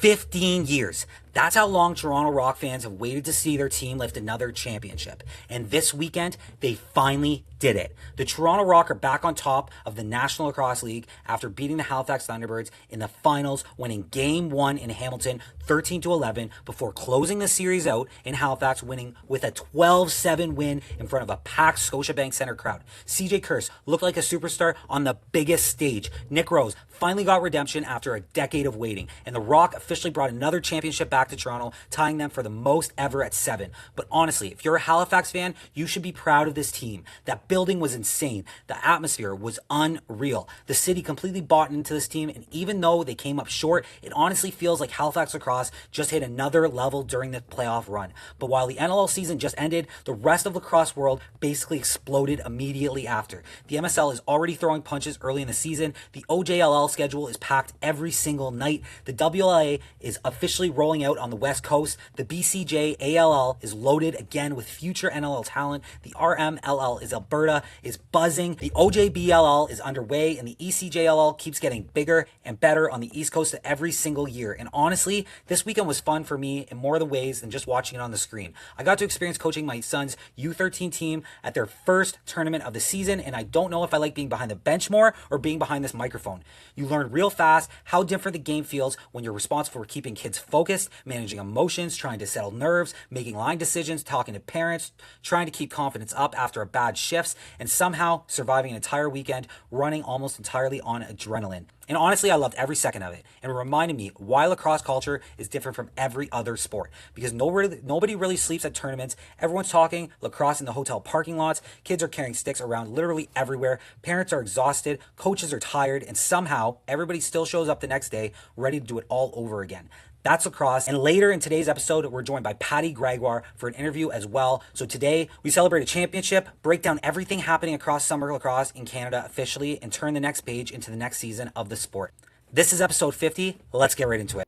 15 years. That's how long Toronto Rock fans have waited to see their team lift another championship. And this weekend, they finally did it. The Toronto Rock are back on top of the National Lacrosse League after beating the Halifax Thunderbirds in the finals, winning Game 1 in Hamilton 13-11 before closing the series out in Halifax, winning with a 12-7 win in front of a packed Scotiabank Centre crowd. CJ Kurse looked like a superstar on the biggest stage. Nick Rose finally got redemption after a decade of waiting, and the Rock officially brought another championship back to Toronto, tying them for the most ever at 7. But honestly, if you're a Halifax fan, you should be proud of this team. That building was insane. The atmosphere was unreal. The city completely bought into this team, and even though they came up short, it honestly feels like Halifax Lacrosse just hit another level during the playoff run. But while the NLL season just ended, the rest of lacrosse world basically exploded immediately after. The MSL is already throwing punches early in the season. The OJLL schedule is packed every single night. The WLA is officially rolling out on the West Coast. The BCJALL is loaded again with future NLL talent. The RMLL is Alberta is buzzing. The OJBLL is underway, and the ECJLL keeps getting bigger and better on the East Coast every single year. And honestly, this weekend was fun for me in more of the ways than just watching it on the screen. I got to experience coaching my son's U13 team at their first tournament of the season, and I don't know if I like being behind the bench more or being behind this microphone. You learn real fast how different the game feels when you're responsible for keeping kids focused, managing emotions, trying to settle nerves, making line decisions, talking to parents, trying to keep confidence up after a bad shifts, and somehow surviving an entire weekend running almost entirely on adrenaline. And honestly, I loved every second of it, and it reminded me why lacrosse culture is different from every other sport. Because nobody really sleeps at tournaments. Everyone's talking lacrosse in the hotel parking lots. Kids are carrying sticks around literally everywhere. Parents are exhausted. Coaches are tired. And somehow, everybody still shows up the next day ready to do it all over again. That's lacrosse. And later in today's episode, we're joined by Patty Gregoire for an interview as well. So today, we celebrate a championship, break down everything happening across summer lacrosse in Canada officially, and turn the next page into the next season of the sport. This is episode 50. Let's get right into it.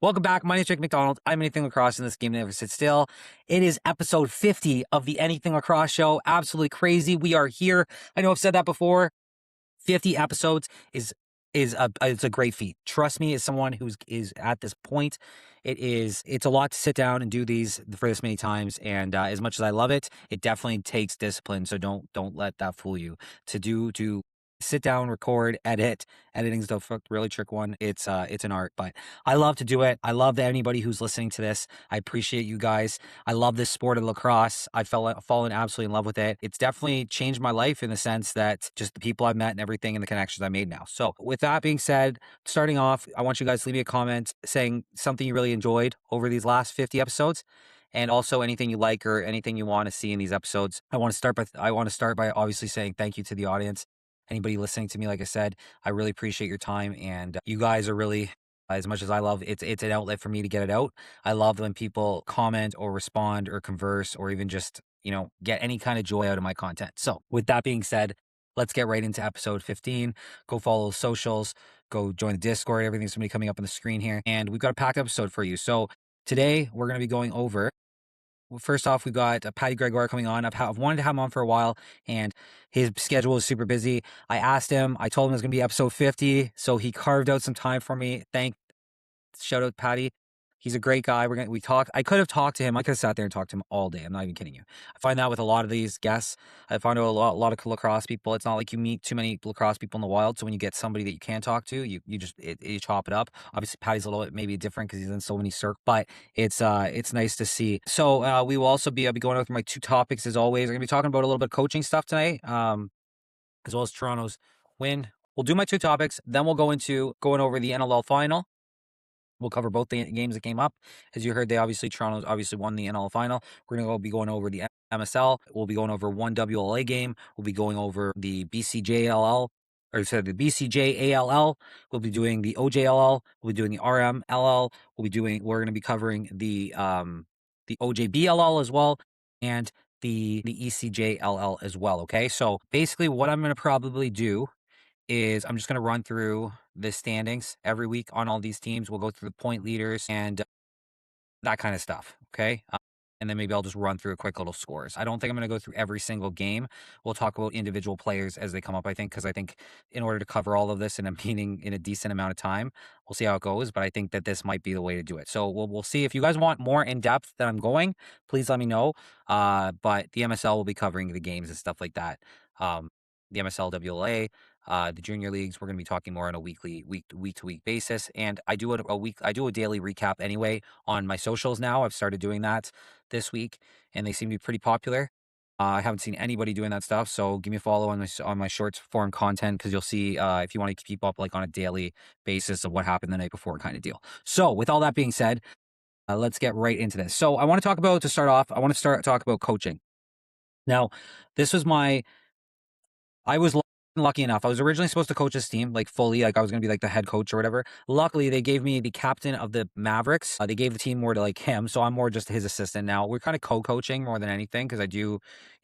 Welcome back. My name is Jake McDonald. I'm Anything Lacrosse, and this game never sits still. It is episode 50 of the Anything Lacrosse show. Absolutely crazy. We are here. I know I've said that before. 50 episodes is a great feat. Trust me, as someone who's at this point, it's a lot to sit down and do these for this many times. And as much as I love it, it definitely takes discipline. So don't let that fool you. To sit down, record, edit. Editing's the really trick one. It's an art, but I love to do it. I love anybody who's listening to this. I appreciate you guys. I love this sport of lacrosse. I've fallen absolutely in love with it. It's definitely changed my life in the sense that just the people I've met and everything and the connections I made now. So with that being said, starting off, I want you guys to leave me a comment saying something you really enjoyed over these last 50 episodes. And also anything you like or anything you want to see in these episodes. I want to start by obviously saying thank you to the audience. Anybody listening to me, like I said, I really appreciate your time, and you guys are really, as much as I love, it's an outlet for me to get it out. I love when people comment or respond or converse or even just, get any kind of joy out of my content. So with that being said, let's get right into episode 15. Go follow the socials, go join the Discord. Everything's going to be coming up on the screen here, and we've got a packed episode for you. So today we're going to be going over. Well, first off, we got Patty Gregoire coming on. I've wanted to have him on for a while, and his schedule is super busy. I asked him. I told him it was going to be episode 50, so he carved out some time for me. Shout out Patty. He's a great guy. We talk. I could have talked to him. I could have sat there and talked to him all day. I'm not even kidding you. I find that with a lot of these guests. I find out a lot of lacrosse people. It's not like you meet too many lacrosse people in the wild. So when you get somebody that you can talk to, you chop it up. Obviously, Patty's a little bit maybe different because he's in so many circles, but it's nice to see. So we will also I'll be going over my two topics as always. I'm gonna be talking about a little bit of coaching stuff tonight, as well as Toronto's win. We'll do my two topics. Then we'll go into going over the NLL final. We'll cover both the games that came up. As you heard, Toronto's obviously won the NLL final. We're going to be going over the MSL. We'll be going over one WLA game. We'll be going over the BCJLL, the BCJALL. We'll be doing the OJLL. We'll be doing the RMLL. We're going to be covering the OJBLL as well, and the ECJLL as well. Okay. So basically what I'm going to probably do is I'm just going to run through the standings every week on all these teams. We'll go through the point leaders and that kind of stuff. Okay. And then maybe I'll just run through a quick little scores. I don't think I'm going to go through every single game. We'll talk about individual players as they come up, I think, because I think in order to cover all of this in a meeting in a decent amount of time, we'll see how it goes. But I think that this might be the way to do it. So we'll see. If you guys want more in depth than I'm going, please let me know. But the MSL will be covering the games and stuff like that. The MSL WLA, the junior leagues, we're going to be talking more on a week to week basis. And I do I do a daily recap anyway on my socials now. I've started doing that this week, and they seem to be pretty popular. I haven't seen anybody doing that stuff, so give me a follow on my short form content, because you'll see if you want to keep up like on a daily basis of what happened the night before kind of deal. So with all that being said, let's get right into this. So I want to talk about, to start off, talk about coaching. Now, this was I was lucky enough. I was originally supposed to coach this team, like fully, like I was going to be like the head coach or whatever. Luckily, they gave me the captain of the Mavericks. They gave the team more to like him, so I'm more just his assistant now. We're kind of co-coaching more than anything, because I do,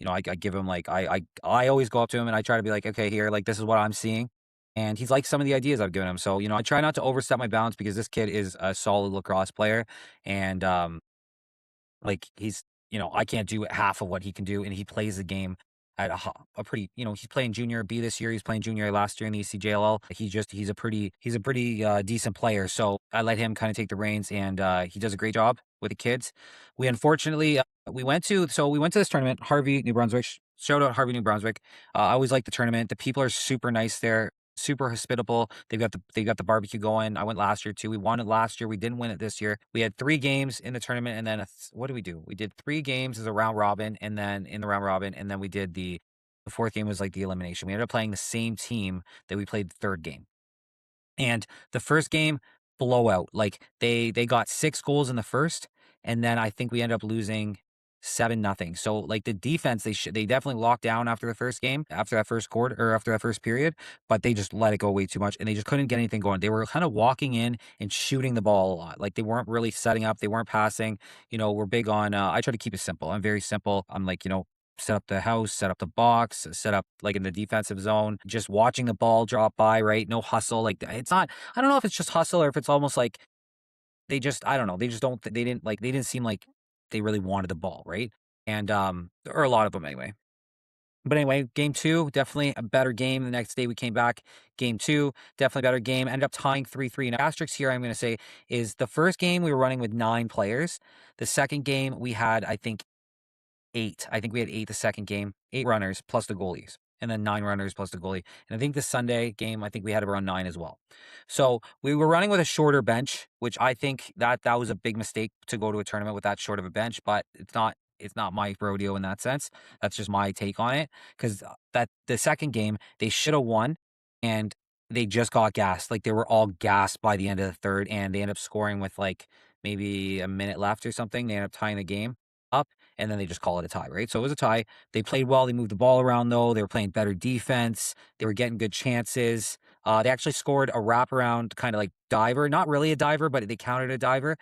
I give him like I always go up to him and I try to be like, okay, here, like this is what I'm seeing, and he's like some of the ideas I've given him. So I try not to overstep my bounds, because this kid is a solid lacrosse player, and like I can't do half of what he can do, and he plays the game at a pretty, he's playing junior B this year. He's playing junior A last year in the ECJLL. He's a pretty decent player. So I let him kind of take the reins, and he does a great job with the kids. We unfortunately we went to this tournament, Harvey, New Brunswick. Shout out Harvey, New Brunswick. I always like the tournament. The people are super nice there, super hospitable. They've got the barbecue going. I went last year too. We won it last year. We didn't win it this year. We had 3 games in the tournament, and then what did we do? We did 3 games as a round robin, and then in the round robin, and then we did the 4th game was like the elimination. We ended up playing the same team that we played the 3rd game. And the first game, blowout. Like they got 6 goals in the first, and then I think we ended up losing 7-0. So like the defense, they definitely locked down after the first game, after that first quarter, or after that first period, but they just let it go way too much, and they just couldn't get anything going. They were kind of walking in and shooting the ball a lot. Like they weren't really setting up, they weren't passing. We're big on I try to keep it simple. I'm very simple. I'm like, set up the house, set up the box, set up like in the defensive zone, just watching the ball drop by, right? No hustle. Like it's not, I don't know if it's just hustle or if it's almost like I don't know. They just don't, they didn't seem like they really wanted the ball, right? And, or a lot of them anyway. But anyway, game 2, definitely a better game. The next day we came back, game 2, definitely better game. Ended up tying 3-3. And asterisk here, I'm going to say, is the first game we were running with 9 players. The second game we had, I think, 8. I think we had 8 the second game, 8 runners plus the goalies, and then 9 runners plus the goalie. And I think the Sunday game, I think we had around 9 as well. So we were running with a shorter bench, which I think that was a big mistake to go to a tournament with that short of a bench, but it's not my rodeo in that sense. That's just my take on it, because that the second game they should have won, and they just got gassed. Like they were all gassed by the end of the third, and they ended up scoring with like maybe a minute left or something. They ended up tying the game up, and then they just call it a tie, right? So it was a tie. They played well. They moved the ball around, though. They were playing better defense. They were getting good chances. They actually scored a wraparound kind of like diver, not really a diver, but they counted a diver.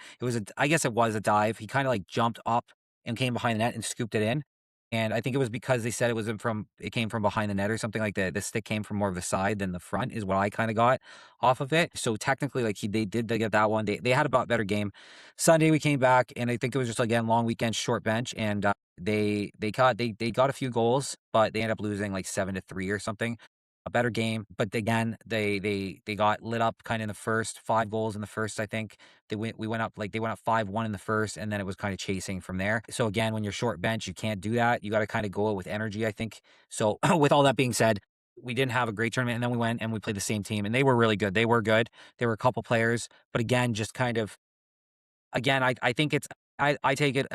I guess it was a dive. He kind of like jumped up and came behind the net and scooped it in. And I think it was because they said it came from behind the net or something like that. The stick came from more of the side than the front, is what I kind of got off of it. So technically, like they did get that one. They had a better game. Sunday we came back, and I think it was just again long weekend, short bench, and they got a few goals, but they ended up losing like 7-3 or something. A better game, but again, they got lit up kind of in the first. 5 goals in the first, I think. They went up 5-1 in the first, and then it was kind of chasing from there. So again, when you're short bench, you can't do that. You got to kind of go with energy, I think. So with all that being said, we didn't have a great tournament, and then we went and we played the same team, and they were really good. They were good. There were a couple players, but again, just kind of again, I think I take it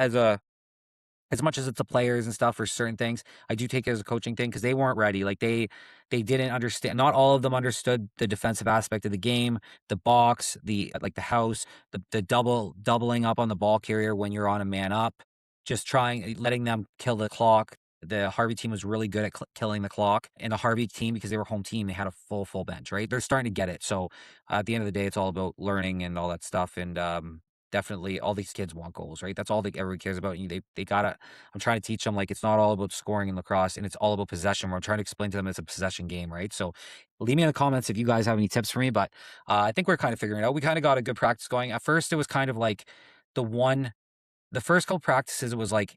as much as it's the players and stuff for certain things, I do take it as a coaching thing, because they weren't ready. Like they didn't understand. Not all of them understood the defensive aspect of the game, the box, the house, the doubling up on the ball carrier when you're on a man up, just letting them kill the clock. The Harvey team was really good at killing the clock, and the Harvey team, because they were home team, they had a full bench, right? They're starting to get it. So at the end of the day, it's all about learning and all that stuff. And definitely all these kids want goals, right? That's all everybody cares about. They gotta, I'm trying to teach them, like, it's not all about scoring in lacrosse, and it's all about possession, where I'm trying to explain to them it's a possession game, right? So leave me in the comments if you guys have any tips for me, but I think we're kind of figuring it out. We kind of got a good practice going. At first, it was kind of like the first couple practices, it was like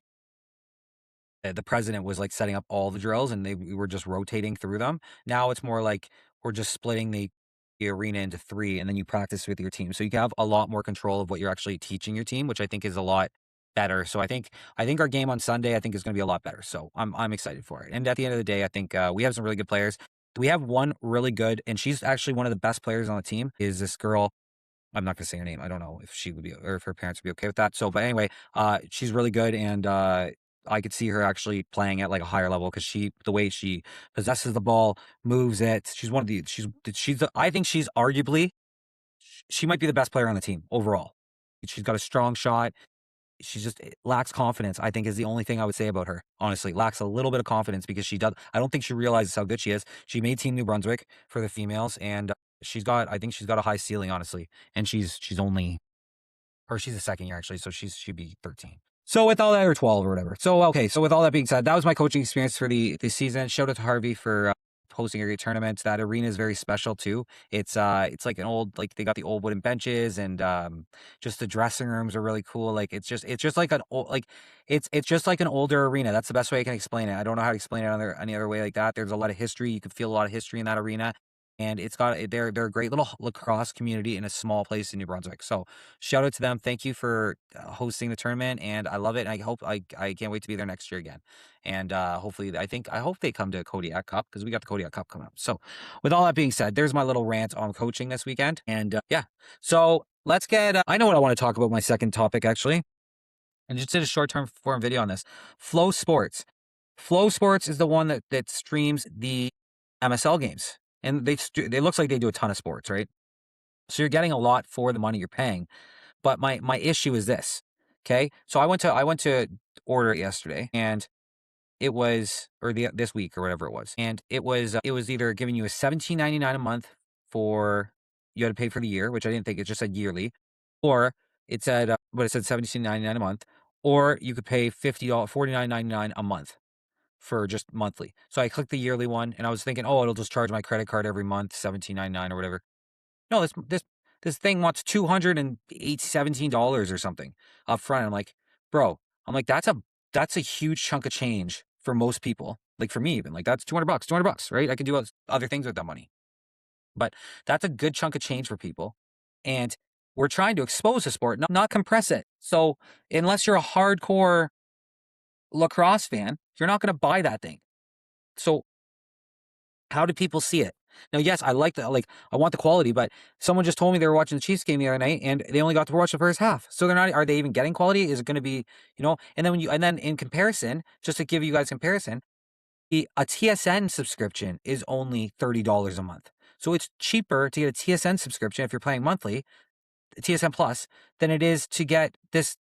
the president was like setting up all the drills and we were just rotating through them. Now it's more like we're just splitting the arena into 3 and then you practice with your team. So you can have a lot more control of what you're actually teaching your team, which I think is a lot better. So I think our game on Sunday I think is going to be a lot better. So I'm excited for it. And at the end of the day, I think we have some really good players. We have one really good, and she's actually one of the best players on the team, is this girl. I'm not gonna say her name. I don't know if she would be, or if her parents would be okay with that. So, but anyway, she's really good, and I could see her actually playing at like a higher level because the way she possesses the ball, moves it. She's one of the, I think she's arguably, she might be the best player on the team overall. She's got a strong shot. She just lacks confidence, I think, is the only thing I would say about her. Honestly, lacks a little bit of confidence because I don't think she realizes how good she is. She made Team New Brunswick for the females, and I think she's got a high ceiling, honestly. And she's only, or she's a second year actually, so she'd be 13. So with all that, or 12 or whatever. So, okay. So with all that being said, that was my coaching experience for the season. Shout out to Harvey for hosting a great tournament. That arena is very special too. It's like an old, like they got the old wooden benches, and just the dressing rooms are really cool. Like it's just like an old, like it's just like an older arena. That's the best way I can explain it. I don't know how to explain it any other way like that. There's a lot of history. You can feel a lot of history in that arena. And they're a great little lacrosse community in a small place in New Brunswick. So shout out to them. Thank you for hosting the tournament, and I love it. And I can't wait to be there next year again. And hopefully, I hope they come to Kodiak Cup, because we got the Kodiak Cup coming up. So with all that being said, there's my little rant on coaching this weekend. And yeah, so let's get. I know what I want to talk about. My second topic, actually, and just did a short-term form video on this. Flow Sports. Flow Sports is the one that streams the MSL games. And it looks like they do a ton of sports, right? So you're getting a lot for the money you're paying. But my issue is this. Okay. So I went to order it yesterday, and it was, or this week or whatever it was. And it was either giving you a $17.99 a month for, you had to pay for the year, which I didn't think, it just said yearly, or it said, but it said $17.99 a month, or you could pay $49.99 a month for just monthly. So I clicked the yearly one, and I was thinking, oh, it'll just charge my credit card every month, $17.99 or whatever. No, this thing wants $217 or something up front. I'm like, bro, that's a huge chunk of change for most people. Like for me, even, like, that's $200, right? I can do other things with that money, but that's a good chunk of change for people. And we're trying to expose the sport, not compress it. So unless you're a hardcore lacrosse fan, you're not going to buy that thing. So how do people see it? Now, yes, I like I want the quality, but someone just told me they were watching the Chiefs game the other night and they only got to watch the first half. So are they even getting quality? Is it going to be, and then in comparison, just to give you guys comparison, a TSN subscription is only $30 a month. So it's cheaper to get a TSN subscription if you're paying monthly, TSN Plus, than it is to get this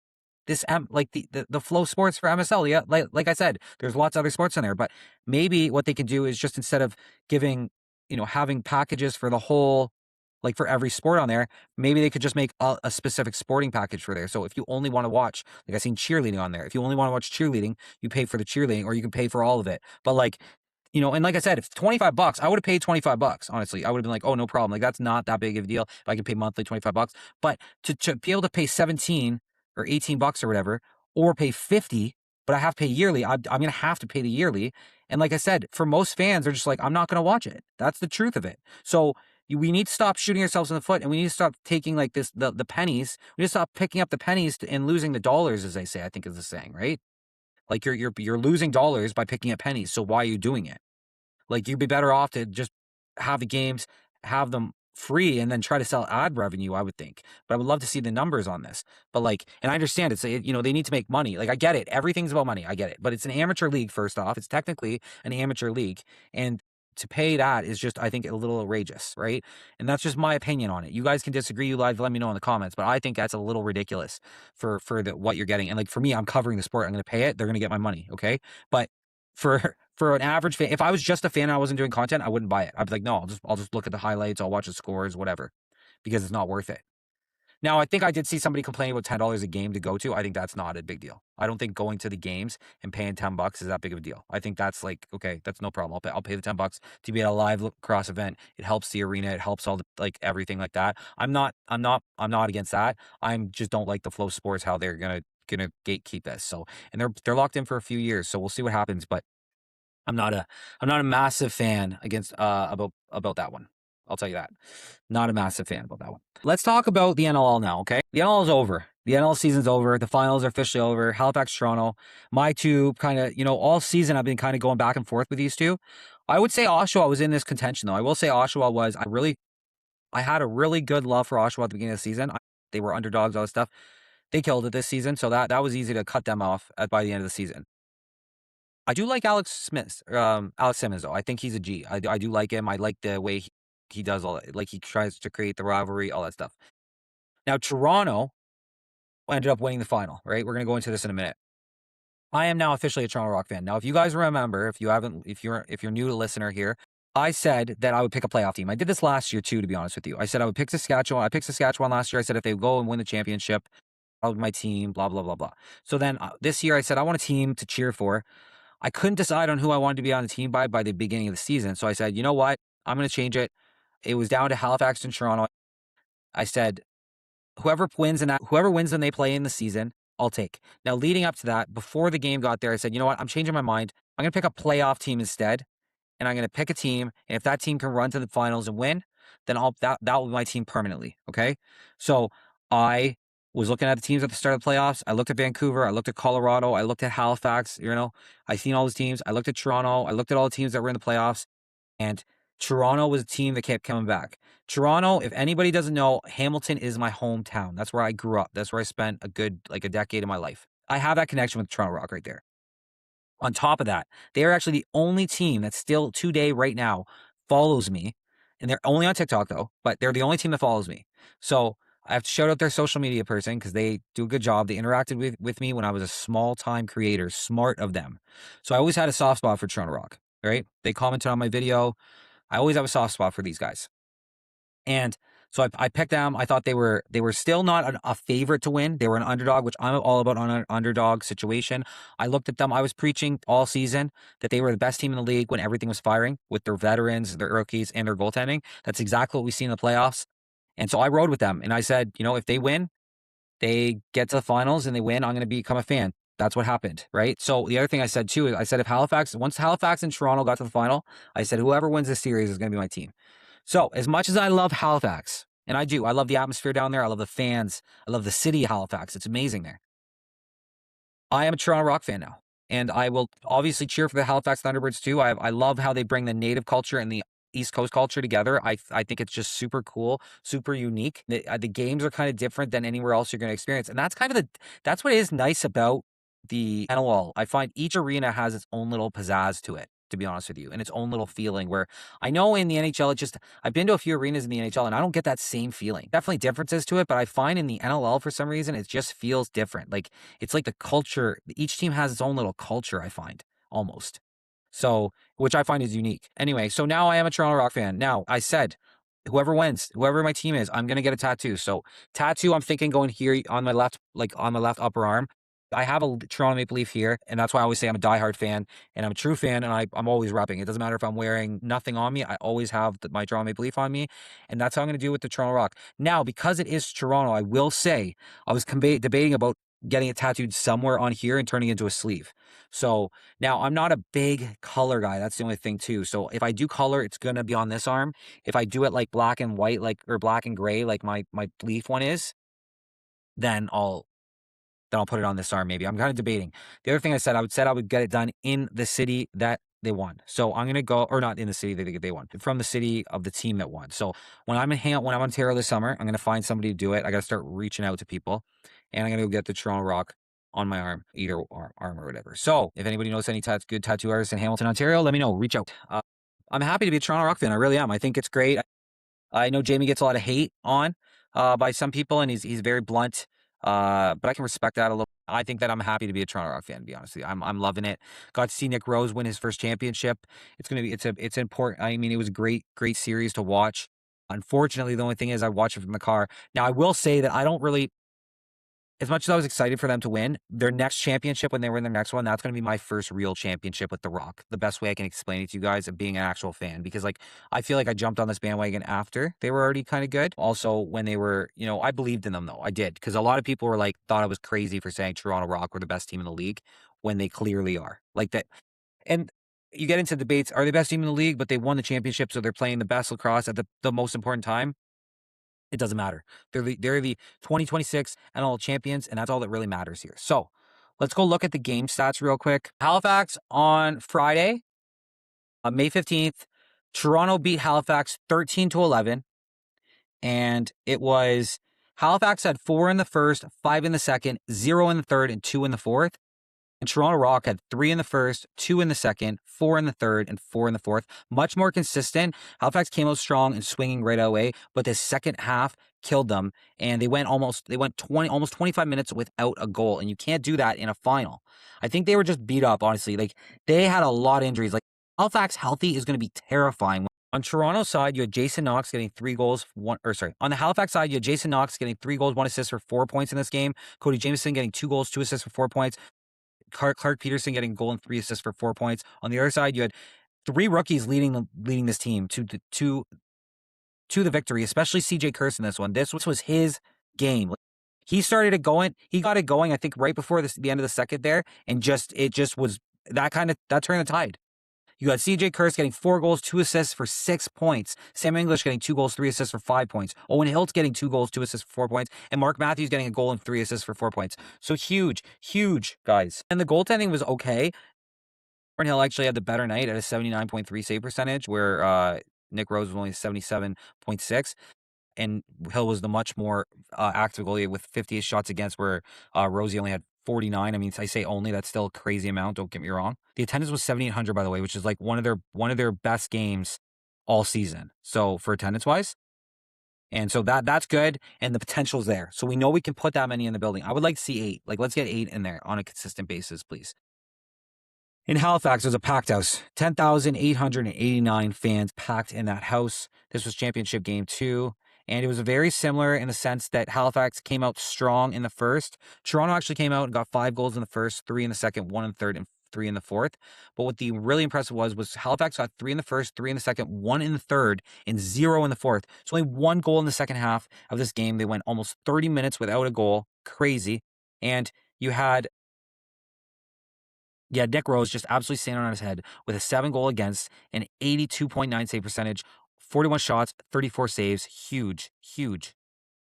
like the Flow Sports for MSL. Yeah, like I said, there's lots of other sports in there, but maybe what they could do is just, instead of giving, having packages for the whole, like for every sport on there, maybe they could just make a specific sporting package for there. So if you only want to watch, like I seen cheerleading on there, if you only want to watch cheerleading, you pay for the cheerleading, or you can pay for all of it. But like, and like I said, if it's $25, I would have paid $25. Honestly, I would have been like, oh, no problem. Like, that's not that big of a deal if I can pay monthly $25. But to be able to pay 17 or $18 or whatever, or pay 50, but I have to pay yearly, I'm going to have to pay the yearly. And like I said, for most fans, they're just like, I'm not going to watch it. That's the truth of it. So we need to stop shooting ourselves in the foot, and we need to stop taking like the pennies. We need to stop picking up the pennies and losing the dollars, as they say, I think is the saying, right? Like you're losing dollars by picking up pennies. So why are you doing it? Like, you'd be better off to just have the games, have them free, and then try to sell ad revenue, I would think. But I would love to see the numbers on this. But like, and I understand they need to make money. Like, I get it. Everything's about money. I get it. But it's an amateur league, first off. It's technically an amateur league. And to pay that is just, I think, a little outrageous, right? And that's just my opinion on it. You guys can disagree. You live, let me know in the comments. But I think that's a little ridiculous for what you're getting. And like, for me, I'm covering the sport. I'm going to pay it. They're going to get my money, okay? But for an average fan, if I was just a fan and I wasn't doing content, I wouldn't buy it. I'd be like, no, I'll just look at the highlights, I'll watch the scores, whatever, because it's not worth it. Now, I think I did see somebody complaining about $10 a game to go to. I think that's not a big deal. I don't think going to the games and paying $10 is that big of a deal. I think that's like, okay, that's no problem. I'll pay the $10 to be at a live lacrosse event. It helps the arena. It helps all the, like, everything like that. I'm not against that. I'm just don't like the flow sports, how they're gonna gatekeep this. So, and they're locked in for a few years. So we'll see what happens. But I'm not a massive fan against about that one. I'll tell you that. Not a massive fan about that one. Let's talk about the NLL now, okay? The NLL is over. The NLL season's over. The finals are officially over. Halifax, Toronto. My two kind of, all season I've been kind of going back and forth with these two. I would say Oshawa was in this contention, though. I will say Oshawa was, I had a really good love for Oshawa at the beginning of the season. They were underdogs, all this stuff. They killed it this season, so that was easy to cut them off by the end of the season. I do like Alex Simmons, though. I think he's a G. I do like him. I like the way he does all that. Like, he tries to create the rivalry, all that stuff. Now, Toronto ended up winning the final, right? We're going to go into this in a minute. I am now officially a Toronto Rock fan. Now, if you guys remember, if you're new to listener here, I said that I would pick a playoff team. I did this last year too, to be honest with you. I said I would pick Saskatchewan. I picked Saskatchewan last year. I said if they go and win the championship, I'll be my team, blah, blah, blah, blah. So then this year I said I want a team to cheer for. I couldn't decide on who I wanted to be on the team by the beginning of the season. So I said, you know what? I'm going to change it. It was down to Halifax and Toronto. I said, whoever wins when they play in the season, I'll take. Now, leading up to that, before the game got there, I said, you know what? I'm changing my mind. I'm going to pick a playoff team instead. And I'm going to pick a team. And if that team can run to the finals and win, then that will be my team permanently. Okay. So I was looking at the teams at the start of the playoffs. I looked at Vancouver. I looked at Colorado. I looked at Halifax. I seen all those teams. I looked at Toronto. I looked at all the teams that were in the playoffs. And Toronto was a team that kept coming back. Toronto, if anybody doesn't know, Hamilton is my hometown. That's where I grew up. That's where I spent a decade of my life. I have that connection with Toronto Rock right there. On top of that, they are actually the only team that still today, right now, follows me. And they're only on TikTok, though, but they're the only team that follows me. So I have to shout out their social media person because they do a good job. They interacted with me when I was a small-time creator. Smart of them. So I always had a soft spot for Toronto Rock, right? They commented on my video. I always have a soft spot for these guys. And so I picked them. I thought they were still not a favorite to win. They were an underdog, which I'm all about on an underdog situation. I looked at them. I was preaching all season that they were the best team in the league when everything was firing with their veterans, their rookies, and their goaltending. That's exactly what we see in the playoffs. And so I rode with them. And I said, if they win, they get to the finals and they win, I'm going to become a fan. That's what happened, right? So the other thing I said too is I said once Halifax and Toronto got to the final, I said whoever wins this series is going to be my team. So as much as I love Halifax, and I do, I love the atmosphere down there. I love the fans. I love the city of Halifax. It's amazing there. I am a Toronto Rock fan now, and I will obviously cheer for the Halifax Thunderbirds too. I love how they bring the native culture and the East Coast culture together. I think it's just super cool, super unique. The games are kind of different than anywhere else you're going to experience, and that's that's what is nice about the NLL. I find each arena has its own little pizzazz to it, to be honest with you, and its own little feeling. Where I know in the NHL, I've been to a few arenas in the NHL, and I don't get that same feeling. Definitely differences to it, but I find in the NLL for some reason it just feels different. Like it's like the culture. Each team has its own little culture. I find almost. So, which I find is unique. Anyway, so now I am a Toronto Rock fan. Now, I said, whoever wins, whoever my team is, I'm going to get a tattoo. So, tattoo, I'm thinking going here on my left, like on my left upper arm. I have a Toronto Maple Leaf here, and that's why I always say I'm a diehard fan, and I'm a true fan, and I'm always repping. It doesn't matter if I'm wearing nothing on me. I always have my Toronto Maple Leaf on me, and that's how I'm going to do with the Toronto Rock. Now, because it is Toronto, I will say, I was debating about getting it tattooed somewhere on here and turning it into a sleeve. So now I'm not a big color guy. That's the only thing too. So if I do color, it's going to be on this arm. If I do it like black and white, or black and gray, like my Leaf one is, then I'll put it on this arm. Maybe I'm kind of debating. The other thing I said I would get it done in the city that they won. So I'm going to go, or not in the city that they won, from the city of the team that won. So when I'm in Ontario this summer, I'm going to find somebody to do it. I got to start reaching out to people, and I'm going to go get the Toronto Rock on my arm, either arm or whatever. So if anybody knows any good tattoo artists in Hamilton, Ontario, let me know. Reach out. I'm happy to be a Toronto Rock fan. I really am. I think it's great. I know Jamie gets a lot of hate on by some people, and he's very blunt. But I can respect that a little. I think that I'm happy to be a Toronto Rock fan, to be honest with you. I'm loving it. Got to see Nick Rose win his first championship. It's important. I mean, it was a great series to watch. Unfortunately, the only thing is I watch it from the car. Now, I will say that I don't really, as much as I was excited for them to win, their next championship, when they win their next one, that's going to be my first real championship with The Rock. The best way I can explain it to you guys of being an actual fan, because like I feel like I jumped on this bandwagon after they were already kind of good. Also, when they were, I believed in them though. I did, because a lot of people were like, thought I was crazy for saying Toronto Rock were the best team in the league when they clearly are. Like that. And you get into debates, are they the best team in the league, but they won the championship, so they're playing the best lacrosse at the most important time. It doesn't matter. They're the 2026 NLL champions, and that's all that really matters here. So let's go look at the game stats real quick. Halifax on Friday, May 15th, Toronto beat Halifax 13-11. And it was Halifax had 4 in the first, 5 in the second, 0 in the third, and 2 in the fourth. And Toronto Rock had 3 in the first, 2 in the second, 4 in the third, and 4 in the fourth. Much more consistent. Halifax came out strong and swinging right away, but the second half killed them, and they went almost 25 minutes without a goal, and you can't do that in a final. I think they were just beat up, honestly. Like, they had a lot of injuries. Like, Halifax healthy is going to be terrifying. On Toronto's side, you had Jason Knox getting 3 goals, on the Halifax side, you had Jason Knox getting 3 goals, 1 assist for 4 points in this game. Cody Jamieson getting 2 goals, 2 assists for 4 points. Clark Peterson getting a goal and 3 assists for 4 points. On the other side, you had 3 rookies leading this team to the victory, especially CJ Kurse in this one. This was his game. He started it going. He got it going, I think, right before the end of the second there, and it just was that turned the tide. You got CJ Kurse getting 4 goals, 2 assists for 6 points. Sam English getting 2 goals, 3 assists for 5 points. Owen Hiltz getting 2 goals, 2 assists for 4 points. And Mark Matthews getting a goal and 3 assists for 4 points. So huge, guys. And the goaltending was okay. Warren Hill actually had the better night at a 79.3 save percentage, where Nick Rose was only 77.6. And Hill was the much more active goalie with 58 shots against, where Rosie only had 49. I mean, I say only, that's still a crazy amount. Don't get me wrong. The attendance was 7,800, by the way, which is like one of their best games all season. So for attendance wise, and so that's good, and the potential's there. So we know we can put that many in the building. I would like to see 8. Like, let's get 8 in there on a consistent basis, please. In Halifax, there's a packed house. 10,889 fans packed in that house. This was championship game 2. And it was very similar in the sense that Halifax came out strong in the first. Toronto actually came out and got 5 goals in the first, 3 in the second, 1 in the third, and 3 in the fourth. But what the really impressive was Halifax got 3 in the first, 3 in the second, 1 in the third, and 0 in the fourth. So only 1 goal in the second half of this game. They went almost 30 minutes without a goal. Crazy. And you had Nick Rose just absolutely standing on his head with a 7-goal against, an 82.9 save percentage, 41 shots, 34 saves. Huge.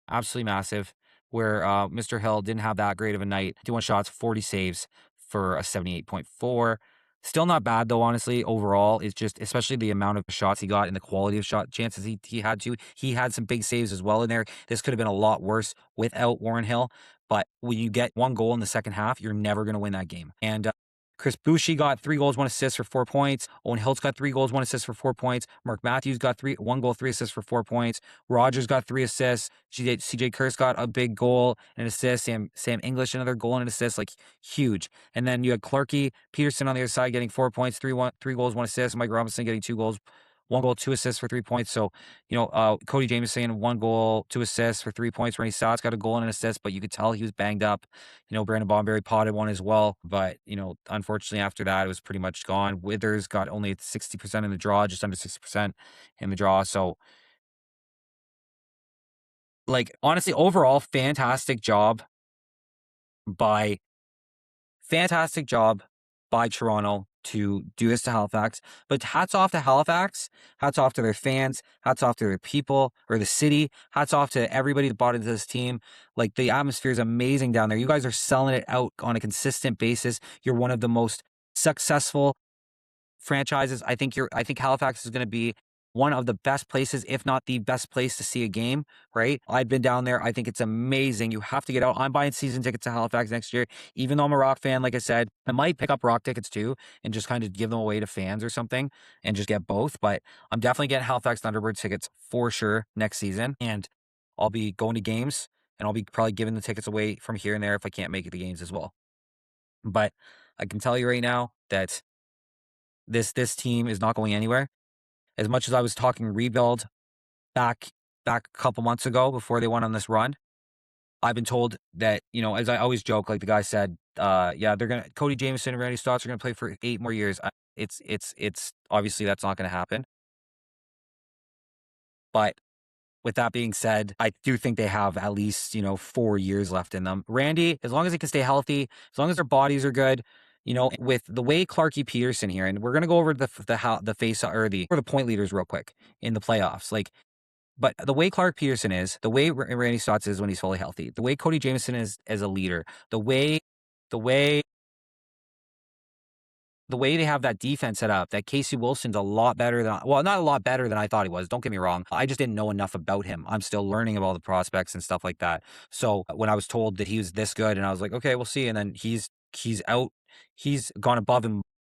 Absolutely massive. Where Mr. Hill didn't have that great of a night. 51 shots, 40 saves for a 78.4. Still not bad, though, honestly, overall. It's just, especially the amount of shots he got and the quality of shot chances he had to. He had some big saves as well in there. This could have been a lot worse without Warren Hill. But when you get 1 goal in the second half, you're never going to win that game. And Chris Boucher got 3 goals, 1 assist for 4 points. Owen Hiltz got 3 goals, 1 assist for 4 points. Mark Matthews got 1 goal, 3 assists for 4 points. Rogers got 3 assists. CJ Kurse got a big goal and an assist. Sam English, another goal and an assist, like huge. And then you had Clarky Peterson on the other side getting 4 points, 3 goals, 1 assist. Mike Robinson getting 2 goals, 1 goal, 2 assists for 3 points. So, Cody Jamieson, 1 goal, 2 assists for 3 points. Rennie Stotts got a goal and an assist, but you could tell he was banged up. Brandon Bonberry potted 1 as well. But, unfortunately after that, it was pretty much gone. Withers got only 60% in the draw, just under 60% in the draw. So, like, honestly, overall, fantastic job by Toronto to do this to Halifax. But hats off to Halifax, hats off to their fans, hats off to their people or the city, hats off to everybody that bought into this team. Like, the atmosphere is amazing down there. You guys are selling it out on a consistent basis. You're one of the most successful franchises. I think Halifax is going to be one of the best places, if not the best place to see a game, right? I've been down there. I think it's amazing. You have to get out. I'm buying season tickets to Halifax next year. Even though I'm a Rock fan, like I said, I might pick up Rock tickets too and just kind of give them away to fans or something and just get both. But I'm definitely getting Halifax Thunderbirds tickets for sure next season. And I'll be going to games, and I'll be probably giving the tickets away from here and there if I can't make it to games as well. But I can tell you right now that this team is not going anywhere. As much as I was talking rebuild back a couple months ago before they went on this run. I've been told that, as I always joke, like the guy said, yeah, Cody Jamieson and Randy Stotts are gonna play for 8 more years. It's obviously that's not gonna happen. But with that being said, I do think they have at least, 4 years left in them. Randy, as long as he can stay healthy, as long as their bodies are good, with the way Clarky Peterson here, and we're gonna go over the face or the point leaders real quick in the playoffs. But the way Clark Peterson is, the way Randy Stotts is when he's fully healthy, the way Cody Jamieson is as a leader, the way they have that defense set up, that Casey Wilson's a lot better than, well, not a lot better than I thought he was. Don't get me wrong. I just didn't know enough about him. I'm still learning about the prospects and stuff like that. So when I was told that he was this good, and I was like, okay, we'll see. And then he's out. He's gone above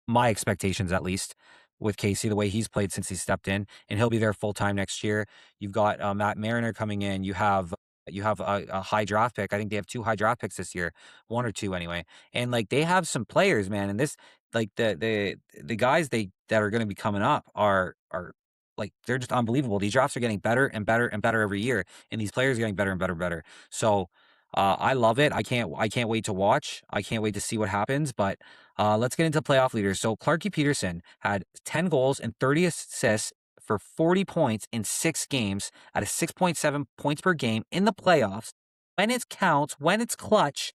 my expectations, at least, with Casey, the way he's played since he stepped in, and he'll be there full time next year. You've got Matt Mariner coming in. You have a high draft pick. I think they have 2 high draft picks this year, 1 or 2 anyway. And like they have some players, man. And this, like the guys that are going to be coming up are like, they're just unbelievable. These drafts are getting better and better and better every year, and these players are getting better and better and better. So I love it. I can't wait to watch. I can't wait to see what happens. But let's get into playoff leaders. So Clarky Peterson had 10 goals and 30 assists for 40 points in 6 games at a 6.7 points per game in the playoffs. When it counts, when it's clutch,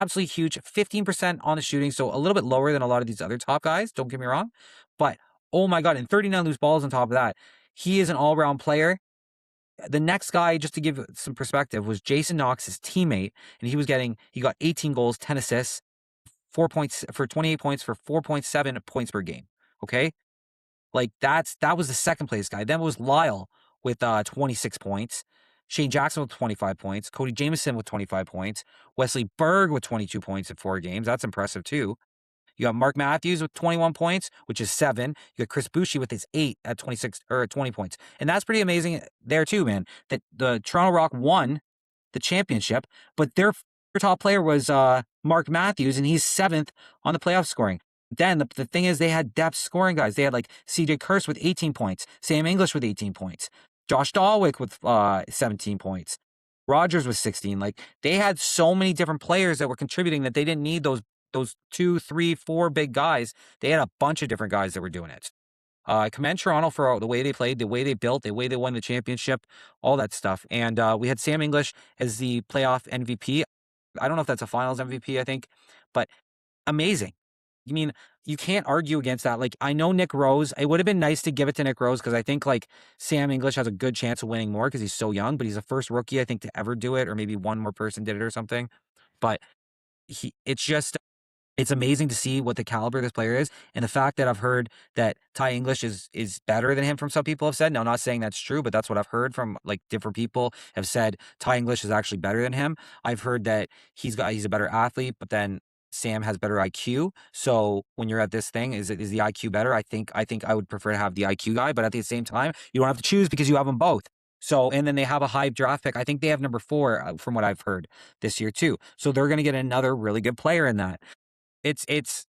absolutely huge. 15% on the shooting, so a little bit lower than a lot of these other top guys, don't get me wrong. But, oh my God, and 39 loose balls on top of that. He is an all-around player. The next guy, just to give some perspective, was Jason Knox, his teammate, and he got 18 goals, 10 assists, 4 points for 28 points for 4.7 points per game. Okay? Like that was the second place guy. Then it was Lyle with 26 points. Shane Jackson with 25 points. Cody Jamieson with 25 points. Wesley Berg with 22 points in 4 games. That's impressive too. You got Mark Matthews with 21 points, which is 7. You got Chris Boucher with his 8 at 26 or 20 points. And that's pretty amazing there too, man. That the Toronto Rock won the championship, but their top player was Mark Matthews, and he's 7th on the playoff scoring. Then the thing is, they had depth scoring guys. They had like CJ Kurse with 18 points, Sam English with 18 points, Josh Dahlwick with 17 points, Rogers with 16. Like they had so many different players that were contributing that they didn't need those 2, 3, 4 big guys. They had a bunch of different guys that were doing it. I commend Toronto for the way they played, the way they built, the way they won the championship, all that stuff. And we had Sam English as the playoff MVP. I don't know if that's a finals MVP, I think, but amazing. I mean, you can't argue against that. Like, I know Nick Rose, it would have been nice to give it to Nick Rose because I think like Sam English has a good chance of winning more because he's so young, but he's the first rookie, I think, to ever do it, or maybe one more person did it or something. But it's amazing to see what the caliber of this player is. And the fact that I've heard that Ty English is better than him, from some people have said. Now, I'm not saying that's true, but that's what I've heard from like different people have said Ty English is actually better than him. I've heard that he's a better athlete, but then Sam has better IQ. So when you're at this thing, is the IQ better? I think I would prefer to have the IQ guy, but at the same time, you don't have to choose because you have them both. So, and then they have a high draft pick. I think they have number 4 from what I've heard this year too. So they're going to get another really good player in that. It's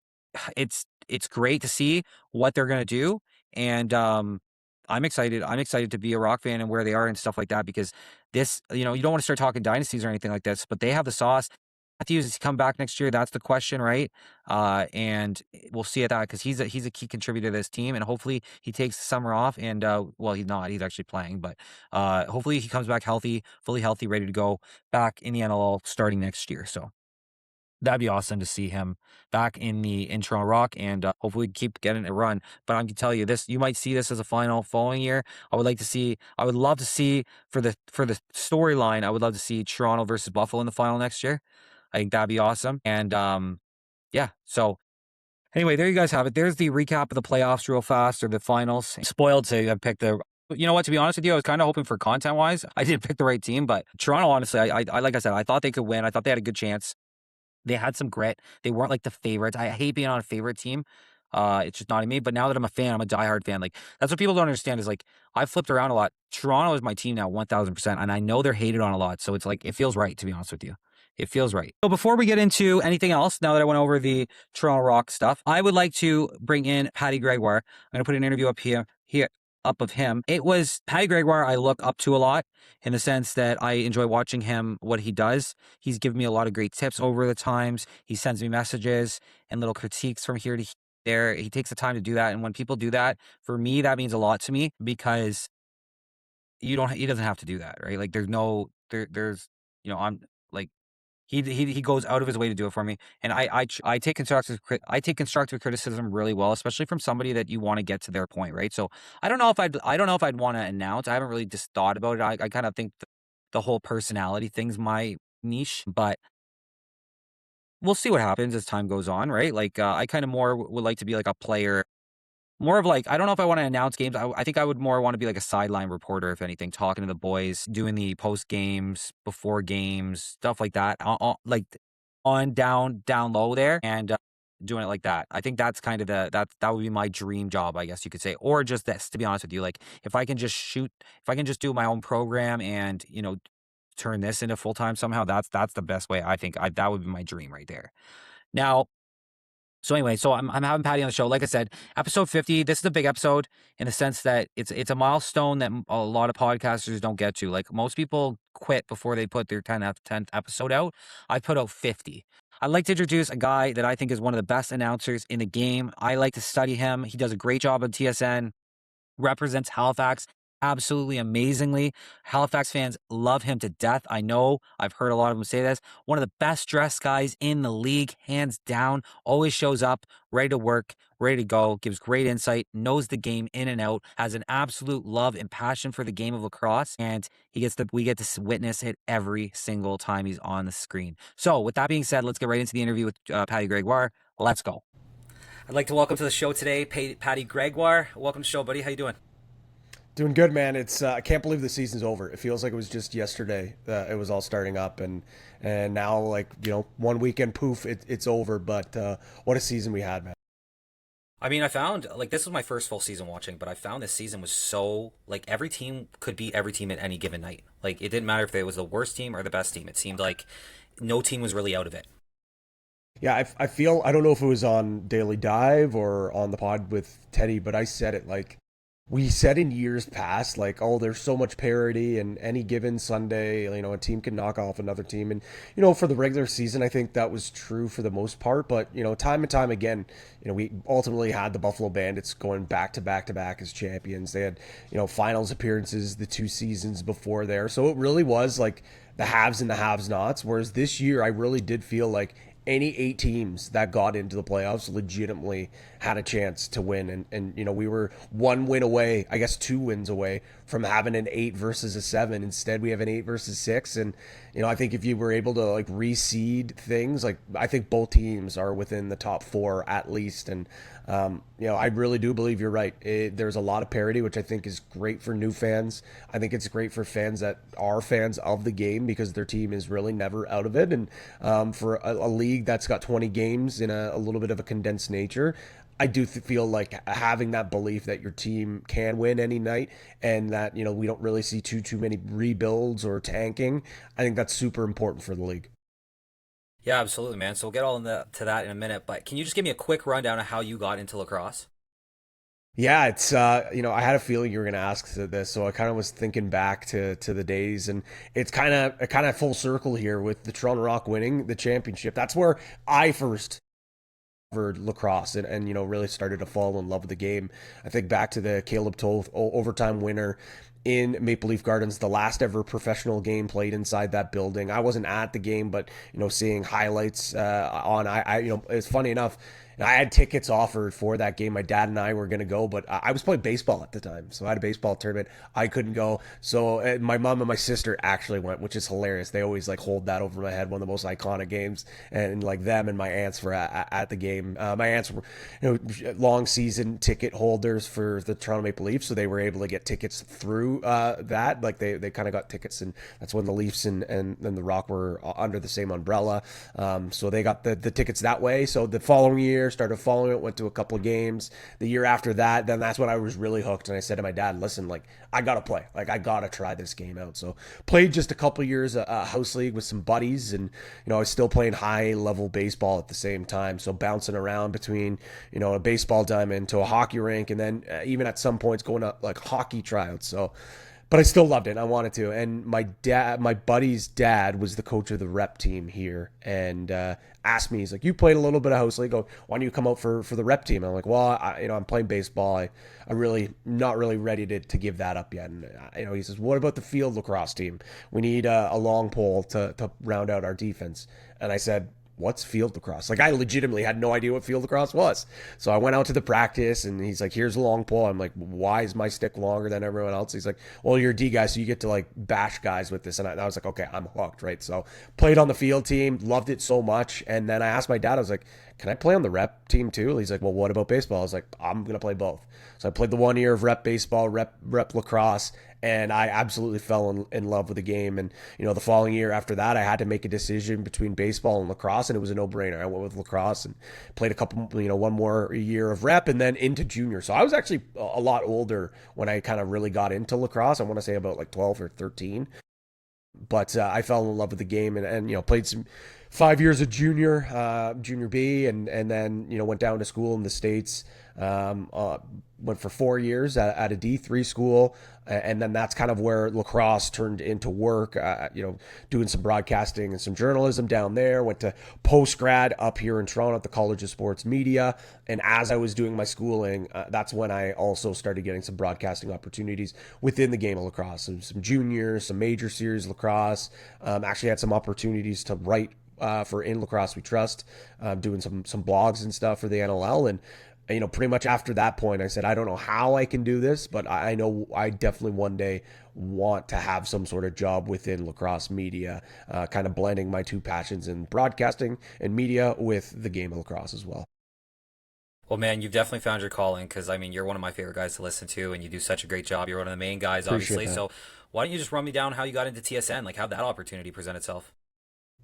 great to see what they're gonna do, and I'm excited. I'm excited to be a Rock fan and where they are and stuff like that, because this, you don't want to start talking dynasties or anything like this, but they have the sauce. Matthews, does he come back next year? That's the question, right? And we'll see at that, because he's a key contributor to this team, and hopefully he takes the summer off. And well, he's not. He's actually playing, but hopefully he comes back healthy, fully healthy, ready to go back in the NLL starting next year. So that'd be awesome to see him back in Toronto Rock, and hopefully keep getting a run. But I can tell you this: you might see this as a final following year. I would love to see for the storyline. I would love to see Toronto versus Buffalo in the final next year. I think that'd be awesome. And yeah. So anyway, there you guys have it. There's the recap of the playoffs real fast, or the finals. Spoiled to pick the. You know what? To be honest with you, I was kind of hoping for content-wise. I didn't pick the right team, but Toronto, honestly, I like I said, I thought they could win. I thought they had a good chance. They had some grit. They weren't like the favorites. I hate being on a favorite team. It's just not in me. But now that I'm a fan, I'm a diehard fan. Like, that's what people don't understand, is like, I've flipped around a lot. Toronto is my team now, 1000%. And I know they're hated on a lot. So it's like, it feels right, to be honest with you. It feels right. So before we get into anything else, now that I went over the Toronto Rock stuff, I would like to bring in Patty Gregoire. I'm going to put an interview up here. up of him. It was Patty Gregoire I look up to a lot in the sense that I enjoy watching him, what he does. He's given me a lot of great tips over the times. He sends me messages and little critiques from here to there. He takes the time to do that. And when people do that, for me, that means a lot to me because he doesn't have to do that, right? Like there's, I'm like, he goes out of his way to do it for me, and I take constructive criticism really well, especially from somebody that you want to get to their point, right? So I don't know if I'd want to announce. I haven't really just thought about it. I kind of think the whole personality thing's my niche, but we'll see what happens as time goes on, right? Like I kind of more would like to be like a player. More of like, I don't know if I want to announce games. I think I would more want to be like a sideline reporter, if anything, talking to the boys, doing the post games, before games, stuff like that. Like down low there, and doing it like that. I think that's kind of that would be my dream job, I guess you could say, or just this. To be honest with you, like if I can just do my own program and turn this into full time somehow, that's the best way. I think that would be my dream right there. Now. So anyway, I'm having Patty on the show. Like I said, episode 50. This is a big episode in the sense that it's a milestone that a lot of podcasters don't get to. Like most people quit before they put their 10th episode out. I put out 50. I'd like to introduce a guy that I think is one of the best announcers in the game. I like to study him. He does a great job on TSN. Represents Halifax absolutely amazingly. Halifax fans love him to death. I know. I've heard a lot of them say this. One of the best dressed guys in the league, hands down. Always shows up, ready to work, ready to go, gives great insight, knows the game in and out, has an absolute love and passion for the game of lacrosse, and we get to witness it every single time he's on the screen. So with that being said, let's get right into the interview with Patty Gregoire. Let's go. I'd like to welcome to the show today, Patty Gregoire. Welcome to the show, buddy. How you doing? Doing good, man. It's I can't believe the season's over. It feels like it was just yesterday it was all starting up, and now, like, one weekend, poof, it's over. But what a season we had, man. I mean, I found, like, this was my first full season watching, but I found this season was so, like, every team could beat every team at any given night. Like, it didn't matter if it was the worst team or the best team. It seemed like no team was really out of it. Yeah, I feel, I don't know if it was on Daily Dive or on the pod with Teddy, but I said it, like, we said in years past, like, oh, there's so much parity, and any given Sunday, a team can knock off another team. And, for the regular season, I think that was true for the most part. But, time and time again, we ultimately had the Buffalo Bandits going back to back to back as champions. They had, finals appearances the 2 seasons before there. So it really was like the haves and the have-nots. Whereas this year, I really did feel like any 8 teams that got into the playoffs legitimately had a chance to win. And we were 1 win away, I guess 2 wins away from having an 8 versus a 7. Instead, we have an 8 versus 6. And, I think if you were able to, like, reseed things, like, I think both teams are within the top 4 at least. And, I really do believe you're right. There's a lot of parity, which I think is great for new fans. I think it's great for fans that are fans of the game because their team is really never out of it. And for a league that's got 20 games in a little bit of a condensed nature, I do feel like having that belief that your team can win any night and that, we don't really see too many rebuilds or tanking. I think that's super important for the league. Yeah, absolutely, man. So we'll get to that in a minute, but can you just give me a quick rundown of how you got into lacrosse? Yeah, it's I had a feeling you were going to ask this, so I kind of was thinking back to the days, and it's kind of full circle here with the Toronto Rock winning the championship. That's where I first covered lacrosse and really started to fall in love with the game. I think back to the Caleb Toth overtime winner in Maple Leaf Gardens, the last ever professional game played inside that building. I wasn't at the game, but seeing highlights on it's funny enough. I had tickets offered for that game. My dad and I were going to go, but I was playing baseball at the time. So I had a baseball tournament. I couldn't go. So my mom and my sister actually went, which is hilarious. They always like hold that over my head, one of the most iconic games. And like them and my aunts were at the game. My aunts were long season ticket holders for the Toronto Maple Leafs. So they were able to get tickets through through that. Like they kind of got tickets, and that's when the Leafs and the Rock were under the same umbrella. So they got the tickets that way. So the following year, started following it, went to a couple of games. The year after that, then that's when I was really hooked, and I said to my dad, listen, like I gotta play, like I gotta try this game out. So played just a couple of years house league with some buddies, and I was still playing high level baseball at the same time. So bouncing around between a baseball diamond to a hockey rink, and then even at some points going up like hockey tryouts. So, but I still loved it. I wanted to. And my buddy's dad was the coach of the rep team here, and asked me, he's like, you played a little bit of house league. Go, why don't you come out for the rep team? I'm like, well, I'm playing baseball. I really not really ready to give that up yet. And he says, what about the field lacrosse team? We need a long pole to round out our defense. And I said, what's field lacrosse? Like I legitimately had no idea what field lacrosse was. So I went out to the practice, and he's like, here's a long pole. I'm like, why is my stick longer than everyone else? He's like, well, you're a D guy, so you get to like bash guys with this. And I was like, okay, I'm hooked, right? So played on the field team, loved it so much. And then I asked my dad, I was like, can I play on the rep team too? He's like, well, what about baseball? I was like, I'm going to play both. So I played the 1 year of rep baseball, rep lacrosse, and I absolutely fell in love with the game. And, the following year after that, I had to make a decision between baseball and lacrosse, and it was a no-brainer. I went with lacrosse and played a couple, one more year of rep and then into junior. So I was actually a lot older when I kind of really got into lacrosse. I want to say about like 12 or 13. But I fell in love with the game, and played some 5 years of junior B, and then went down to school in the States. Went for 4 years at a D3 school, and then that's kind of where lacrosse turned into work. Doing some broadcasting and some journalism down there. Went to post grad up here in Toronto at the College of Sports Media, and as I was doing my schooling, that's when I also started getting some broadcasting opportunities within the game of lacrosse. Some juniors, some major series lacrosse. Actually had some opportunities to write for In Lacrosse We Trust, doing some blogs and stuff for the NLL. And pretty much after that point, I said, I don't know how I can do this, but I know I definitely one day want to have some sort of job within lacrosse media, kind of blending my two passions in broadcasting and media with the game of lacrosse as well. Well, man, you've definitely found your calling, because, you're one of my favorite guys to listen to, and you do such a great job. You're one of the main guys, obviously. So why don't you just run me down how you got into TSN? Like, how'd that opportunity present itself?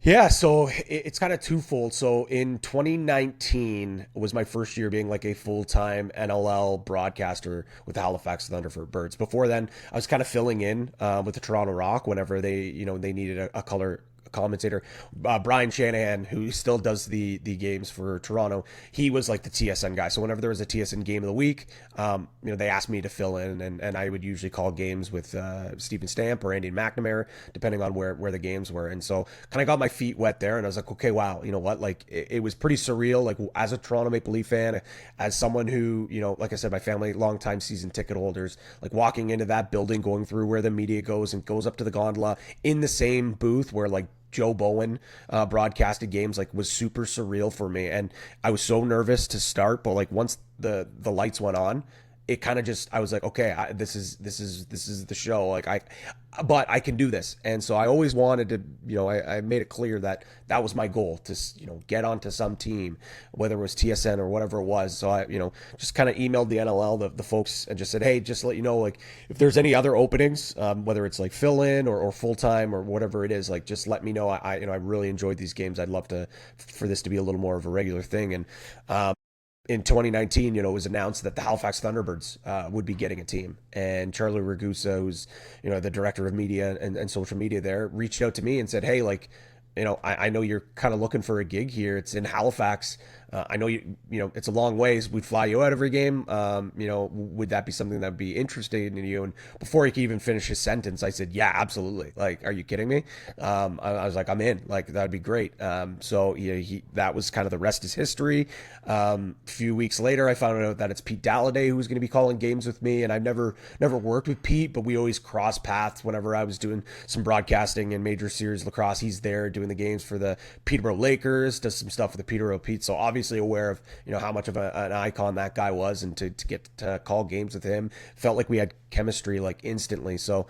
Yeah, so it's kind of twofold. So in 2019 was my first year being like a full-time NLL broadcaster with the Halifax Thunderbirds. Before then, I was kind of filling in with the Toronto Rock whenever they needed a color commentator. Brian Shanahan, who still does the games for Toronto, he was like the TSN guy. So whenever there was a TSN game of the week, they asked me to fill in, and I would usually call games with Stephen Stamp or Andy McNamara, depending on where the games were. And so kind of got my feet wet there, and I was like, okay, wow, you know what? Like it was pretty surreal. Like as a Toronto Maple Leaf fan, as someone who, like I said, my family, longtime season ticket holders, like walking into that building, going through where the media goes and goes up to the gondola in the same booth where like Joe Bowen broadcasted games, like was super surreal for me. And I was so nervous to start, but like once the lights went on, it kind of just, I was like, okay, this is the show. Like but I can do this. And so I always wanted to, I made it clear that that was my goal to, get onto some team, whether it was TSN or whatever it was. So I, just kind of emailed the NLL, the folks, and just said, hey, just let you know, like if there's any other openings, whether it's like fill in or full time or whatever it is, like just let me know. I really enjoyed these games. I'd love for this to be a little more of a regular thing. And, in 2019, it was announced that the Halifax Thunderbirds would be getting a team. And Charlie Ragusa, who's, the director of media and social media there, reached out to me and said, hey, like, I know you're kind of looking for a gig here. It's in Halifax. I know it's a long ways. We'd fly you out every game. Would that be something that would be interesting in you? And before he could even finish his sentence, I said, yeah, absolutely. Like, are you kidding me? I was like, I'm in. Like, that'd be great. So that was kind of the rest is history. A few weeks later, I found out that it's Pete Dalladay who's going to be calling games with me. And I've never worked with Pete, but we always cross paths whenever I was doing some broadcasting in major series lacrosse. He's there doing the games for the Peterborough Lakers, does some stuff with the Peterborough Pete. So obviously aware of, how much of an icon that guy was, and to get to call games with him, felt like we had chemistry like instantly. So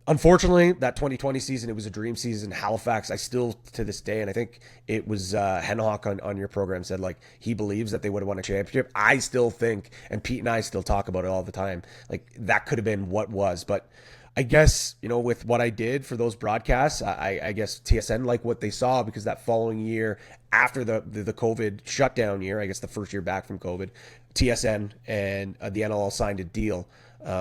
Unfortunately, that 2020 season, it was a dream season. Halifax, I still to this day, and I think it was Henhawk on your program said like he believes that they would have won a championship. I still think, and Pete and I still talk about it all the time, like that could have been what was. But I guess, with what I did for those broadcasts, I guess TSN like what they saw because that following year after the COVID shutdown year, I guess the first year back from COVID, TSN and the NLL signed a deal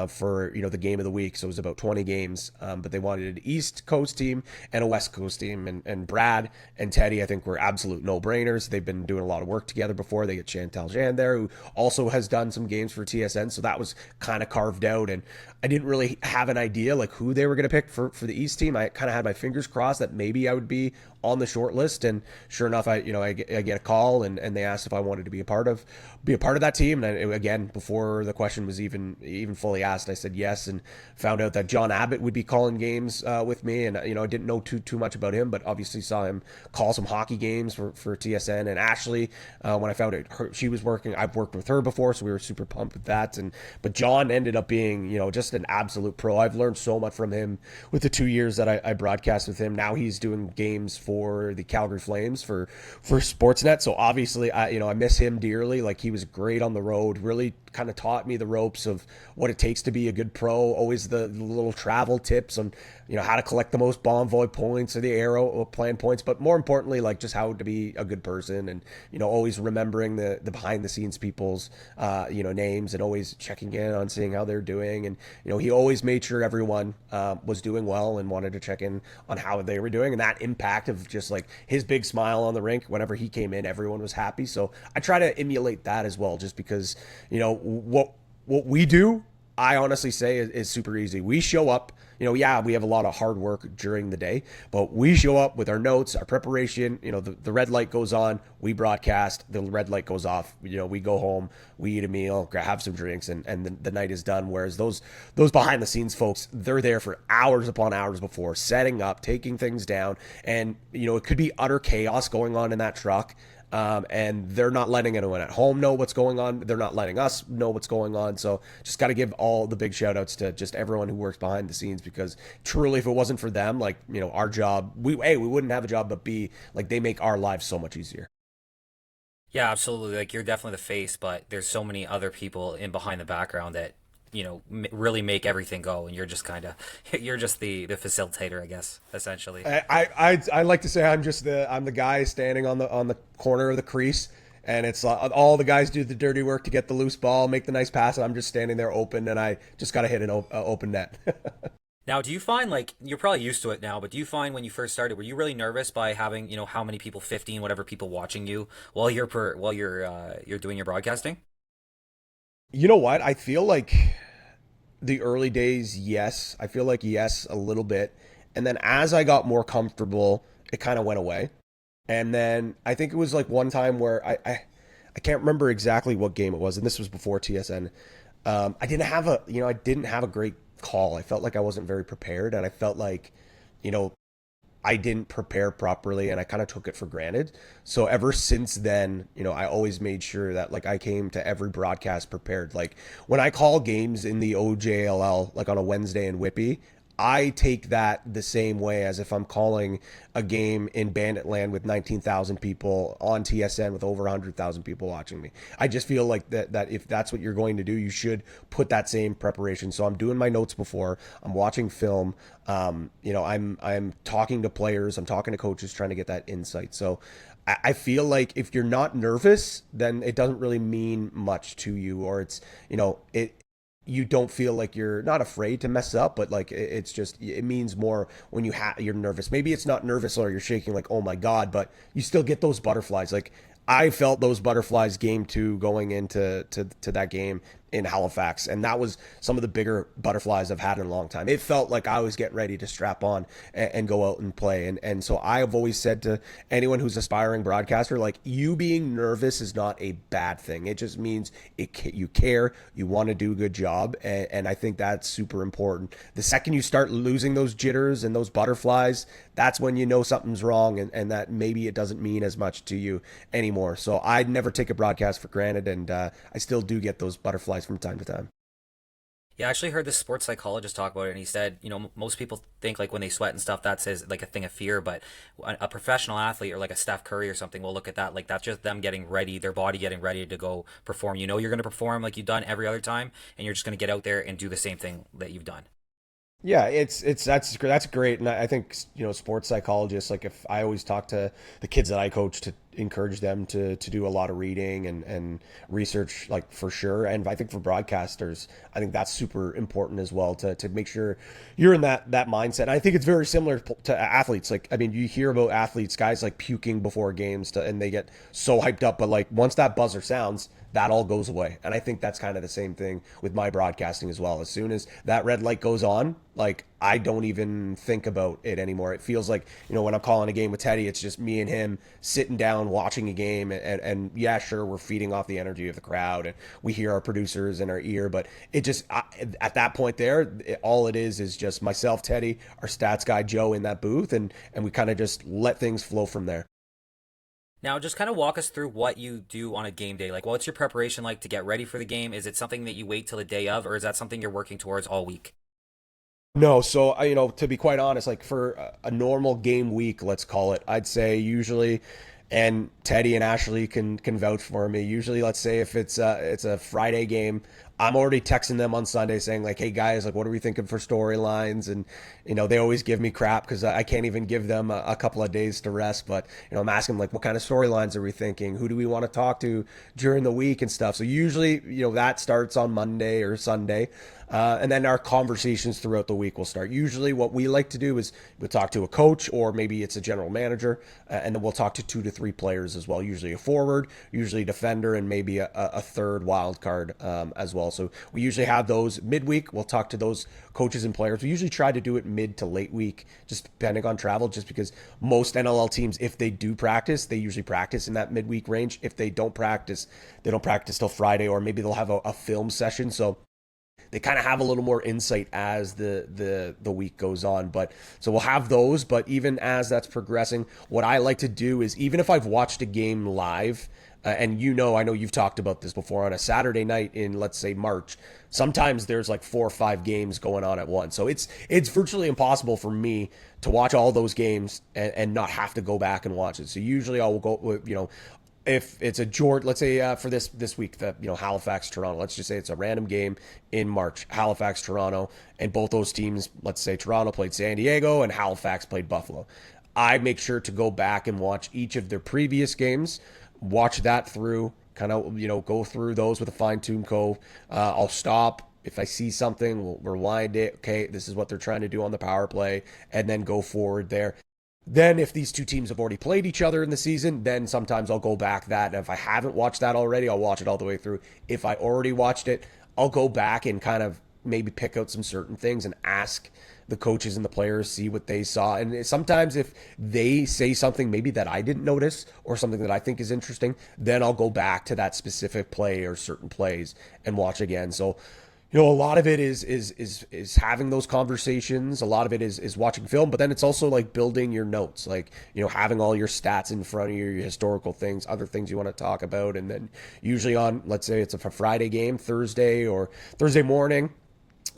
for the game of the week. So it was about 20 games, but they wanted an East Coast team and a West Coast team. And Brad and Teddy, I think, were absolute no-brainers. They've been doing a lot of work together before. They get Chantal Jan there, who also has done some games for TSN. So that was kind of carved out. And I didn't really have an idea like who they were going to pick for the East team. I kind of had my fingers crossed that maybe I would be on the short list, and sure enough, I get a call, and they asked if I wanted to be a part of that team. And again, before the question was even fully asked, I said yes, and found out that John Abbott would be calling games with me, and I didn't know too much about him, but obviously saw him call some hockey games for TSN. And Ashley, when I found out she was working, I've worked with her before, so we were super pumped with that. But John ended up being just an absolute pro. I've learned so much from him with the 2 years that I broadcast with him. Now he's doing games for the Calgary Flames for Sportsnet. So obviously, I miss him dearly. Like, he was great on the road, really kind of taught me the ropes of what it takes to be a good pro. Always the little travel tips on, how to collect the most Bonvoy points or the arrow plan points, but more importantly, like just how to be a good person, and, always remembering the behind the scenes people's, names, and always checking in on seeing how they're doing. And, he always made sure everyone was doing well and wanted to check in on how they were doing. And that impact of just like his big smile on the rink, whenever he came in, everyone was happy. So I try to emulate that as well, just because, what we do, I honestly say is super easy. We show up, yeah, we have a lot of hard work during the day, but we show up with our notes, our preparation. The red light goes on, we broadcast, the red light goes off, we go home, we eat a meal, have some drinks, and the night is done. Whereas those behind the scenes folks, they're there for hours upon hours before, setting up, taking things down, and it could be utter chaos going on in that truck. And they're not letting anyone at home know what's going on. They're not letting us know what's going on. So just got to give all the big shout outs to just everyone who works behind the scenes, because truly, if it wasn't for them, like, our job, we wouldn't have a job, but B, like, they make our lives so much easier. Yeah, absolutely. Like, you're definitely the face, but there's so many other people in behind the background that really make everything go, and you're just kind of you're just the facilitator, I guess, essentially. I like to say I'm the guy standing on the corner of the crease, and it's all the guys do the dirty work to get the loose ball, make the nice pass, and I'm just standing there open, and I just got to hit an open net. Now, do you find, like, you're probably used to it now, but do you find when you first started, were you really nervous by having, how many people, 15, whatever people watching you while you're doing your broadcasting? You know what? I feel like the early days, yes. I feel like yes, a little bit. And then as I got more comfortable, it kind of went away. And then I think it was like one time where I can't remember exactly what game it was, and this was before TSN. I didn't have a great call. I felt like I wasn't very prepared, and I felt like, you know, I didn't prepare properly, and I kind of took it for granted. So ever since then, I always made sure that, like, I came to every broadcast prepared. Like, when I call games in the OJLL, like on a Wednesday in Whippy, I take that the same way as if I'm calling a game in Banditland with 19,000 people on TSN with over 100,000 people watching me. I just feel like that if that's what you're going to do, you should put that same preparation. So I'm doing my notes before, I'm watching film, I'm talking to players, I'm talking to coaches, trying to get that insight. So I feel like if you're not nervous, then it doesn't really mean much to you, or it's, you don't feel like you're not afraid to mess up, but like it's just, it means more when you're nervous. Maybe it's not nervous or you're shaking like, oh my God, but you still get those butterflies. Like, I felt those butterflies game two going into that game in Halifax, and that was some of the bigger butterflies I've had in a long time. It felt like I was getting ready to strap on and go out and play. And so I have always said to anyone who's aspiring broadcaster, like, you being nervous is not a bad thing. It just means you care, you want to do a good job, and I think that's super important. The second you start losing those jitters and those butterflies, that's when you know something's wrong, and that maybe it doesn't mean as much to you anymore. So I'd never take a broadcast for granted, and I still do get those butterflies from time to time. Yeah, I actually heard this sports psychologist talk about it, and he said, most people think like when they sweat and stuff, that's like a thing of fear, but a professional athlete or like a Steph Curry or something will look at that like that's just them getting ready, their body getting ready to go perform. You know, you're going to perform like you've done every other time, and you're just going to get out there and do the same thing that you've done. Yeah, it's that's great, and I think sports psychologists, like if I always talk to the kids that I coach to encourage them to do a lot of reading and research, like for sure, and I think for broadcasters, I think that's super important as well to make sure you're in that mindset. And I think it's very similar to athletes. Like I mean, you hear about athletes, guys like puking before games, and they get so hyped up, but like once that buzzer sounds, that all goes away. And I think that's kind of the same thing with my broadcasting as well. As soon as that red light goes on, like I don't even think about it anymore. It feels like, when I'm calling a game with Teddy, it's just me and him sitting down watching a game. And yeah, sure, we're feeding off the energy of the crowd and we hear our producers in our ear. But it just, at that point there, all it is just myself, Teddy, our stats guy, Joe in that booth. And we kind of just let things flow from there. Now, just kind of walk us through what you do on a game day. Like, what's your preparation like to get ready for the game? Is it something that you wait till the day of, or is that something you're working towards all week? No, so to be quite honest, like for a normal game week, let's call it, I'd say usually, and Teddy and Ashley can vouch for me. Usually, let's say if it's a Friday game, I'm already texting them on Sunday saying like, hey guys, like what are we thinking for storylines? And they always give me crap because I can't even give them a couple of days to rest. But I'm asking them like, what kind of storylines are we thinking? Who do we want to talk to during the week and stuff? So usually, that starts on Monday or Sunday. And then our conversations throughout the week will start. Usually what we like to do is we'll talk to a coach or maybe it's a general manager, and then we'll talk to 2 to 3 players as well, usually a forward, usually a defender, and maybe a third wild card as well. So we usually have those midweek. We'll talk to those coaches and players. We usually try to do it mid to late week, just depending on travel, just because most NLL teams, if they do practice, they usually practice in that midweek range. If they don't practice till Friday, or maybe they'll have a film session. So they kind of have a little more insight as the week goes on. But so we'll have those, but even as that's progressing, what I like to do is, even if I've watched a game live, and I know you've talked about this before, on a Saturday night in, let's say, March, sometimes there's like 4 or 5 games going on at once. So it's virtually impossible for me to watch all those games and not have to go back and watch it. So usually I'll go, if it's a George, let's say for this week, that Halifax Toronto, let's just say it's a random game in March, Halifax Toronto, and both those teams, let's say Toronto played San Diego and Halifax played Buffalo. I make sure to go back and watch each of their previous games, watch that through, kind of go through those with a fine-tuned comb. I'll stop if I see something, we'll rewind it. Okay, this is what they're trying to do on the power play, and then go forward there. Then if these two teams have already played each other in the season, then sometimes I'll go back that. And if I haven't watched that already, I'll watch it all the way through. If I already watched it, I'll go back and kind of maybe pick out some certain things and ask the coaches and the players, see what they saw. And sometimes if they say something maybe that I didn't notice or something that I think is interesting, then I'll go back to that specific play or certain plays and watch again. So a lot of it is having those conversations. A lot of it is watching film, but then it's also like building your notes, like, having all your stats in front of you, your historical things, other things you want to talk about. And then usually on, let's say it's a Friday game, Thursday or Thursday morning,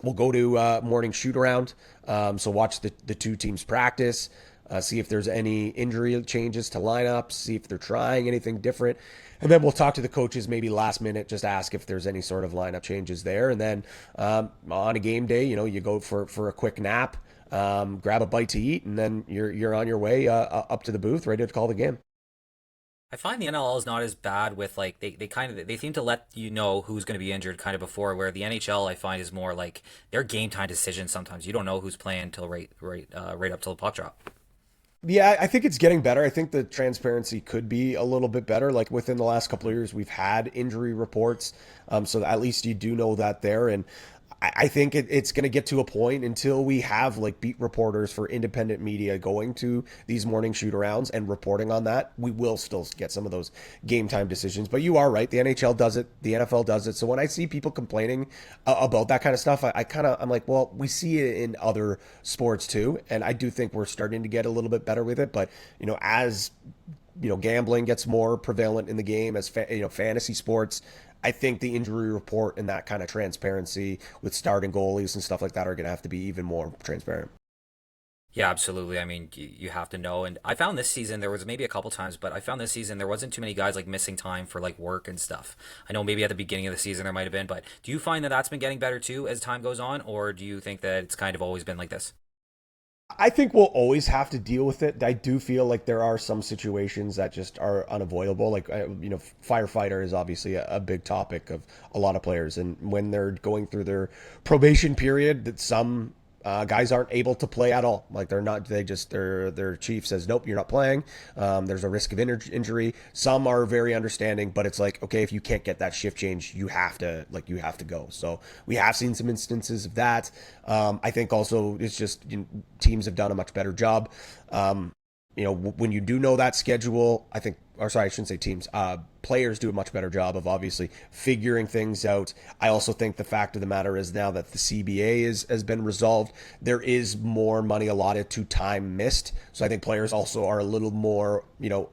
we'll go to morning shoot around. So watch the two teams practice, see if there's any injury changes to lineups, see if they're trying anything different. And then we'll talk to the coaches maybe last minute, just ask if there's any sort of lineup changes there. And then on a game day, you go for a quick nap, grab a bite to eat, and then you're on your way up to the booth, ready to call the game. I find the NLL is not as bad with like they seem to let you know who's going to be injured kind of before, where the NHL I find is more like their game time decisions. Sometimes you don't know who's playing until right up till the puck drop. Yeah, I think it's getting better. I think the transparency could be a little bit better. Like within the last couple of years, we've had injury reports, so at least you do know that there. And I think it's going to get to a point until we have like beat reporters for independent media going to these morning shoot arounds and reporting on that. We will still get some of those game time decisions, but you are right. The NHL does it. The NFL does it. So when I see people complaining about that kind of stuff, I'm like, well, we see it in other sports too. And I do think we're starting to get a little bit better with it. But, as gambling gets more prevalent in the game, as fantasy sports, I think the injury report and that kind of transparency with starting goalies and stuff like that are going to have to be even more transparent. Yeah, absolutely. I mean, you have to know. And I found this season, there was maybe a couple times, but I found this season there wasn't too many guys like missing time for like work and stuff. I know maybe at the beginning of the season there might have been, but do you find that that's been getting better too as time goes on, or do you think that it's kind of always been like this? I think we'll always have to deal with it. I do feel like there are some situations that just are unavoidable. Like, firefighter is obviously a big topic of a lot of players. And when they're going through their probation period, that some guys aren't able to play at all. Like they're not, their chief says, nope, you're not playing. There's a risk of injury. Some are very understanding, but it's like, okay, if you can't get that shift change, you have to go. So we have seen some instances of that. I think also it's just, teams have done a much better job. When you do know that schedule, I think, or sorry, I shouldn't say teams, players do a much better job of obviously figuring things out. I also think the fact of the matter is now that the CBA has been resolved, there is more money allotted to time missed. So I think players also are a little more,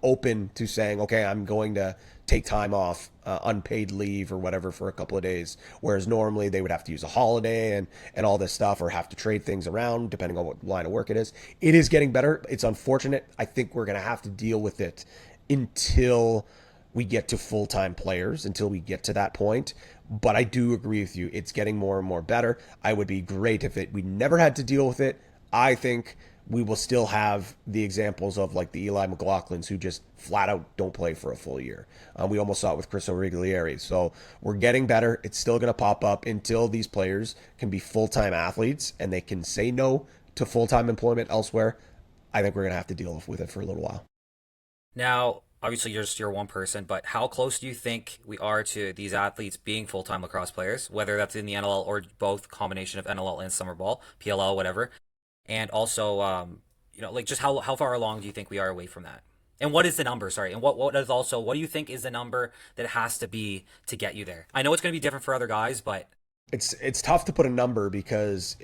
open to saying, okay, I'm going to take time off, unpaid leave or whatever for a couple of days. Whereas normally they would have to use a holiday and all this stuff, or have to trade things around depending on what line of work it is. It is getting better. It's unfortunate. I think we're going to have to deal with it until we get to full-time players, until we get to that point. But I do agree with you. It's getting more and more better. I would be great if we never had to deal with it. I think we will still have the examples of like the Eli McLaughlins who just flat out don't play for a full year. We almost saw it with Chris Origlieri. So we're getting better. It's still going to pop up until these players can be full-time athletes and they can say no to full-time employment elsewhere. I think we're going to have to deal with it for a little while. Now, obviously, you're one person, but how close do you think we are to these athletes being full-time lacrosse players, whether that's in the NLL or both combination of NLL and summer ball, PLL, whatever? And also, like just how far along do you think we are away from that? And what is the number? Sorry, and what do you think is the number that it has to be to get you there? I know it's going to be different for other guys, but It's tough to put a number because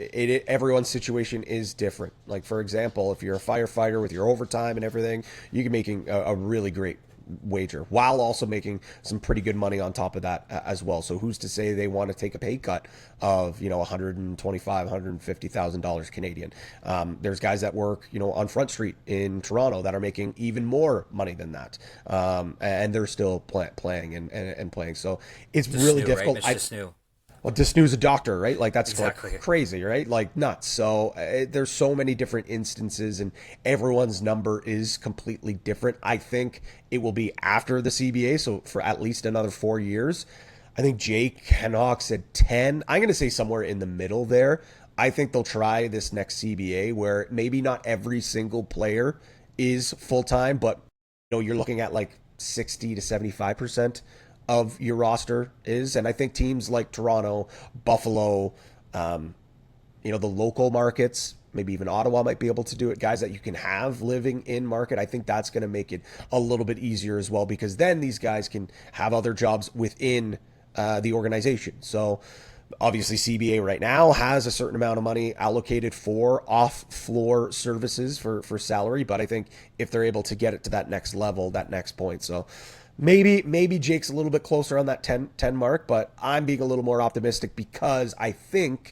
everyone's situation is different. Like, for example, if you're a firefighter with your overtime and everything, you can making a really great wager while also making some pretty good money on top of that as well. So who's to say they want to take a pay cut of $125,000-$150,000 Canadian? There's guys that work on Front Street in Toronto that are making even more money than that, and they're still playing and playing. So it's really difficult. Right? It's just new. Well, Disnew's a doctor, right? Like that's Exactly. like crazy, right? Like nuts. So there's so many different instances, and everyone's number is completely different. I think it will be after the CBA, so for at least another 4 years. I think Jake Hennock said 10. I'm going to say somewhere in the middle there. I think they'll try this next CBA where maybe not every single player is full time, but you're looking at like 60 to 75% of your roster is. And I think teams like Toronto, Buffalo, the local markets, maybe even Ottawa might be able to do it. Guys that you can have living in market. I think that's going to make it a little bit easier as well, because then these guys can have other jobs within the organization. So obviously CBA right now has a certain amount of money allocated for off-floor services for salary, but I think if they're able to get it to that next level, that next point. So maybe Jake's a little bit closer on that 10 mark, but I'm being a little more optimistic because I think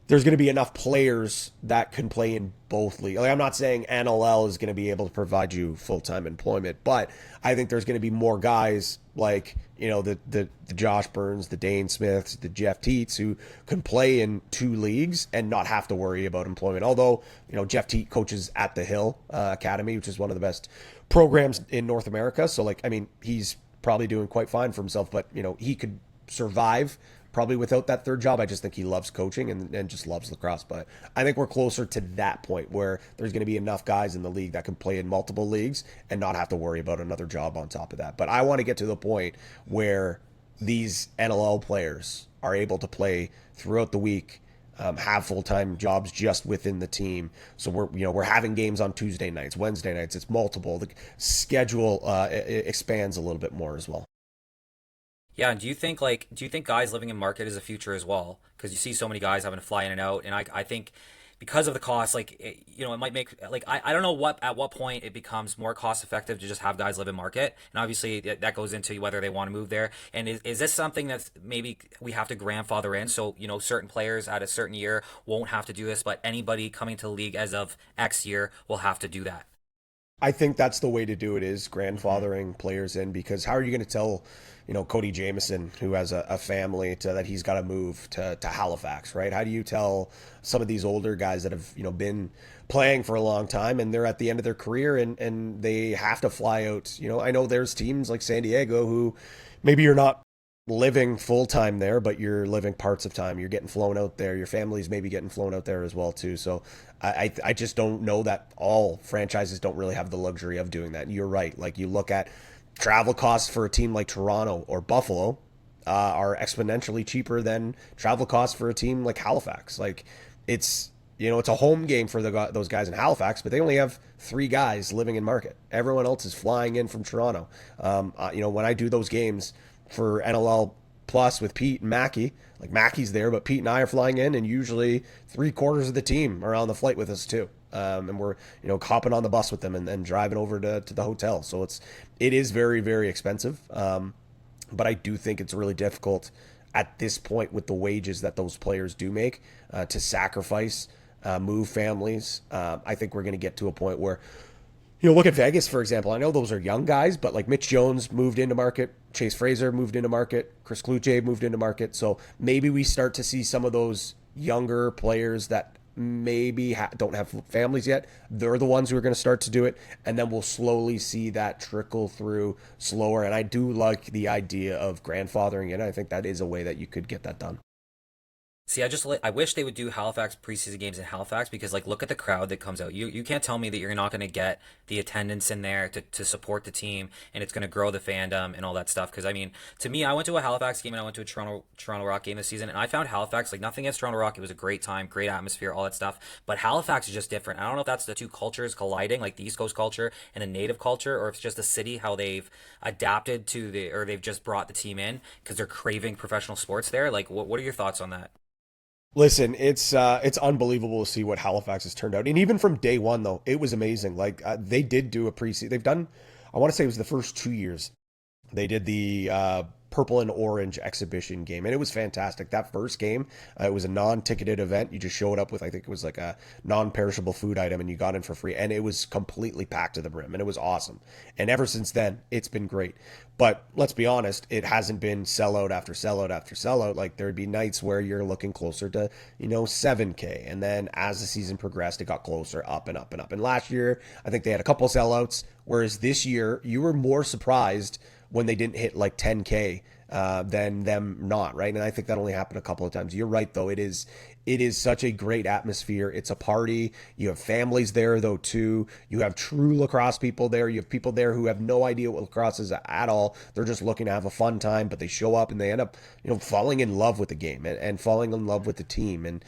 there's going to be enough players that can play in both leagues. Like, I'm not saying NLL is going to be able to provide you full-time employment, but I think there's going to be more guys like, the Josh Burns, the Dane Smiths, the Jeff Teets who can play in two leagues and not have to worry about employment. Although, Jeff Teet coaches at the Hill Academy, which is one of the best programs in North America. So, he's probably doing quite fine for himself, but, he could survive probably without that third job. I just think he loves coaching and just loves lacrosse. But I think we're closer to that point where there's going to be enough guys in the league that can play in multiple leagues and not have to worry about another job on top of that. But I want to get to the point where these NLL players are able to play throughout the week, have full-time jobs just within the team. So we're having games on Tuesday nights, Wednesday nights. It's multiple. The schedule expands a little bit more as well. Yeah, and do you think guys living in market is a future as well? Because you see so many guys having to fly in and out, and I think because of the cost, like it might make like I don't know at what point it becomes more cost effective to just have guys live in market, and obviously that goes into whether they want to move there. And is this something that maybe we have to grandfather in, so certain players at a certain year won't have to do this, but anybody coming to the league as of X year will have to do that? I think that's the way to do it, is grandfathering players in, because how are you going to tell, Cody Jamieson, who has a family, that he's got to move to Halifax, right? How do you tell some of these older guys that have, been playing for a long time and they're at the end of their career and they have to fly out? I know there's teams like San Diego who maybe you're not living full time there, but you're living parts of time. You're getting flown out there. Your family's maybe getting flown out there as well too. So I just don't know that all franchises don't really have the luxury of doing that. And you're right. Like, you look at travel costs for a team like Toronto or Buffalo are exponentially cheaper than travel costs for a team like Halifax. Like, it's a home game for those guys in Halifax, but they only have 3 guys living in market. Everyone else is flying in from Toronto. When I do those games for NLL Plus with Pete and Mackie, like, Mackie's there, but Pete and I are flying in, and usually 3/4 of the team are on the flight with us too. And we're, hopping on the bus with them and driving over to the hotel. So it is very, very expensive. But I do think it's really difficult at this point with the wages that those players do make to sacrifice, move families. I think we're going to get to a point where, look at Vegas, for example. I know those are young guys, but like Mitch Jones moved into market, Chase Fraser moved into market, Chris Kluche moved into market. So maybe we start to see some of those younger players that maybe don't have families yet. They're the ones who are going to start to do it, and then we'll slowly see that trickle through slower. And I do like the idea of grandfathering it. I think that is a way that you could get that done. See, I wish they would do Halifax preseason games in Halifax, because look at the crowd that comes out. You can't tell me that you're not going to get the attendance in there to support the team, and it's going to grow the fandom and all that stuff. Because to me, I went to a Halifax game and I went to a Toronto Rock game this season, and I found Halifax, like, nothing against Toronto Rock. It was a great time, great atmosphere, all that stuff. But Halifax is just different. I don't know if that's the two cultures colliding, like the East Coast culture and the native culture, or if it's just the city, how they've adapted or they've just brought the team in because they're craving professional sports there. Like, what are your thoughts on that? Listen, it's unbelievable to see what Halifax has turned out, and even from day one, though, it was amazing. Like, they did do a preseason. They've done, I want to say it was the first 2 years, they did the purple and orange exhibition game, and it was fantastic. That first game, it was a non-ticketed event. You just showed up with, I think it was like a non-perishable food item, and you got in for free, and it was completely packed to the brim, and it was awesome. And ever since then, it's been great. But let's be honest, it hasn't been sellout after sellout after sellout. Like, there'd be nights where you're looking closer to, 7K. And then as the season progressed, it got closer, up and up and up. And last year, I think they had a couple sellouts, whereas this year, you were more surprised when they didn't hit like 10K than them not, right? And I think that only happened a couple of times. You're right, though. It is such a great atmosphere. It's a party. You have families there, though, too. You have true lacrosse people there. You have people there who have no idea what lacrosse is at all. They're just looking to have a fun time, but they show up and they end up, falling in love with the game and falling in love with the team. And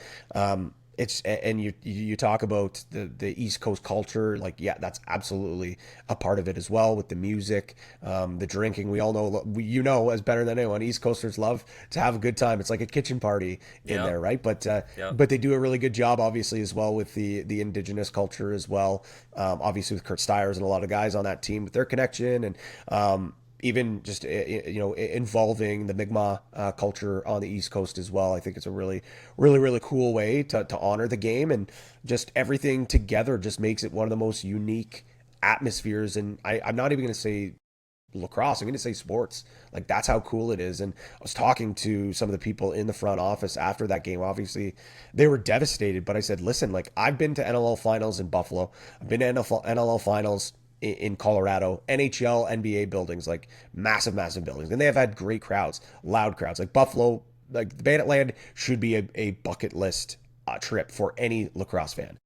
you talk about the East Coast culture, like, yeah, that's absolutely a part of it as well, with the music, the drinking. We all know, as better than anyone, East Coasters love to have a good time. It's like a kitchen party in there, right? But they do a really good job, obviously, as well with the Indigenous culture as well. Obviously with Kurt Stiers and a lot of guys on that team with their connection, and even just involving the Mi'kmaq culture on the East Coast as well. I think it's a really, really, really cool way to honor the game, and just everything together just makes it one of the most unique atmospheres. And I'm not even going to say lacrosse, I'm going to say sports. Like, that's how cool it is. And I was talking to some of the people in the front office after that game. Obviously, they were devastated, but I said, listen, like, I've been to NLL finals in Buffalo. I've been to NLL finals in Colorado, NHL, NBA buildings, like massive, massive buildings. And they have had great crowds, loud crowds. Like Buffalo, like the Bandit Land should be a bucket list trip for any lacrosse fan.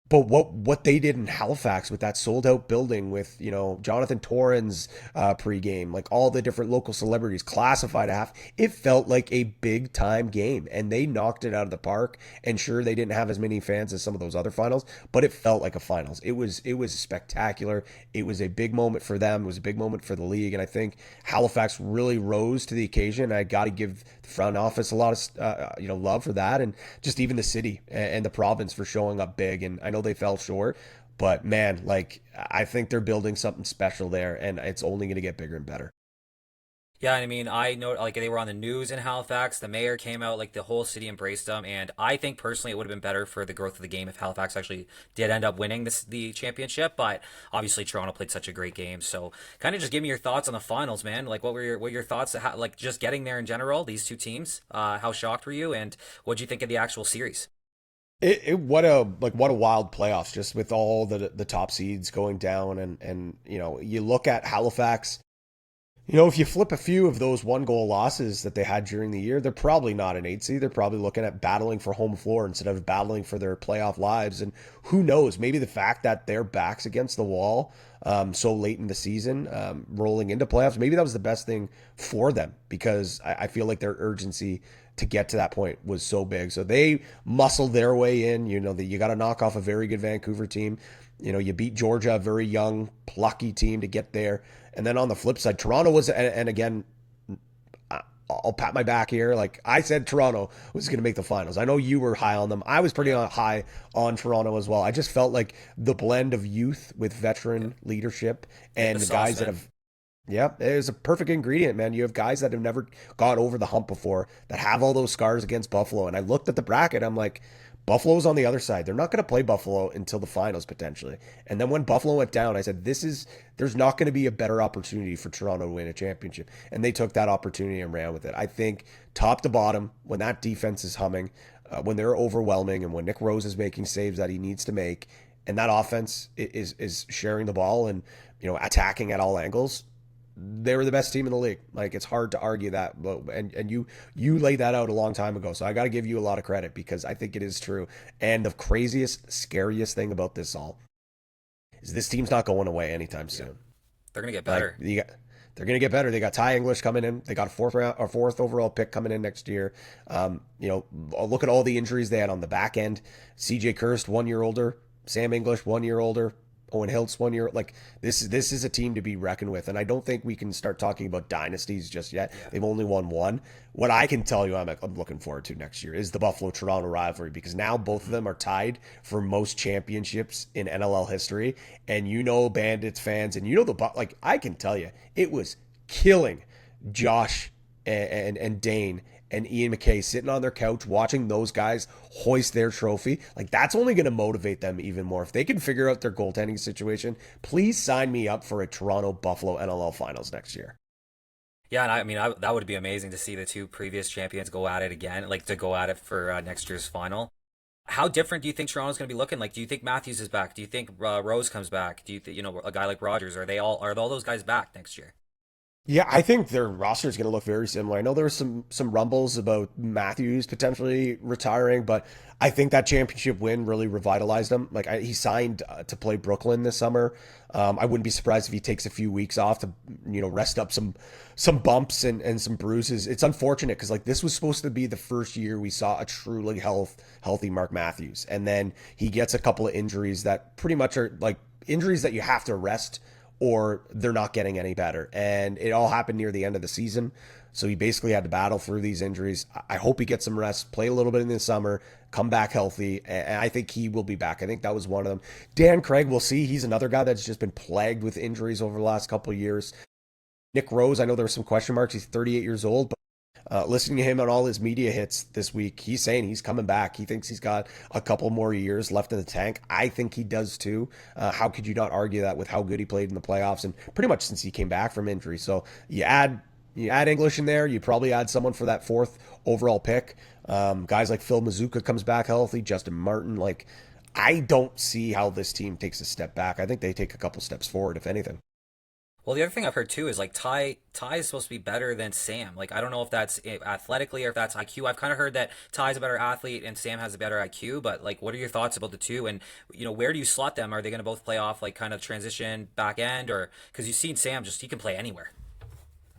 But what they did in Halifax with that sold out building with, Jonathan Torrens pregame, like all the different local celebrities, classified half, it felt like a big time game, and they knocked it out of the park. And sure, they didn't have as many fans as some of those other finals, but it felt like a finals. It was spectacular. It was a big moment for them. It was a big moment for the league. And I think Halifax really rose to the occasion. I got to give the front office a lot of love for that, and just even the city and the province for showing up big. And I know they fell short, but man, like I think they're building something special there, and it's only going to get bigger and better. Yeah, I mean, I know like they were on the news in Halifax. The mayor came out, like the whole city embraced them, and I think personally it would have been better for the growth of the game if Halifax actually did end up winning the championship. But obviously Toronto played such a great game, so kind of just give me your thoughts on the finals, man. Like, what were your thoughts? Like just getting there in general, these two teams. How shocked were you, and what do you think of the actual series? What a wild playoffs, just with all the top seeds going down, and you look at Halifax. If you flip a few of those 1-goal losses that they had during the year, they're probably not an 8 seed. They're probably looking at battling for home floor instead of battling for their playoff lives. And who knows, maybe the fact that their backs against the wall so late in the season, rolling into playoffs, maybe that was the best thing for them, because I feel like their urgency to get to that point was so big. So they muscled their way in. You got to knock off a very good Vancouver team. You beat Georgia, a very young, plucky team, to get there. And then on the flip side, Toronto was, and again, I'll pat my back here. Like I said, Toronto was going to make the finals. I know you were high on them. I was pretty high on Toronto as well. I just felt like the blend of youth with veteran leadership and the guys that have, yeah, it was a perfect ingredient, man. You have guys that have never gone over the hump before, that have all those scars against Buffalo. And I looked at the bracket, I'm like, Buffalo's on the other side. They're not going to play Buffalo until the finals potentially. And then when Buffalo went down, I said, there's not going to be a better opportunity for Toronto to win a championship. And they took that opportunity and ran with it. I think top to bottom, when that defense is humming, when they're overwhelming, and when Nick Rose is making saves that he needs to make, and that offense is sharing the ball and attacking at all angles, they were the best team in the league. Like, it's hard to argue that, and you laid that out a long time ago. So I got to give you a lot of credit, because I think it is true. And the craziest, scariest thing about this all is this team's not going away anytime soon. They're gonna get better. They're gonna get better. They got Ty English coming in. They got a fourth overall pick coming in next year. Look at all the injuries they had on the back end. CJ Kirst, 1 year older. Sam English, 1 year older. Owen Hiltz 1 year. Like, this is a team to be reckoned with, and I don't think we can start talking about dynasties just yet. Yeah. They've only won one. What I can tell you, I'm looking forward to next year is the Buffalo-Toronto rivalry, because now both of them are tied for most championships in NLL history. And Bandits fans, and I can tell you, it was killing Josh and Dane and Ian McKay sitting on their couch watching those guys hoist their trophy. Like, that's only going to motivate them even more. If they can figure out their goaltending situation, please sign me up for a Toronto-Buffalo NLL Finals next year. Yeah, and I mean, that would be amazing to see the two previous champions go at it again, like to go at it for next year's final. How different do you think Toronto's going to be looking? Like, do you think Matthews is back? Do you think Rose comes back? Do you think, a guy like Rogers, are all those guys back next year? Yeah, I think their roster is going to look very similar. I know there were some rumbles about Matthews potentially retiring, but I think that championship win really revitalized him. Like, he signed to play Brooklyn this summer. I wouldn't be surprised if he takes a few weeks off to rest up some bumps and some bruises. It's unfortunate, because like, this was supposed to be the first year we saw a truly healthy Mark Matthews, and then he gets a couple of injuries that pretty much are like injuries that you have to rest, or they're not getting any better. And it all happened near the end of the season. So he basically had to battle through these injuries. I hope he gets some rest, play a little bit in the summer, come back healthy. And I think he will be back. I think that was one of them. Dan Craig, we'll see. He's another guy that's just been plagued with injuries over the last couple of years. Nick Rose, I know there were some question marks. He's 38 years old, but listening to him on all his media hits this week, he's saying he's coming back. He thinks he's got a couple more years left in the tank. I think he does too. How could you not argue that with how good he played in the playoffs and pretty much since he came back from injury? So you add English in there. You probably add someone for that fourth overall pick. Guys like Phil Mazuka comes back healthy. Justin Martin. Like, I don't see how this team takes a step back. I think they take a couple steps forward, if anything. Well, the other thing I've heard too is like Ty is supposed to be better than Sam. Like, I don't know if that's athletically or if that's IQ. I've kind of heard that Ty's a better athlete and Sam has a better IQ, but like, what are your thoughts about the two? And where do you slot them? Are they going to both play off like kind of transition back end, or because you've seen Sam he can play anywhere?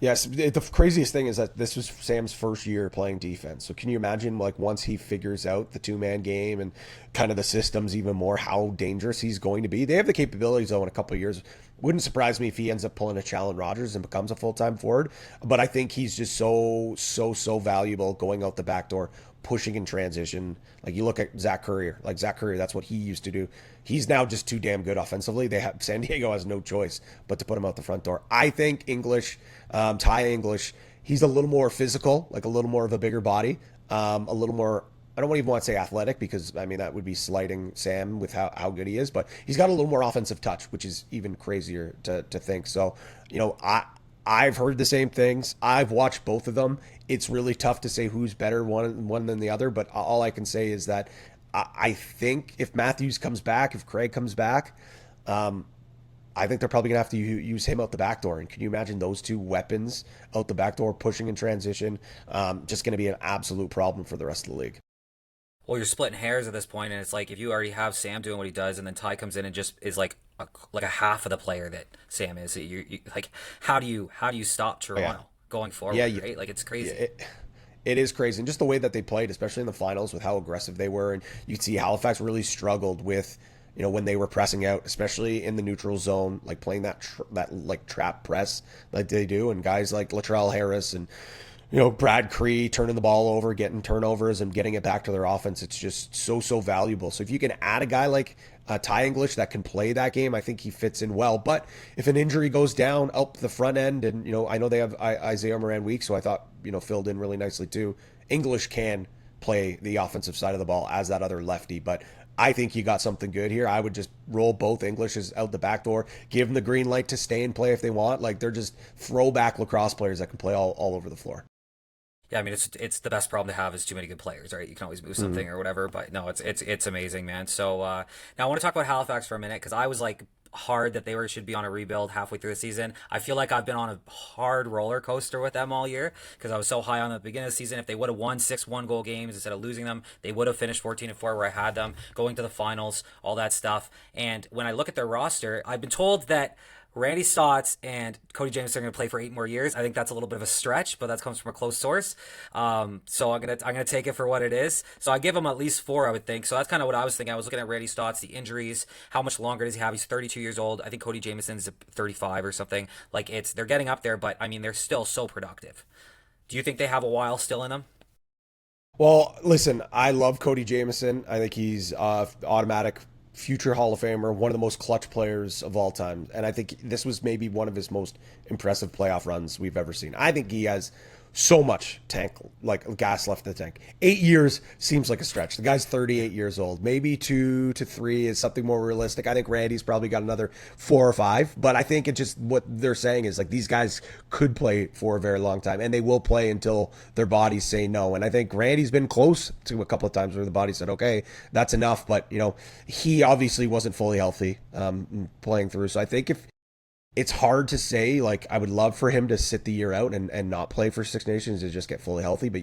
Yes, the craziest thing is that this was Sam's first year playing defense. So can you imagine, like, once he figures out the two-man game and kind of the systems even more, how dangerous he's going to be? They have the capabilities, though, in a couple of years Wouldn't surprise me if he ends up pulling a Challen Rogers and becomes a full-time forward. But I think he's just so valuable going out the back door, pushing in transition. Like you look at Zach Currier, that's what he used to do. He's now just too damn good offensively. San Diego has no choice but to put him out the front door. I think Ty English, he's a little more physical, like a little more of a bigger body, a little more. I don't even want to say athletic because, I mean, that would be slighting Sam with how good he is, but he's got a little more offensive touch, which is even crazier to think. So, I've heard the same things. I've watched both of them. It's really tough to say who's better one than the other, but all I can say is that I think if Matthews comes back, if Craig comes back, I think they're probably going to have to use him out the back door. And can you imagine those two weapons out the back door pushing in transition? Just going to be an absolute problem for the rest of the league. Well, you're splitting hairs at this point, and it's like if you already have Sam doing what he does, and then Ty comes in and just is like a half of the player that Sam is. You like, how do you stop Toronto going forward? Yeah, right? Like it's crazy. It is crazy, and just the way that they played, especially in the finals, with how aggressive they were, and you see Halifax really struggled with, when they were pressing out, especially in the neutral zone, like playing that trap press like they do, and guys like Latrell Harris and Brad Cree turning the ball over, getting turnovers, and getting it back to their offense. It's just so valuable. So if you can add a guy like Ty English that can play that game, I think he fits in well. But if an injury goes down up the front end, and I know they have Isaiah Moran-Weeks, who I thought filled in really nicely too. English can play the offensive side of the ball as that other lefty, but I think you got something good here. I would just roll both Englishes out the back door, give them the green light to stay and play if they want. Like they're just throwback lacrosse players that can play all over the floor. Yeah, I mean it's the best problem to have is too many good players, right? You can always move something or whatever, but no, it's amazing, man. So now I want to talk about Halifax for a minute because I was like hard that they should be on a rebuild halfway through the season. I feel like I've been on a hard roller coaster with them all year because I was so high on the beginning of the season. If they would have won 6 1-goal games instead of losing them, they would have finished 14-4 where I had them going to the finals, all that stuff. And when I look at their roster, I've been told that Randy Stotts and Cody Jameson are going to play for 8 more years. I think that's a little bit of a stretch, but that comes from a close source. So I'm gonna take it for what it is. So I give him at least 4, I would think. So that's kind of what I was thinking. I was looking at Randy Stotts, the injuries, how much longer does he have? He's 32 years old. I think Cody Jameson's 35 or something. Like they're getting up there, but I mean they're still so productive. Do you think they have a while still in them? Well, listen, I love Cody Jameson. I think he's automatic future Hall of Famer, one of the most clutch players of all time. And I think this was maybe one of his most impressive playoff runs we've ever seen. I think he has so much gas left in the tank. 8 years seems like a stretch. The guy's 38 years old. Maybe 2 to 3 is something more realistic. I think Randy's probably got another 4 or 5, but I think it just, what they're saying is like these guys could play for a very long time, and they will play until their bodies say no. And I think Randy's been close to a couple of times where the body said, okay, that's enough. But, he obviously wasn't fully healthy playing through. So I think it's hard to say, like, I would love for him to sit the year out and not play for Six Nations to just get fully healthy, but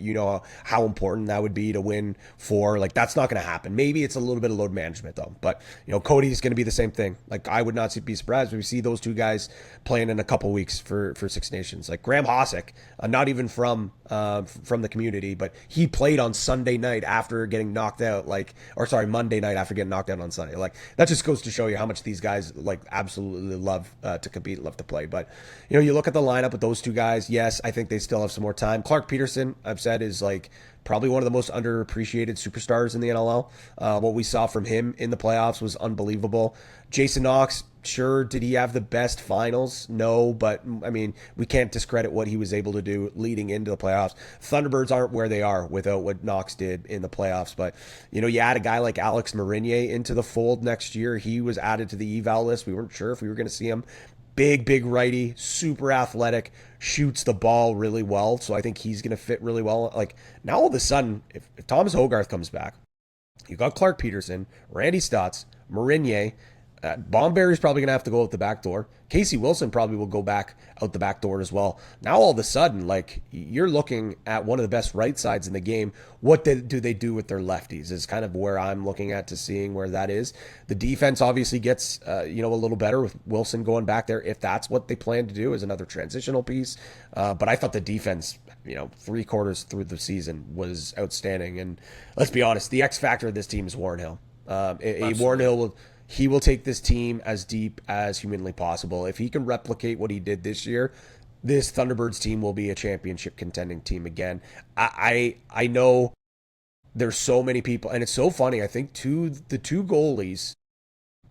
how important that would be to win 4. Like, that's not going to happen. Maybe it's a little bit of load management, though. But, Cody's going to be the same thing. Like, I would not be surprised if we see those two guys playing in a couple weeks for Six Nations. Like, Graham Hossack, not even from the community, but he played on Sunday night after getting knocked out, Monday night after getting knocked out on Sunday. Like, that just goes to show you how much these guys, like, absolutely love to compete, love to play. But you look at the lineup with those two guys. Yes, I think they still have some more time. Clark Peterson, I've said, is like probably one of the most underappreciated superstars in the NLL. What we saw from him in the playoffs was unbelievable. Jason Knox, sure, did he have the best finals? No, but I mean, we can't discredit what he was able to do leading into the playoffs. Thunderbirds aren't where they are without what Knox did in the playoffs. But you add a guy like Alex Marinier into the fold next year. He was added to the eval list. We weren't sure if we were going to see him. Big righty, super athletic, shoots the ball really well. So I think he's going to fit really well. Like, now all of a sudden, if Thomas Hogarth comes back, you got Clark Peterson, Randy Stotts, Marinier. Bomberry's probably going to have to go out the back door. Casey Wilson probably will go back out the back door as well. Now all of a sudden, like, you're looking at one of the best right sides in the game. What do they do with their lefties is kind of where I'm looking at to seeing where that is. The defense obviously gets a little better with Wilson going back there if that's what they plan to do as another transitional piece. But I thought the defense, 3 quarters through the season was outstanding. And let's be honest, the X factor of this team is Warren Hill. Warren Hill will. he will take this team as deep as humanly possible. If he can replicate what he did this year, this Thunderbirds team will be a championship contending team again. I know there's so many people, and it's so funny. I think the two goalies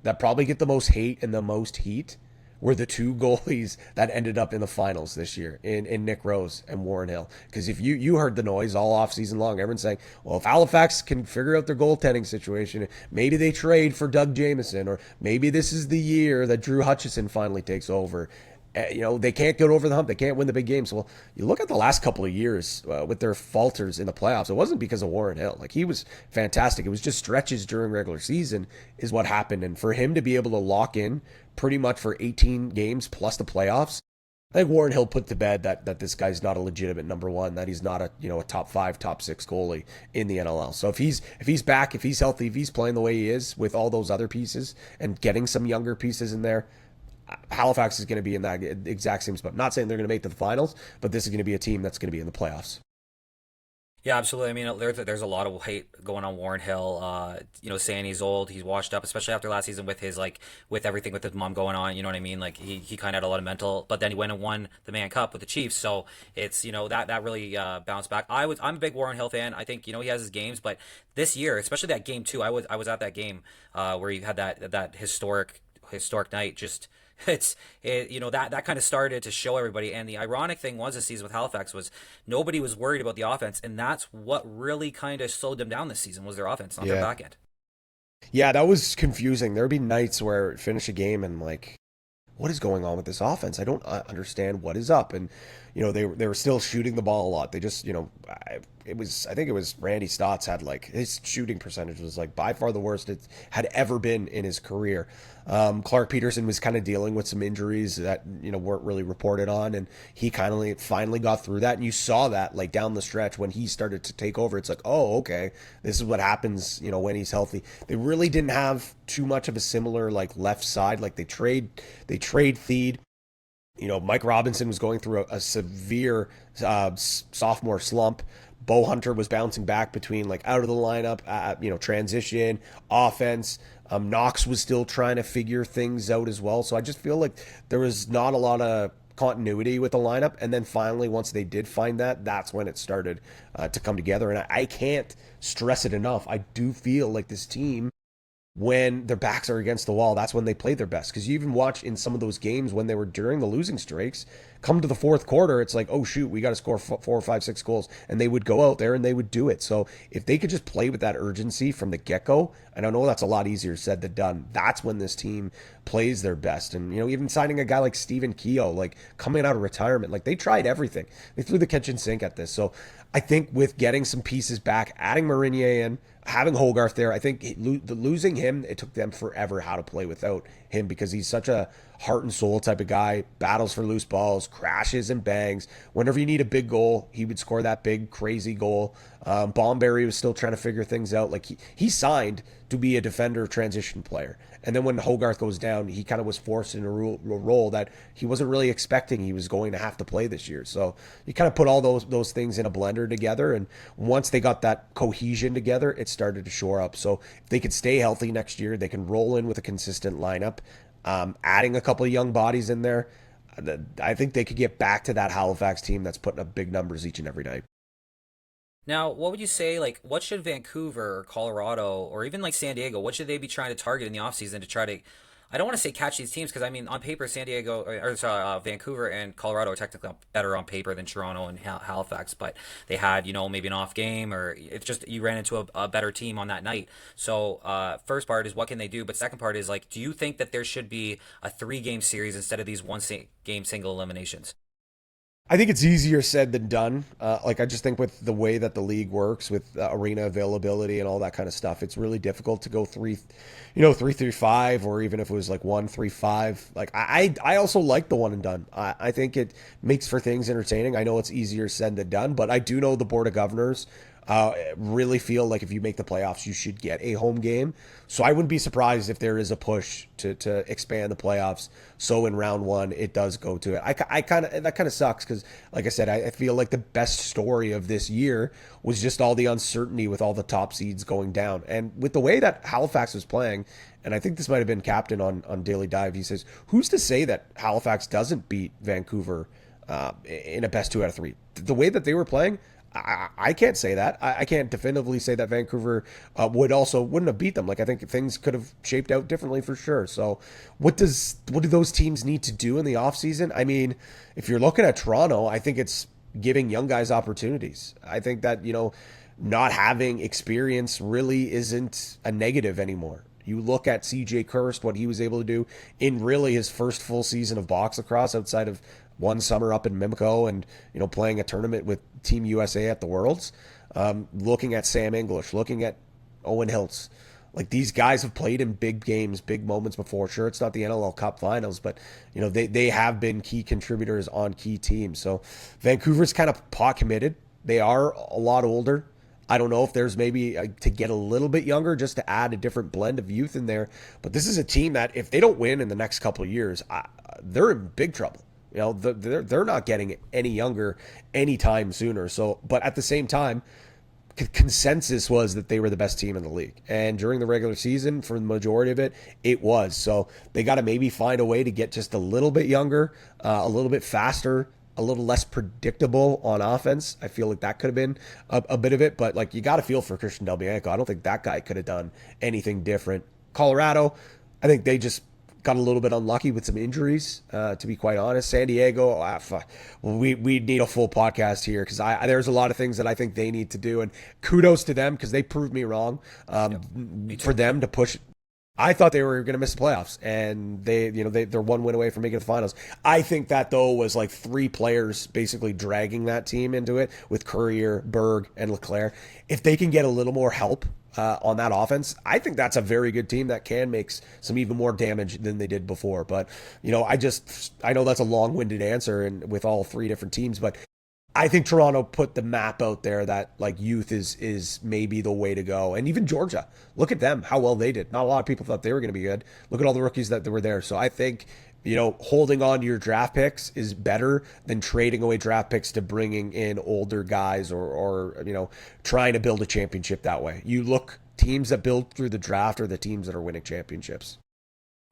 that probably get the most hate and the most heat were the two goalies that ended up in the finals this year in Nick Rose and Warren Hill. Because if you heard the noise all off season long, everyone's saying, well, if Halifax can figure out their goaltending situation, maybe they trade for Doug Jamieson, or maybe this is the year that Drew Hutchison finally takes over. They can't get over the hump. They can't win the big games. Well, you look at the last couple of years with their falters in the playoffs. It wasn't because of Warren Hill. Like, he was fantastic. It was just stretches during regular season is what happened. And for him to be able to lock in pretty much for 18 games plus the playoffs, I think Warren Hill put to bed that this guy's not a legitimate number one, that he's not a top 5, top 6 goalie in the NLL. So if he's back, if he's healthy, if he's playing the way he is with all those other pieces and getting some younger pieces in there, Halifax is going to be in that exact same spot. Not saying they're going to make the finals, but this is going to be a team that's going to be in the playoffs. Yeah, absolutely. I mean, there's a lot of hate going on Warren Hill. Saying he's old, he's washed up, especially after last season with his with everything with his mom going on. You know what I mean? Like, he kind of had a lot of mental, but then he went and won the Man Cup with the Chiefs. So it's that really bounced back. I'm a big Warren Hill fan. I think he has his games, but this year, especially that game too, I was at that game where he had that historic night. Just that kind of started to show everybody. And the ironic thing was this season with Halifax was nobody was worried about the offense, and that's what really kind of slowed them down this season was their offense, not their back end. Yeah, that was confusing. There would be nights where it finished a game and like, what is going on with this offense? I don't understand what is up. And they were still shooting the ball a lot. They just I think it was Randy Stotts had his shooting percentage was by far the worst it had ever been in his career. Clark Peterson was kind of dealing with some injuries that weren't really reported on, and he finally got through that. And you saw that down the stretch when he started to take over. It's like, oh, okay, this is what happens when he's healthy. They really didn't have too much of a similar left side. They trade Theed. Mike Robinson was going through a severe sophomore slump. Bo Hunter was bouncing back between out of the lineup, transition, offense. Knox was still trying to figure things out as well. So I just feel like there was not a lot of continuity with the lineup. And then finally, once they did find that, that's when it started to come together. And I can't stress it enough. I do feel like this team, when their backs are against the wall, that's when they play their best. Because you even watch in some of those games when they were during the losing streaks, come to the fourth quarter, it's like, oh shoot, we got to score 4, 5, 6 goals. And they would go out there and they would do it. So if they could just play with that urgency from the get-go, and I know that's a lot easier said than done, that's when this team plays their best. And, even signing a guy like Stephen Keogh, coming out of retirement, they tried everything. They threw the kitchen sink at this. So I think with getting some pieces back, adding Marinier in, having Hogarth there, I think losing him, it took them forever how to play without him, because he's such a heart and soul type of guy, battles for loose balls, crashes and bangs. Whenever you need a big goal, he would score that big, crazy goal. Bomberry was still trying to figure things out. He signed to be a defender transition player. And then when Hogarth goes down, he kind of was forced in a role that he wasn't really expecting he was going to have to play this year. So you kind of put all those things in a blender together. And once they got that cohesion together, it started to shore up. So if they could stay healthy next year, they can roll in with a consistent lineup. Adding a couple of young bodies in there, I think they could get back to that Halifax team that's putting up big numbers each and every night. Now, what would you say, what should Vancouver or Colorado or even San Diego, what should they be trying to target in the offseason to try to, I don't want to say catch these teams, because on paper, San Diego Vancouver and Colorado are technically better on paper than Toronto and Halifax, but they had maybe an off game, or it's just you ran into a better team on that night. So first part is what can they do, but second part is do you think that there should be a 3-game series instead of these 1-game single eliminations? I think it's easier said than done. I just think with the way that the league works, with arena availability and all that kind of stuff, it's really difficult to go 3-3-5, or even if it was 1-3-5. I also like the one and done. I think it makes for things entertaining. I know it's easier said than done, but I do know the Board of Governors really feel like if you make the playoffs, you should get a home game. So I wouldn't be surprised if there is a push to expand the playoffs. So in round 1, it does go to it. That kind of sucks, because like I said, I feel like the best story of this year was just all the uncertainty with all the top seeds going down. And with the way that Halifax was playing, and I think this might have been captain on Daily Dive. He says, "Who's to say that Halifax doesn't beat Vancouver in a best 2 out of 3? The way that they were playing." I can't say that. I can't definitively say that Vancouver wouldn't have beat them. Like, I think things could have shaped out differently for sure. So what do those teams need to do in the offseason? I mean, if you're looking at Toronto, I think it's giving young guys opportunities. I think that, not having experience really isn't a negative anymore. You look at CJ Kirst, what he was able to do in really his first full season of box lacrosse outside of one summer up in Mimico and, playing a tournament with Team USA at the Worlds. Looking at Sam English, looking at Owen Hiltz. Like, these guys have played in big games, big moments before. Sure, it's not the NLL Cup Finals, but, they have been key contributors on key teams. So Vancouver's kind of pot committed. They are a lot older. I don't know if there's maybe to get a little bit younger just to add a different blend of youth in there. But this is a team that if they don't win in the next couple of years, they're in big trouble. They're not getting any younger anytime sooner. So, but at the same time, consensus was that they were the best team in the league. And during the regular season, for the majority of it, it was. So they got to maybe find a way to get just a little bit younger, a little bit faster, a little less predictable on offense. I feel like that could have been a bit of it, but like, you got to feel for Christian Del Bianco. I don't think that guy could have done anything different. Colorado, I think they just got a little bit unlucky with some injuries, to be quite honest. San Diego, we need a full podcast here because there's a lot of things that I think they need to do, and kudos to them because they proved me wrong. For them to push, I thought they were going to miss the playoffs, and they're one win away from making the finals. I think that, though, was like 3 players basically dragging that team into it with Courier, Berg, and Leclerc. If they can get a little more help on that offense, I think that's a very good team that can make some even more damage than they did before. But, I know that's a long-winded answer and with all 3 different teams, but I think Toronto put the map out there that like youth is maybe the way to go. And even Georgia, look at them, how well they did. Not a lot of people thought they were going to be good. Look at all the rookies that were there. So I think, holding on to your draft picks is better than trading away draft picks to bringing in older guys or trying to build a championship that way. You look, teams that build through the draft are the teams that are winning championships.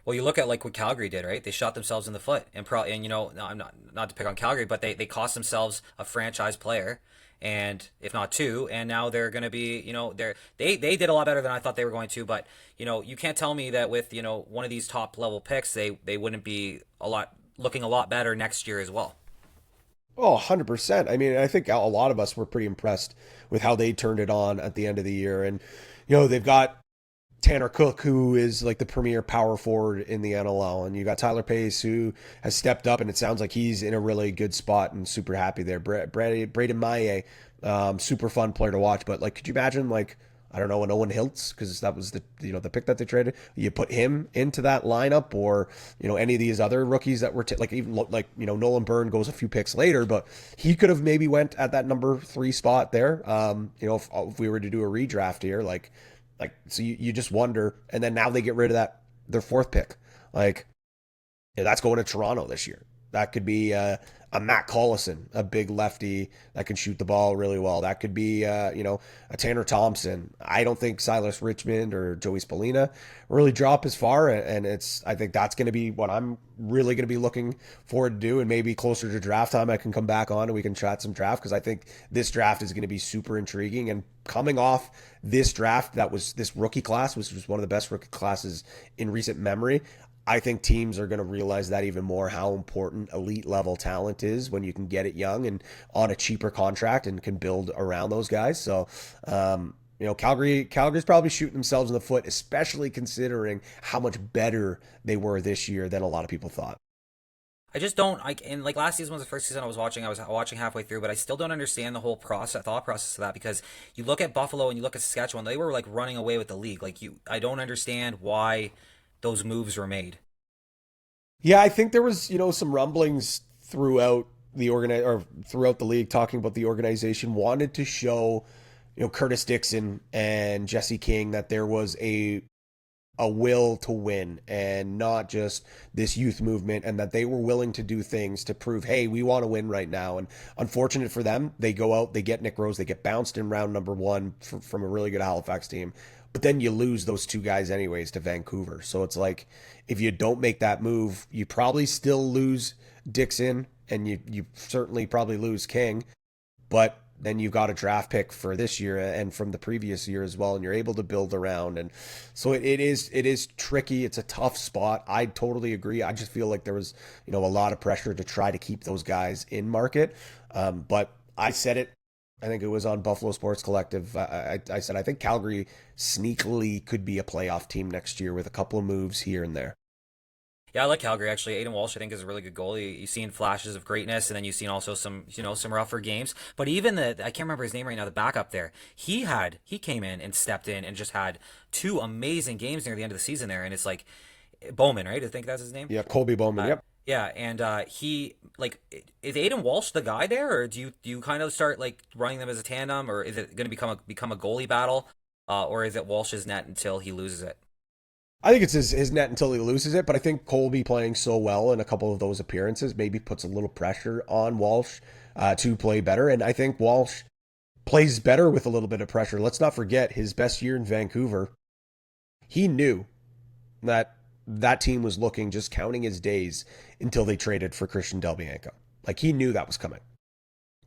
Well, you look at like what Calgary did, right? They shot themselves in the foot, and I'm not to pick on Calgary, but they cost themselves a franchise player, and if not 2, and now they're going to be, they did a lot better than I thought they were going to, but you can't tell me that with one of these top level picks, they wouldn't be looking a lot better next year as well. Oh, 100%. I mean, I think a lot of us were pretty impressed with how they turned it on at the end of the year, and they've got Tanner Cook, who is like the premier power forward in the NLL. And you got Tyler Pace, who has stepped up, and it sounds like he's in a really good spot and super happy there. Braden Maye, super fun player to watch. But like, could you imagine like, I don't know, an Owen Hiltz, because that was the the pick that they traded. You put him into that lineup, or any of these other rookies that were Nolan Byrne goes a few picks later, but he could have maybe went at that number 3 spot there. If we were to do a redraft here, so you just wonder. And then now they get rid of their 4th pick. That's going to Toronto this year. That could be a Matt Collison, a big lefty that can shoot the ball really well. That could be, a Tanner Thompson. I don't think Silas Richmond or Joey Spallina really drop as far. And I think that's going to be what I'm really going to be looking forward to do. And maybe closer to draft time, I can come back on and we can chat some draft, because I think this draft is going to be super intriguing. And coming off this draft, this rookie class, which was one of the best rookie classes in recent memory, I think teams are going to realize that even more, how important elite level talent is when you can get it young and on a cheaper contract and can build around those guys. So, Calgary's probably shooting themselves in the foot, especially considering how much better they were this year than a lot of people thought. I just don't and like last season was the first season I was watching halfway through, but I still don't understand the whole thought process of that, because you look at Buffalo and you look at Saskatchewan, they were like running away with the league. I don't understand why those moves were made. Yeah, I think there was, some rumblings throughout throughout the league talking about the organization wanted to show, Curtis Dixon and Jesse King that there was a will to win and not just this youth movement, and that they were willing to do things to prove, hey, we want to win right now. And unfortunate for them, they go out, they get Nick Rose, they get bounced in round number 1 from a really good Halifax team. But then you lose those two guys anyways to Vancouver. So it's like, if you don't make that move, you probably still lose Dixon, and you certainly probably lose King. But then you've got a draft pick for this year and from the previous year as well, and you're able to build around. And so it is tricky. It's a tough spot. I totally agree. I just feel like there was, a lot of pressure to try to keep those guys in market. But I said it, I think it was on Buffalo Sports Collective. I said I think Calgary sneakily could be a playoff team next year with a couple of moves here and there. Yeah, I like Calgary actually. Aiden Walsh, I think, is a really good goalie. You've seen flashes of greatness, and then you've seen also some rougher games. But even I can't remember his name right now, the backup there, he came in and stepped in and just had two amazing games near the end of the season there. And it's like Bowman, right? I think that's his name. Yeah, Colby Bowman. Yep. Yeah, and is Aiden Walsh the guy there, or do you kind of start like running them as a tandem, or is it going to become a goalie battle, or is it Walsh's net until he loses it? I think it's his net until he loses it, but I think Colby playing so well in a couple of those appearances maybe puts a little pressure on Walsh to play better. And I think Walsh plays better with a little bit of pressure. Let's not forget his best year in Vancouver. He knew that team was looking, just counting his days until they traded for Christian Del Bianco. Like, he knew that was coming.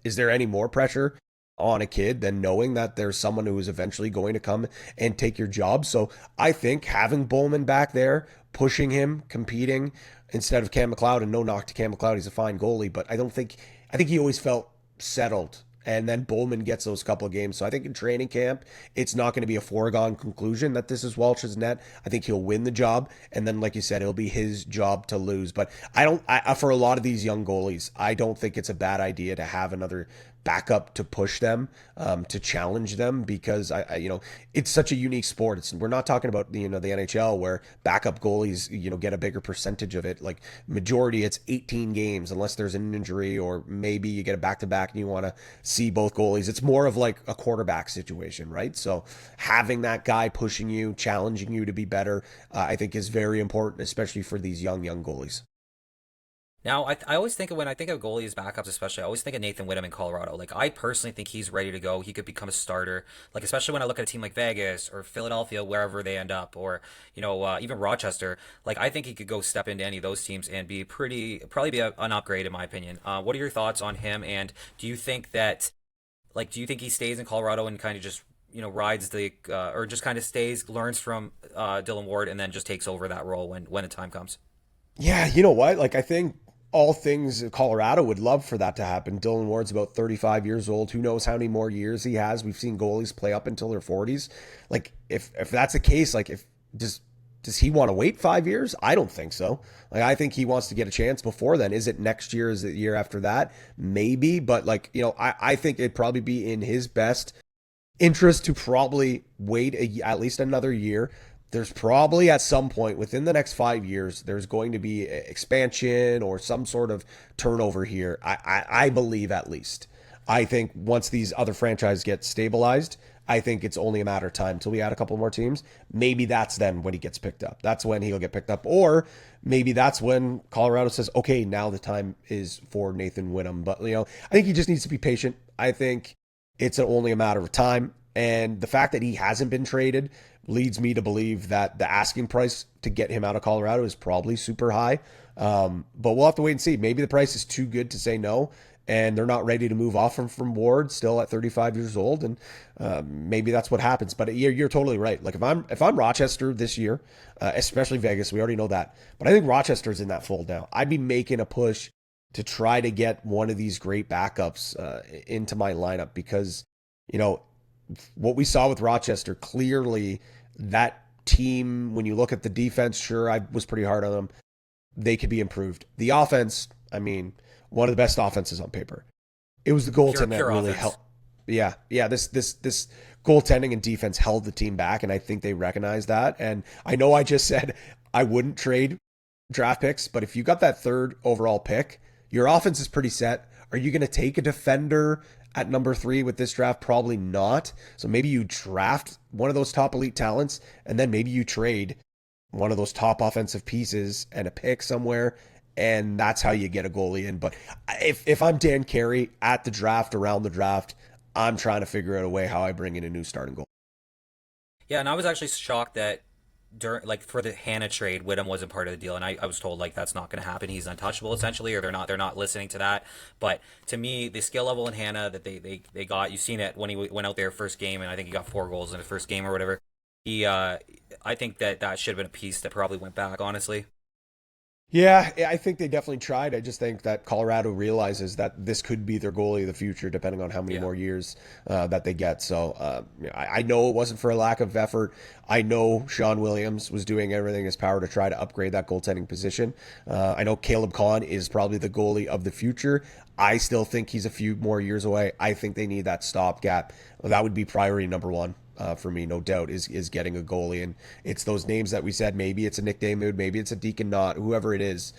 Is there any more pressure on a kid than knowing that there's someone who is eventually going to come and take your job? So I think having Bowman back there, pushing him, competing instead of Cam McLeod, and no knock to Cam McLeod, he's a fine goalie, but I think he always felt settled. And then Bowman gets those couple of games. So I think in training camp, it's not going to be a foregone conclusion that this is Walsh's net. I think he'll win the job. And then, like you said, it'll be his job to lose. But for a lot of these young goalies, I don't think it's a bad idea to have another backup to push them, to challenge them, because it's such a unique sport. We're not talking about the NHL where backup goalies get a bigger percentage of it. Like, majority, it's 18 games unless there's an injury, or maybe you get a back-to-back and you want to see both goalies. It's more of like a quarterback situation, right? So having that guy pushing you, challenging you to be better, I think is very important, especially for these young goalies. Now, I always think when I think of goalies backups, especially, I always think of Nathan Whittam in Colorado. Like, I personally think he's ready to go. He could become a starter. Like, especially when I look at a team like Vegas or Philadelphia, wherever they end up, or even Rochester. Like, I think he could go step into any of those teams and be probably be an upgrade in my opinion. What are your thoughts on him? And do you think he stays in Colorado and kind of just rides or just kind of stays, learns from Dylan Ward, and then just takes over that role when the time comes? Yeah, you know what? Like, I think all things Colorado would love for that to happen. Dylan Ward's about 35 years old. Who knows how many more years he has? We've seen goalies play up until their 40s. Like, if that's the case, like, does he want to wait 5 years? I don't think so. Like, I think he wants to get a chance before then. Is it next year? Is it the year after that? Maybe. But I think it'd probably be in his best interest to probably wait at least another year. There's probably at some point within the next 5 years, there's going to be expansion or some sort of turnover here. I believe, at least. I think once these other franchises get stabilized, I think it's only a matter of time until we add a couple more teams. Maybe that's then when he gets picked up. That's when he'll get picked up. Or maybe that's when Colorado says, okay, now the time is for Nathan Whittam. But, I think he just needs to be patient. I think it's only a matter of time. And the fact that he hasn't been traded leads me to believe that the asking price to get him out of Colorado is probably super high. But we'll have to wait and see. Maybe the price is too good to say no, and they're not ready to move off from Ward, still at 35 years old, and maybe that's what happens. But you're totally right. Like, if I'm Rochester this year, especially Vegas, we already know that. But I think Rochester's in that fold now. I'd be making a push to try to get one of these great backups into my lineup, because what we saw with Rochester, clearly that team, when you look at the defense, sure, I was pretty hard on them. They could be improved. The offense, I mean, one of the best offenses on paper. It was the goaltending that really helped. Yeah. This goaltending and defense held the team back, and I think they recognize that. And I know I just said I wouldn't trade draft picks, but if you got that third overall pick, your offense is pretty set. Are you going to take a defender at number 3 with this draft? Probably not. So maybe you draft one of those top elite talents, and then maybe you trade one of those top offensive pieces and a pick somewhere, and that's how you get a goalie in. But if I'm Dan Carey at the draft, around the draft, I'm trying to figure out a way how I bring in a new starting goal. Yeah, and I was actually shocked that during like for the Hannah trade, Whittam wasn't part of the deal, and I was told like that's not going to happen. He's untouchable essentially, or they're not listening to that. But to me, the skill level in Hannah that they got, you've seen it when he went out there first game, and I think he got 4 goals in his first game or whatever. He, I think that should have been a piece that probably went back. Honestly, Yeah, I think they definitely tried. I just think that Colorado realizes that this could be their goalie of the future, depending on how many yeah. more years that they get. So I know it wasn't for a lack of effort. I know Sean Williams was doing everything in his power to try to upgrade that goaltending position. I know Caleb Kahn is probably the goalie of the future. I still think he's a few more years away. I think they need that stopgap. That would be priority number one. For me, no doubt, is getting a goalie. And it's those names that we said. Maybe it's a Nick Daymud, maybe it's a Deacon Knott, whoever it is.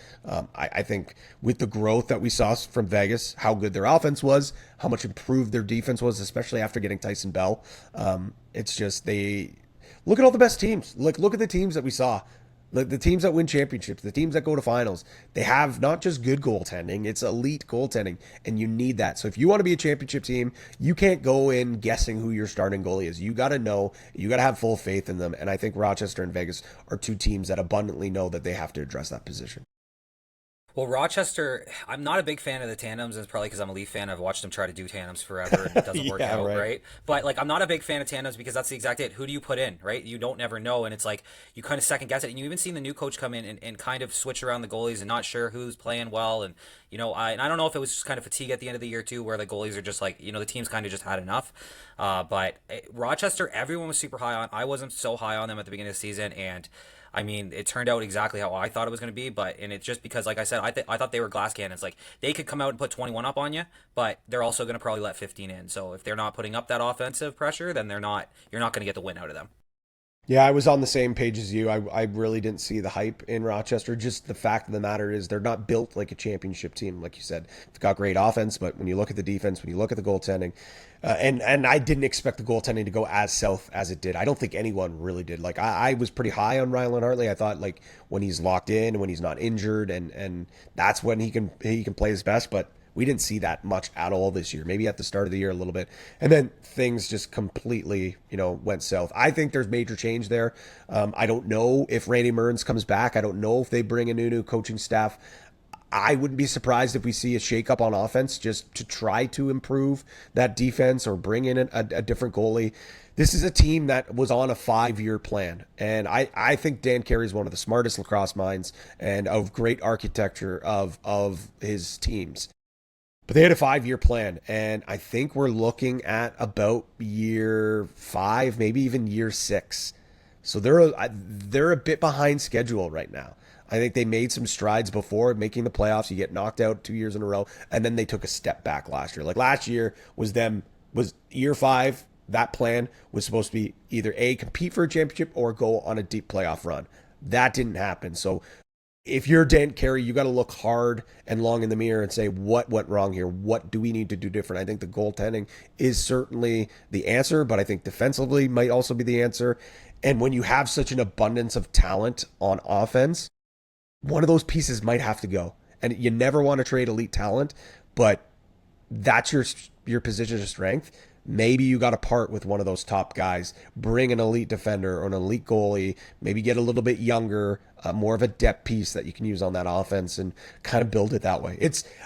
I think with the growth that we saw from Vegas, how good their offense was, how much improved their defense was, especially after getting Tyson Bell. It's just they look at all the best teams. Look at the teams that we saw. The teams that win championships, the teams that go to finals, they have not just good goaltending, it's elite goaltending, and you need that. So if you want to be a championship team, you can't go in guessing who your starting goalie is. You got to know, you got to have full faith in them, and I think Rochester and Vegas are two teams that abundantly know that they have to address that position. Well, Rochester, I'm not a big fan of the tandems. It's probably because I'm a Leaf fan. I've watched them try to do tandems forever, and it doesn't work Yeah, out, right. right? But like, I'm not a big fan of tandems because that's the exact it. Who do you put in, right? You don't never know, and it's like you kind of second guess it. And you even seen the new coach come in and kind of switch around the goalies and not sure who's playing well. And I don't know if it was just kind of fatigue at the end of the year too, where the goalies are just like, the team's kind of just had enough. But Rochester, everyone was super high on. I wasn't so high on them at the beginning of the season, and I mean, it turned out exactly how I thought it was going to be, and it's just because, like I said, I thought they were glass cannons. Like they could come out and put 21 up on you, but they're also going to probably let 15 in. So if they're not putting up that offensive pressure, then you're not going to get the win out of them. Yeah, I was on the same page as you. I really didn't see the hype in Rochester. Just the fact of the matter is they're not built like a championship team. Like you said, they've got great offense, but when you look at the defense, when you look at the goaltending, and I didn't expect the goaltending to go as south as it did. I don't think anyone really did. Like I was pretty high on Rylan Hartley. I thought like when he's locked in, when he's not injured, and that's when he can play his best. But we didn't see that much at all this year. Maybe at the start of the year a little bit, and then things just completely, went south. I think there's major change there. I don't know if Randy Mearns comes back. I don't know if they bring a new coaching staff. I wouldn't be surprised if we see a shakeup on offense just to try to improve that defense or bring in a different goalie. This is a team that was on a 5-year plan. And I think Dan Carey is one of the smartest lacrosse minds and of great architecture of his teams. But they had a 5-year plan, and I think we're looking at about year 5, maybe even year 6. So they're a bit behind schedule right now. I think they made some strides before making the playoffs. You get knocked out 2 years in a row, and then they took a step back last year. Like last year was year 5. That plan was supposed to be either A, compete for a championship or go on a deep playoff run. That didn't happen. So if you're Dan Carey, you got to look hard and long in the mirror and say, what went wrong here? What do we need to do different? I think the goaltending is certainly the answer, but I think defensively might also be the answer. And when you have such an abundance of talent on offense, one of those pieces might have to go. And you never want to trade elite talent, but that's your position of strength. Maybe you got to part with one of those top guys, bring an elite defender or an elite goalie, maybe get a little bit younger, more of a depth piece that you can use on that offense and kind of build it that way.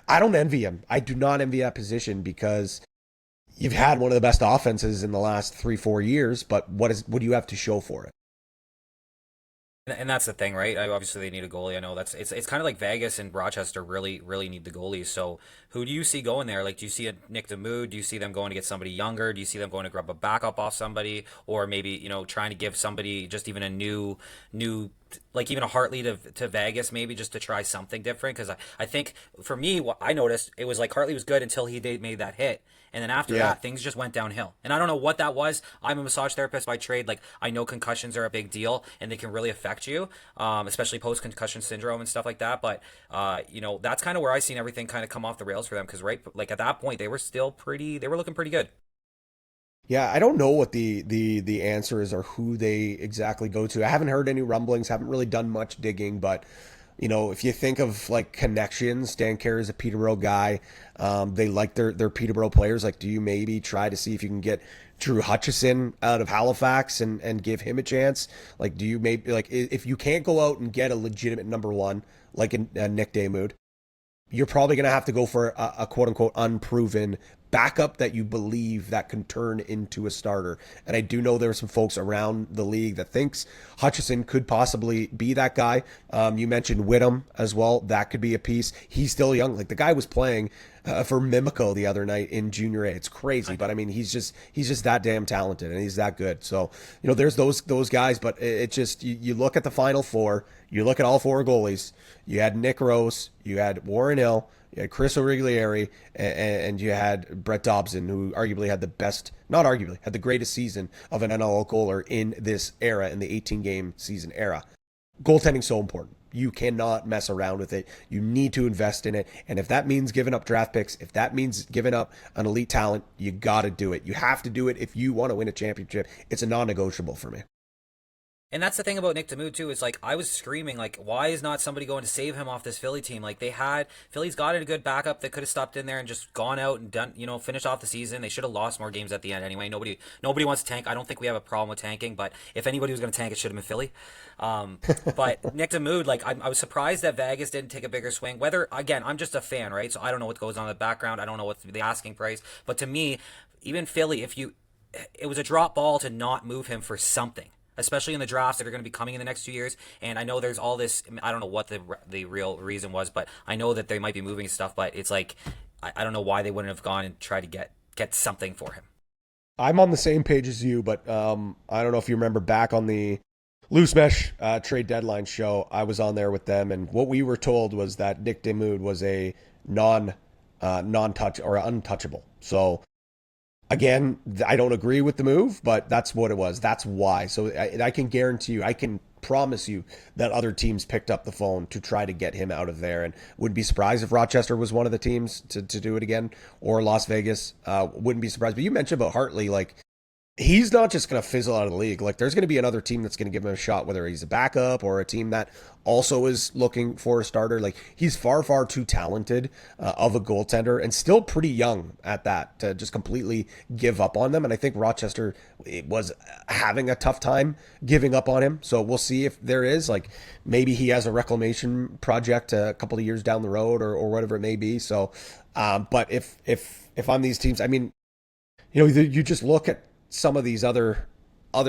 I don't envy him. I do not envy that position because you've had one of the best offenses in the last 3-4 years, but what do you have to show for it? And that's the thing, right? Obviously, they need a goalie. I know it's kind of like Vegas and Rochester really really need the goalies. So who do you see going there? Like, do you see a Nick Daymud? Do you see them going to get somebody younger? Do you see them going to grab a backup off somebody, or maybe trying to give somebody just even a new like even a Hartley to Vegas maybe just to try something different? Because I think for me what I noticed it was like Hartley was good until he made that hit. And then after that, things just went downhill. And I don't know what that was. I'm a massage therapist by trade. Like, I know concussions are a big deal, and they can really affect you, especially post-concussion syndrome and stuff like that. But, that's kind of where I seen everything kind of come off the rails for them. Because, right, like at that point, they were looking pretty good. Yeah, I don't know what the answer is or who they exactly go to. I haven't heard any rumblings, haven't really done much digging, but If you think of like connections, Dan Carey is a Peterborough guy. They like their Peterborough players. Like, do you maybe try to see if you can get Drew Hutchison out of Halifax and give him a chance? Like, do you maybe like if you can't go out and get a legitimate number one like a Nick Damoud, you're probably going to have to go for a quote unquote unproven backup that you believe that can turn into a starter. And I do know there are some folks around the league that thinks Hutchison could possibly be that guy. You mentioned Whittam as well. That could be a piece. He's still young. Like the guy was playing for Mimico the other night in Junior A. It's crazy, but I mean, he's just that damn talented and he's that good. So, there's those guys, but it just, you look at the Final Four, you look at all four goalies. You had Nick Rose, you had Warren Hill, you had Chris Origlieri, and you had Brett Dobson, who arguably had had the greatest season of an NLL goaler in this era, in the 18-game season era. Goaltending's so important. You cannot mess around with it. You need to invest in it. And if that means giving up draft picks, if that means giving up an elite talent, you got to do it. You have to do it if you want to win a championship. It's a non-negotiable for me. And that's the thing about Nick Damoud too, is like I was screaming like, why is not somebody going to save him off this Philly team? Like Philly's got a good backup that could have stopped in there and just gone out and done, finished off the season. They should have lost more games at the end anyway. Nobody wants to tank. I don't think we have a problem with tanking, but if anybody was going to tank, it should have been Philly. But Nick Damoud, like I was surprised that Vegas didn't take a bigger swing. Whether, again, I'm just a fan, right? So I don't know what goes on in the background. I don't know what's the asking price. But to me, even Philly, it was a drop ball to not move him for something, especially in the drafts that are going to be coming in the next 2 years. And I know there's all this, I don't know what the real reason was, but I know that they might be moving stuff, but it's like, I don't know why they wouldn't have gone and tried to get something for him. I'm on the same page as you, but I don't know if you remember back on the Loose Mesh trade deadline show, I was on there with them, and what we were told was that Nick Damoud was a non-touch or untouchable. So again, I don't agree with the move, but that's what it was. That's why. So I can guarantee you, I can promise you that other teams picked up the phone to try to get him out of there, and wouldn't be surprised if Rochester was one of the teams to do it again, or Las Vegas. Wouldn't be surprised. But you mentioned about Hartley, like, he's not just going to fizzle out of the league. Like, there's going to be another team that's going to give him a shot, whether he's a backup or a team that also is looking for a starter. Like, he's far, far too talented of a goaltender, and still pretty young at that, to just completely give up on them. And I think Rochester was having a tough time giving up on him. So we'll see if there is, like, maybe he has a reclamation project a couple of years down the road, or whatever it may be. So, but if I'm these teams, I mean, you just look at some of these other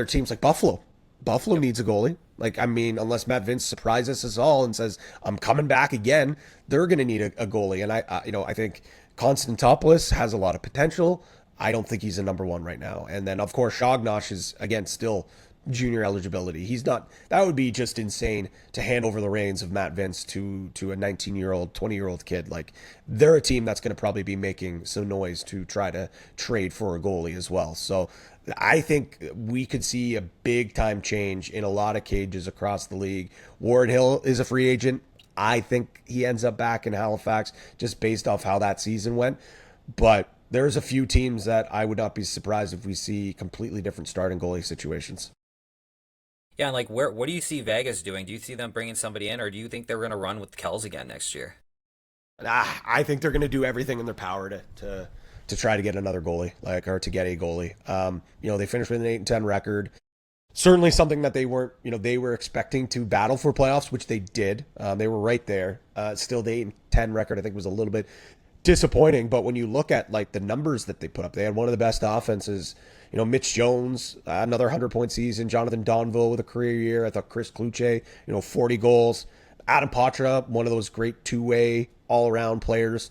teams, like Buffalo. Buffalo needs a goalie. Like, I mean, unless Matt Vince surprises us all and says, I'm coming back again, they're going to need a goalie. And I think Konstantopoulos has a lot of potential. I don't think he's a number one right now. And then, of course, Shognosh is, again, still junior eligibility. He's not, that would be just insane to hand over the reins of Matt Vince to a 19-year-old, 20-year-old kid. Like, they're a team that's going to probably be making some noise to try to trade for a goalie as well. So I think we could see a big time change in a lot of cages across the league. Warren Hill is a free agent. I think he ends up back in Halifax just based off how that season went. But there's a few teams that I would not be surprised if we see completely different starting goalie situations. Yeah, and like, what do you see Vegas doing? Do you see them bringing somebody in, or do you think they're going to run with Kells again next year? I think they're going to do everything in their power to try to get another goalie, or to get a goalie. They finished with an 8-10 record. Certainly something that they weren't, they were expecting to battle for playoffs, which they did. They were right there. Still, the 8-10 record, I think, was a little bit disappointing. But when you look at like the numbers that they put up, they had one of the best offenses. Mitch Jones, another 100-point season. Jonathan Donville with a career year. I thought Chris Kluche, 40 goals. Adam Patra, one of those great two-way, all-around players.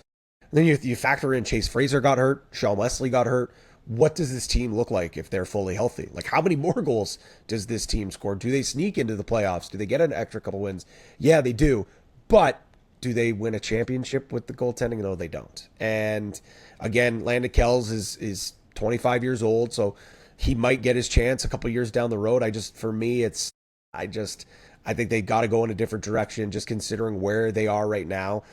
And then you factor in Chase Fraser got hurt. Sean Wesley got hurt. What does this team look like if they're fully healthy? Like, how many more goals does this team score? Do they sneak into the playoffs? Do they get an extra couple wins? Yeah, they do. But do they win a championship with the goaltending? No, they don't. And again, Landon Kells is 25 years old, so he might get his chance a couple years down the road. I think they got to go in a different direction, just considering where they are right now.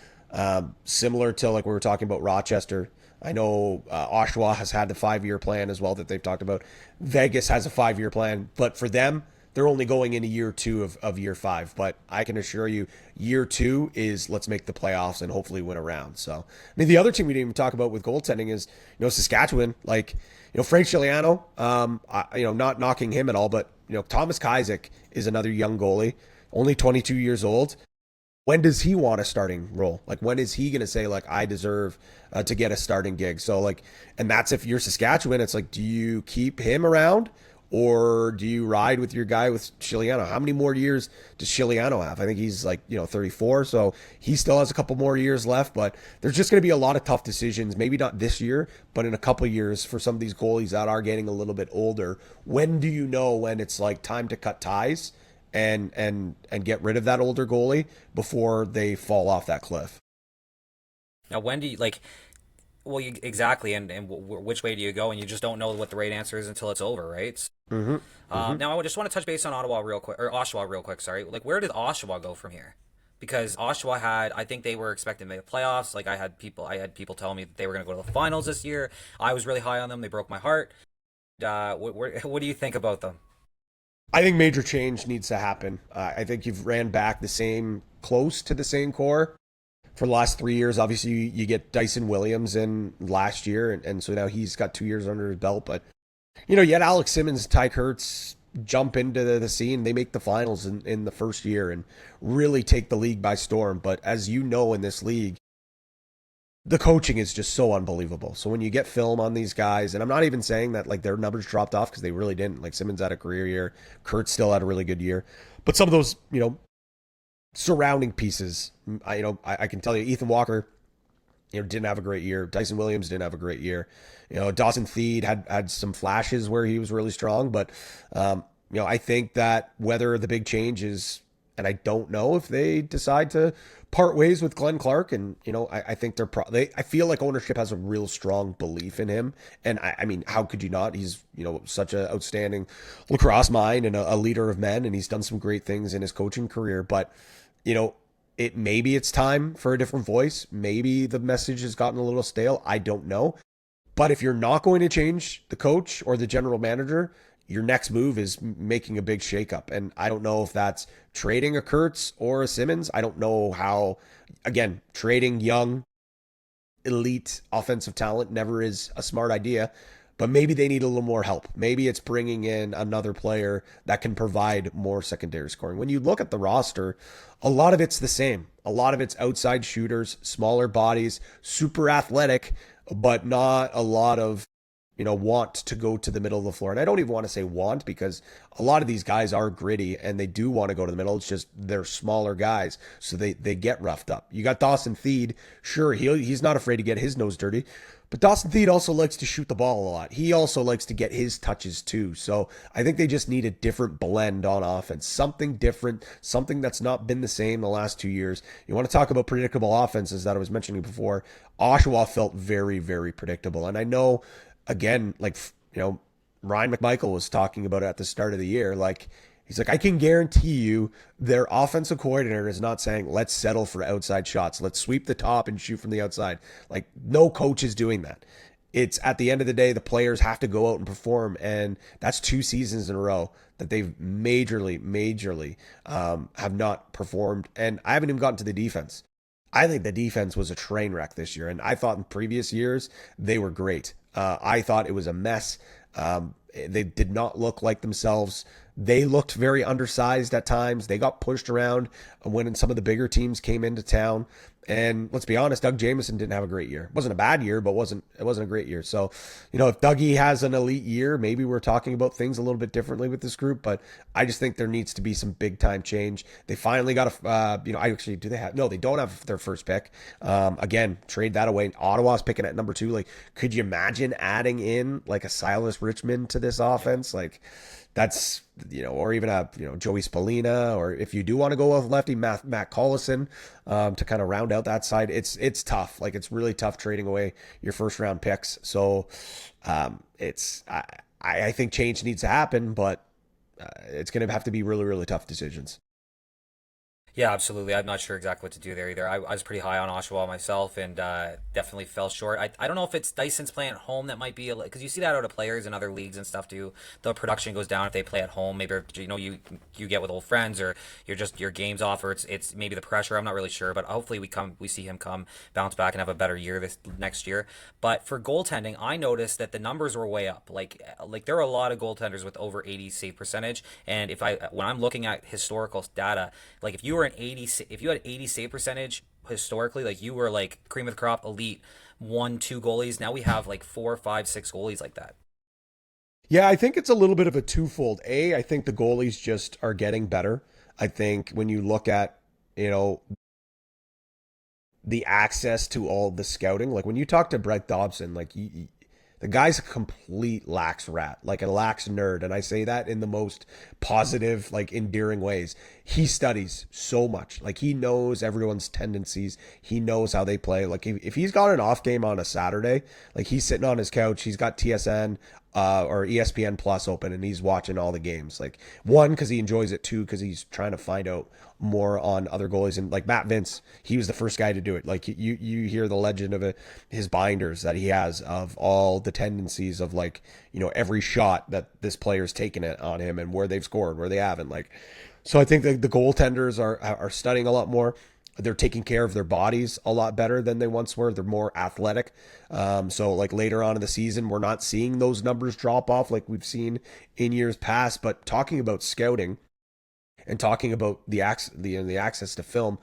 Similar to like we were talking about Rochester. I know Oshawa has had the 5-year plan as well that they've talked about. Vegas has a 5-year plan, but for them, they're only going into year 2 of year 5. But I can assure you, year 2 is let's make the playoffs and hopefully win a round. So, I mean, the other team we didn't even talk about with goaltending is, Saskatchewan. Like, Frank Chiliano, not knocking him at all, but, Thomas Kajzik is another young goalie, only 22 years old. When does he want a starting role? Like, when is he going to say, like, I deserve to get a starting gig? So, like, and that's if you're Saskatchewan, it's like, do you keep him around or do you ride with your guy with Chiliano? How many more years does Chiliano have? I think he's like, 34. So he still has a couple more years left, but there's just going to be a lot of tough decisions. Maybe not this year, but in a couple of years for some of these goalies that are getting a little bit older. When do you know when it's like time to cut ties and get rid of that older goalie before they fall off that cliff? Now, when do you like? Well, exactly, and which way do you go? And you just don't know what the right answer is until it's over, right? Mm-hmm. Mm-hmm. Now, I just want to touch base on Oshawa real quick. Sorry, like where did Oshawa go from here? Because Oshawa I think they were expecting to make the playoffs. Like I had people telling me that they were going to go to the finals this year. I was really high on them. They broke my heart. What do you think about them? I think major change needs to happen. I think you've ran back close to the same core for the last 3 years. Obviously, you get Dyson Williams in last year, and so now he's got 2 years under his belt. But, you had Alex Simmons, Ty Kurtz jump into the scene. They make the finals in the first year and really take the league by storm. But as you know, in this league, the coaching is just so unbelievable. So when you get film on these guys, and I'm not even saying that like their numbers dropped off because they really didn't. Like Simmons had a career year, Kurt still had a really good year, but some of those surrounding pieces, I can tell you, Ethan Walker, didn't have a great year. Dyson Williams didn't have a great year. Dawson Theed had some flashes where he was really strong, but I think that whether the big change is, and I don't know if they decide to part ways with Glenn Clark, and I think I feel like ownership has a real strong belief in him, and I mean, how could you not? He's such an outstanding lacrosse mind and a leader of men, and he's done some great things in his coaching career, but maybe it's time for a different voice. Maybe the message has gotten a little stale. I don't know. But if you're not going to change the coach or the general manager, your next move is making a big shakeup. And I don't know if that's trading a Kurtz or a Simmons. I don't know how, again, trading young, elite offensive talent never is a smart idea. But maybe they need a little more help. Maybe it's bringing in another player that can provide more secondary scoring. When you look at the roster, a lot of it's the same. A lot of it's outside shooters, smaller bodies, super athletic, but not a lot of, want to go to the middle of the floor. And I don't even want to say want, because a lot of these guys are gritty and they do want to go to the middle. It's just they're smaller guys, so they get roughed up. You got Dawson Theed. Sure, he's not afraid to get his nose dirty. But Dawson Theed also likes to shoot the ball a lot. He also likes to get his touches too. So I think they just need a different blend on offense. Something different, something that's not been the same the last 2 years. You want to talk about predictable offenses that I was mentioning before. Oshawa felt very, very predictable. And I know, again, Ryan McMichael was talking about it at the start of the year. He's like, I can guarantee you their offensive coordinator is not saying, let's settle for outside shots. Let's sweep the top and shoot from the outside. No coach is doing that. It's at the end of the day, the players have to go out and perform. And that's 2 seasons in a row that they've majorly have not performed. And I haven't even gotten to the defense. I think the defense was a train wreck this year. And I thought in previous years, they were great. I thought it was a mess. They did not look like themselves. They looked very undersized at times. They got pushed around when some of the bigger teams came into town. And let's be honest, Doug Jamieson didn't have a great year. It wasn't a bad year, but it wasn't a great year. So, if Dougie has an elite year, maybe we're talking about things a little bit differently with this group. But I just think there needs to be some big time change. They finally got do they have? No, they don't have their first pick. Again, trade that away. Ottawa's picking at number 2. Could you imagine adding in a Silas Richmond to this offense? That's, or even a, Joey Spallina, or if you do want to go with lefty, Matt Collison, to kind of round out that side. It's tough. It's really tough trading away your first round picks. So, I think change needs to happen, but it's going to have to be really, really tough decisions. Yeah, absolutely. I'm not sure exactly what to do there either. I was pretty high on Oshawa myself and definitely fell short. I don't know if it's Dyson's playing at home that might be because you see that out of players in other leagues and stuff too. The production goes down if they play at home. Maybe you get with old friends or you're just your game's off or it's maybe the pressure. I'm not really sure, but hopefully we see him come bounce back and have a better year this next year. But for goaltending, I noticed that the numbers were way up. Like there are a lot of goaltenders with over 80 save percentage, and if I when I'm looking at historical data, like if you had 80 save percentage historically, like you were like cream of the crop, elite, 1, 2 goalies. Now we have like 4, 5, 6 goalies like that. Yeah, I think it's a little bit of a twofold. I think the goalies just are getting better. I think when you look at, you know, the access to all the scouting, like when you talk to Brett Dobson, like the guy's a complete lax rat, like a lax nerd. And I say that in the most positive, like endearing ways. He studies so much. Like he knows everyone's tendencies. He knows how they play. Like if he's got an off game on a Saturday, like he's sitting on his couch, he's got TSN or ESPN Plus open and he's watching all the games. Like one, because he enjoys it. Two, because he's trying to find out more on other goalies. And like Matt Vince, he was the first guy to do it. Like you hear the legend of it, his binders that he has of all the tendencies of like, you know, every shot that this player's taken it on him and where they've scored, where they haven't. Like, so I think the goaltenders are studying a lot more. They're taking care of their bodies a lot better than they once were. They're more athletic. So like later on in the season, we're not seeing those numbers drop off like we've seen in years past. But talking about scouting and talking about the access to film,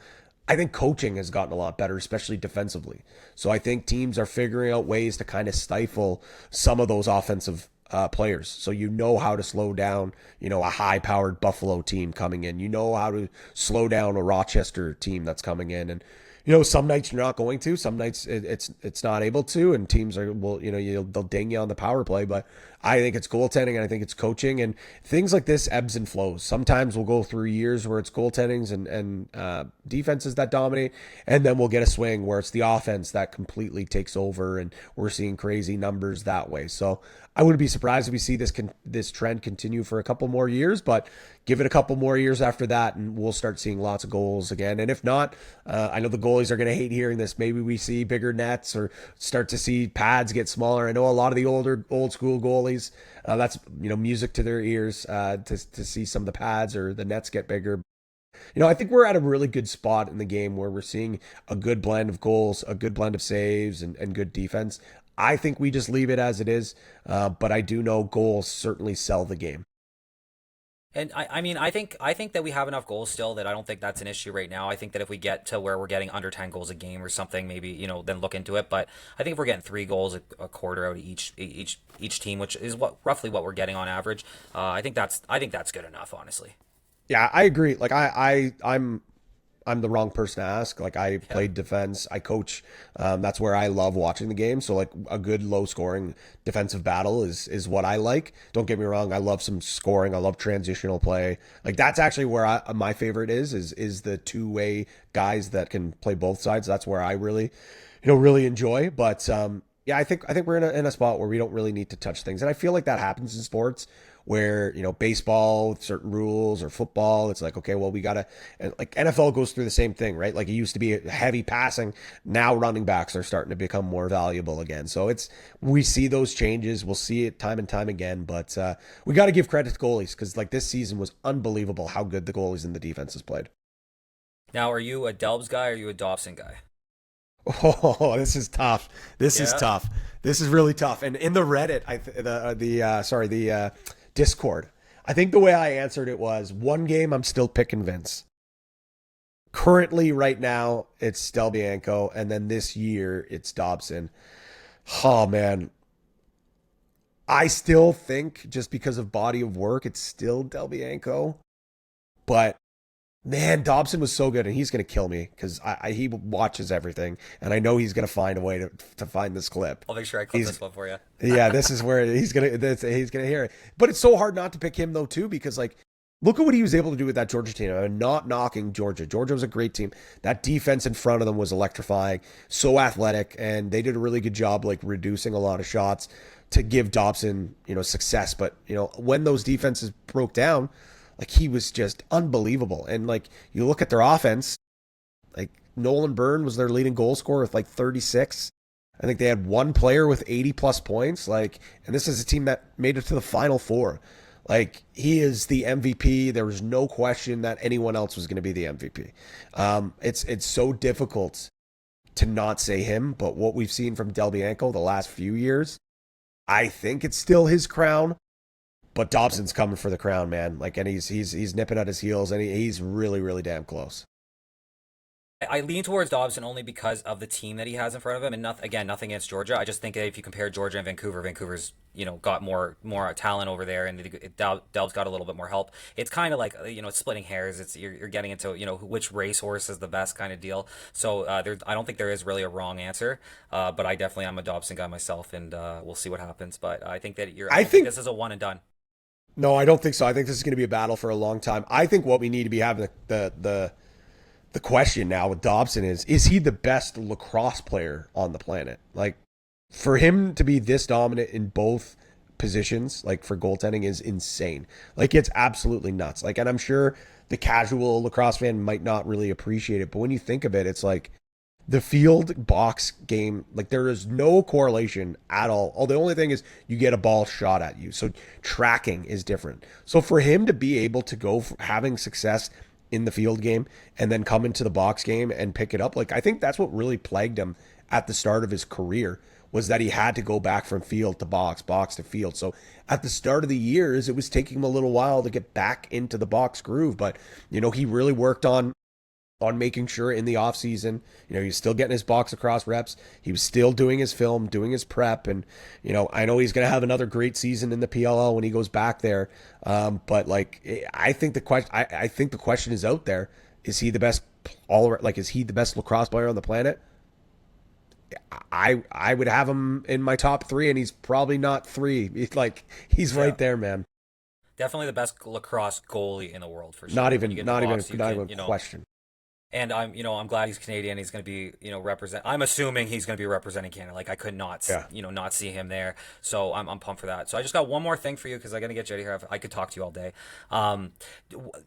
I think coaching has gotten a lot better, especially defensively. So I think teams are figuring out ways to kind of stifle some of those offensive players. So you know how to slow down, you know, a high-powered Buffalo team coming in. You know how to slow down a Rochester team that's coming in. And you know, some nights you're not going to. Some nights it's not able to, and teams are you know, they'll ding you on the power play. But I think it's goaltending, and I think it's coaching, and things like this ebbs and flows. Sometimes we'll go through years where it's goaltendings and defenses that dominate, and then we'll get a swing where it's the offense that completely takes over, and we're seeing crazy numbers that way. So I wouldn't be surprised if we see this trend continue for a couple more years, but give it a couple more years after that, and we'll start seeing lots of goals again. And if not, I know the goalies are going to hate hearing this. Maybe we see bigger nets or start to see pads get smaller. I know a lot of the old school goalies, that's, you know, music to their ears to see some of the pads or the nets get bigger. You know, I think we're at a really good spot in the game where we're seeing a good blend of goals, a good blend of saves, and good defense. I think we just leave it as it is, but I do know goals certainly sell the game. And I mean, I think that we have enough goals still that I don't think that's an issue right now. I think that if we get to where we're getting under 10 goals a game or something, maybe, you know, then look into it. But I think if we're getting 3 goals a quarter out of each team, which is roughly what we're getting on average, I think that's good enough, honestly. Yeah, I agree. Like I'm the wrong person to ask. Like I Yeah. played defense, I coach. That's where I love watching the game. So like a good low scoring defensive battle is what I like. Don't get me wrong. I love some scoring. I love transitional play. Like that's actually where my favorite is the two-way guys that can play both sides. That's where I really, really enjoy. But yeah, I think we're in a spot where we don't really need to touch things, and I feel like that happens in sports where, you know, baseball with certain rules or football, it's like, okay, well, we gotta, and like NFL goes through the same thing, right? Like it used to be heavy passing, now running backs are starting to become more valuable again. So we see those changes, we'll see it time and time again, but we got to give credit to goalies because like this season was unbelievable how good the goalies and the defenses played. Now, are you a Delbs guy or are you a Dobson guy? Oh, this is tough. This is Yeah. tough. This is really tough. And in the Reddit, the Discord, I think the way I answered it was one game I'm still picking Vince. Currently, right now, it's Stelbianco, and then this year it's Dobson. Oh man, I still think just because of body of work, it's still Delbianco. But man, Dobson was so good, and he's going to kill me because he watches everything, and I know he's going to find a way to find this clip. I'll make sure I clip He's this one for you. yeah, this is where he's gonna hear it. But it's so hard not to pick him though too, because like look at what he was able to do with that Georgia team. I'm not knocking Georgia. Georgia was a great team. That defense in front of them was electrifying, so athletic, and they did a really good job like reducing a lot of shots to give Dobson, you know, success. But you know, when those defenses broke down, Like, he was just unbelievable. And like, you look at their offense, like Nolan Byrne was their leading goal scorer with like 36. I think they had one player with 80 plus points. Like, and this is a team that made it to the Final Four. Like, he is the MVP. There was no question that anyone else was going to be the MVP. It's so difficult to not say him, but what we've seen from Del Bianco the last few years, I think it's still his crown. But Dobson's coming for the crown, man. Like, and he's nipping at his heels, and he's really, really damn close. I lean towards Dobson only because of the team that he has in front of him, and nothing against Georgia. I just think that if you compare Georgia and Vancouver, Vancouver's got more talent over there, and Delb's got a little bit more help. It's kind of like it's splitting hairs. It's you're getting into which racehorse is the best kind of deal. So I don't think there is really a wrong answer, but I definitely am a Dobson guy myself, and we'll see what happens. But I think that I think this is a one and done. No, I don't think so. I think this is going to be a battle for a long time. I think what we need to be having the question now with Dobson is he the best lacrosse player on the planet? Like, for him to be this dominant in both positions, like for goaltending, is insane. Like, it's absolutely nuts. Like, and I'm sure the casual lacrosse fan might not really appreciate it, but when you think of it, it's like the field box game, like there is no correlation at all. The only thing is you get a ball shot at you. So tracking is different. So for him to be able to go having success in the field game and then come into the box game and pick it up, like I think that's what really plagued him at the start of his career, was that he had to go back from field to box to field. So at the start of the years, it was taking him a little while to get back into the box groove. But, he really worked on making sure in the off season, he's still getting his box across reps. He was still doing his film, doing his prep. And, I know he's going to have another great season in the PLL when he goes back there. But like, I think the question is out there. Is he the best is he the best lacrosse player on the planet? I would have him in my top 3, and he's probably not 3. He's right there, man. Definitely the best lacrosse goalie in the world for sure. Not even question. And I'm glad he's Canadian. He's going to be, represent. I'm assuming he's going to be representing Canada. Like, I could not, not see him there. So I'm pumped for that. So I just got one more thing for you, because I got to get you out of here. I could talk to you all day.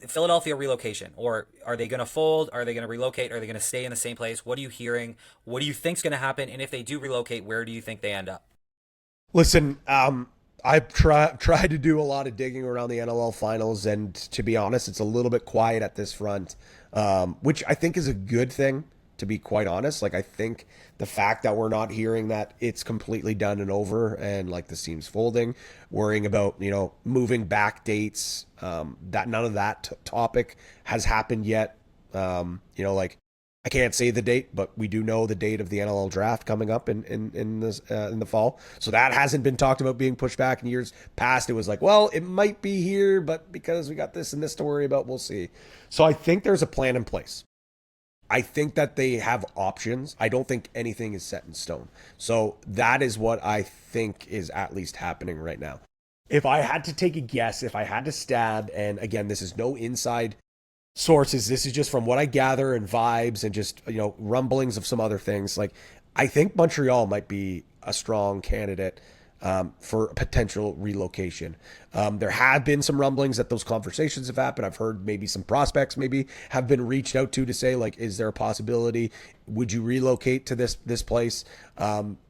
Philadelphia relocation, or are they going to fold? Are they going to relocate? Are they going to stay in the same place? What are you hearing? What do you think's going to happen? And if they do relocate, where do you think they end up? Listen, I've tried to do a lot of digging around the NLL finals, and to be honest, it's a little bit quiet at this front, which I think is a good thing, to be quite honest. Like, I think the fact that we're not hearing that it's completely done and over, and like the team's folding, worrying about, moving back dates, that none of that topic has happened yet. Like, I can't say the date, but we do know the date of the NLL draft coming up in the fall. So that hasn't been talked about being pushed back in years past. It was like, well, it might be here, but because we got this and this to worry about, we'll see. So I think there's a plan in place. I think that they have options. I don't think anything is set in stone. So that is what I think is at least happening right now. If I had to take a guess, if I had to stab, and again, this is no inside sources, this is just from what I gather and vibes and just rumblings of some other things, like I think Montreal might be a strong candidate for potential relocation. There have been some rumblings that those conversations have happened. I've heard maybe some prospects maybe have been reached out to say, like, is there a possibility, would you relocate to this place?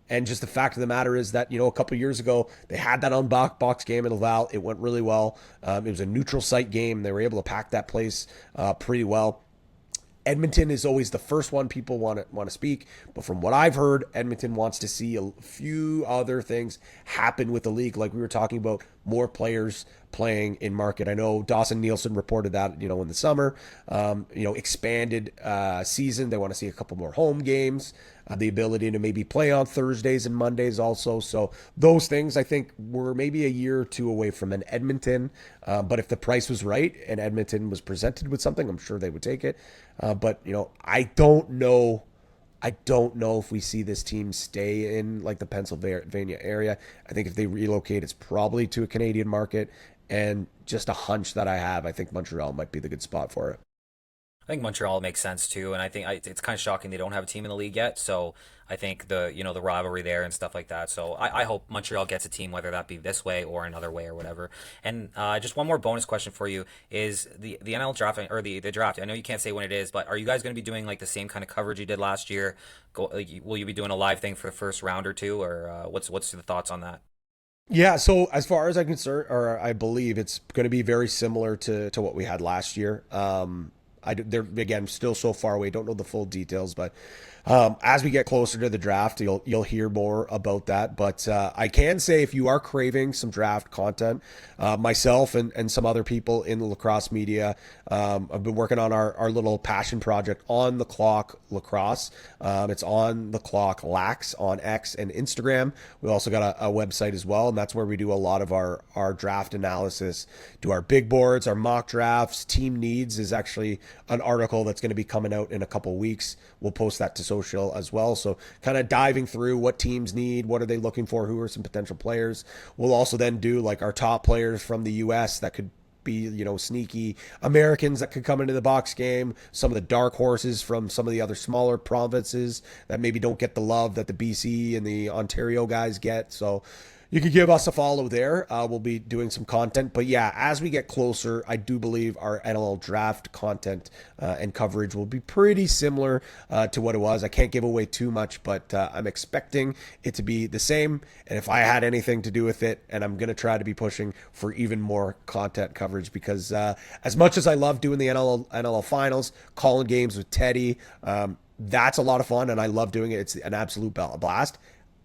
And just the fact of the matter is that, a couple of years ago, they had that box game in Laval. It went really well. It was a neutral site game. They were able to pack that place pretty well. Edmonton is always the first one people want to speak, but from what I've heard, Edmonton wants to see a few other things happen with the league, like we were talking about, more players playing in market. I know Dawson Nielsen reported that, in the summer, expanded season. They want to see a couple more home games, the ability to maybe play on Thursdays and Mondays also. So those things, I think, were maybe a year or two away from an Edmonton. But if the price was right and Edmonton was presented with something, I'm sure they would take it. But I don't know. I don't know if we see this team stay in like the Pennsylvania area. I think if they relocate, it's probably to a Canadian market. And just a hunch that I have, I think Montreal might be the good spot for it. I think Montreal makes sense too, and I think it's kind of shocking they don't have a team in the league yet. So I think the rivalry there and stuff like that. So I hope Montreal gets a team, whether that be this way or another way or whatever. And just one more bonus question for you is the NL draft or the draft. I know you can't say when it is, but are you guys going to be doing like the same kind of coverage you did last year? Will you be doing a live thing for the first round or two, or what's the thoughts on that? Yeah, so as far as I'm concerned, or I believe it's going to be very similar to what we had last year. They're again still so far away. Don't know the full details, but as we get closer to the draft, you'll hear more about that. But I can say if you are craving some draft content, myself and some other people in the lacrosse media, I've been working on our little passion project on the clock lacrosse. It's on the clock LAX on X and Instagram. We also got a website as well, and that's where we do a lot of our draft analysis, do our big boards, our mock drafts. Team needs is actually an article that's going to be coming out in a couple weeks. We'll post that to social as well. So kind of diving through what teams need, what are they looking for, who are some potential players. We'll also then do like our top players from the US that could be, sneaky Americans that could come into the box game, some of the dark horses from some of the other smaller provinces that maybe don't get the love that the BC and the Ontario guys get. So you can give us a follow there. We'll be doing some content. But yeah, as we get closer, I do believe our NLL draft content and coverage will be pretty similar to what it was. I can't give away too much, but I'm expecting it to be the same. And if I had anything to do with it, and I'm going to try to be pushing for even more content coverage, because as much as I love doing the NLL finals, calling games with Teddy, that's a lot of fun, and I love doing it. It's an absolute blast.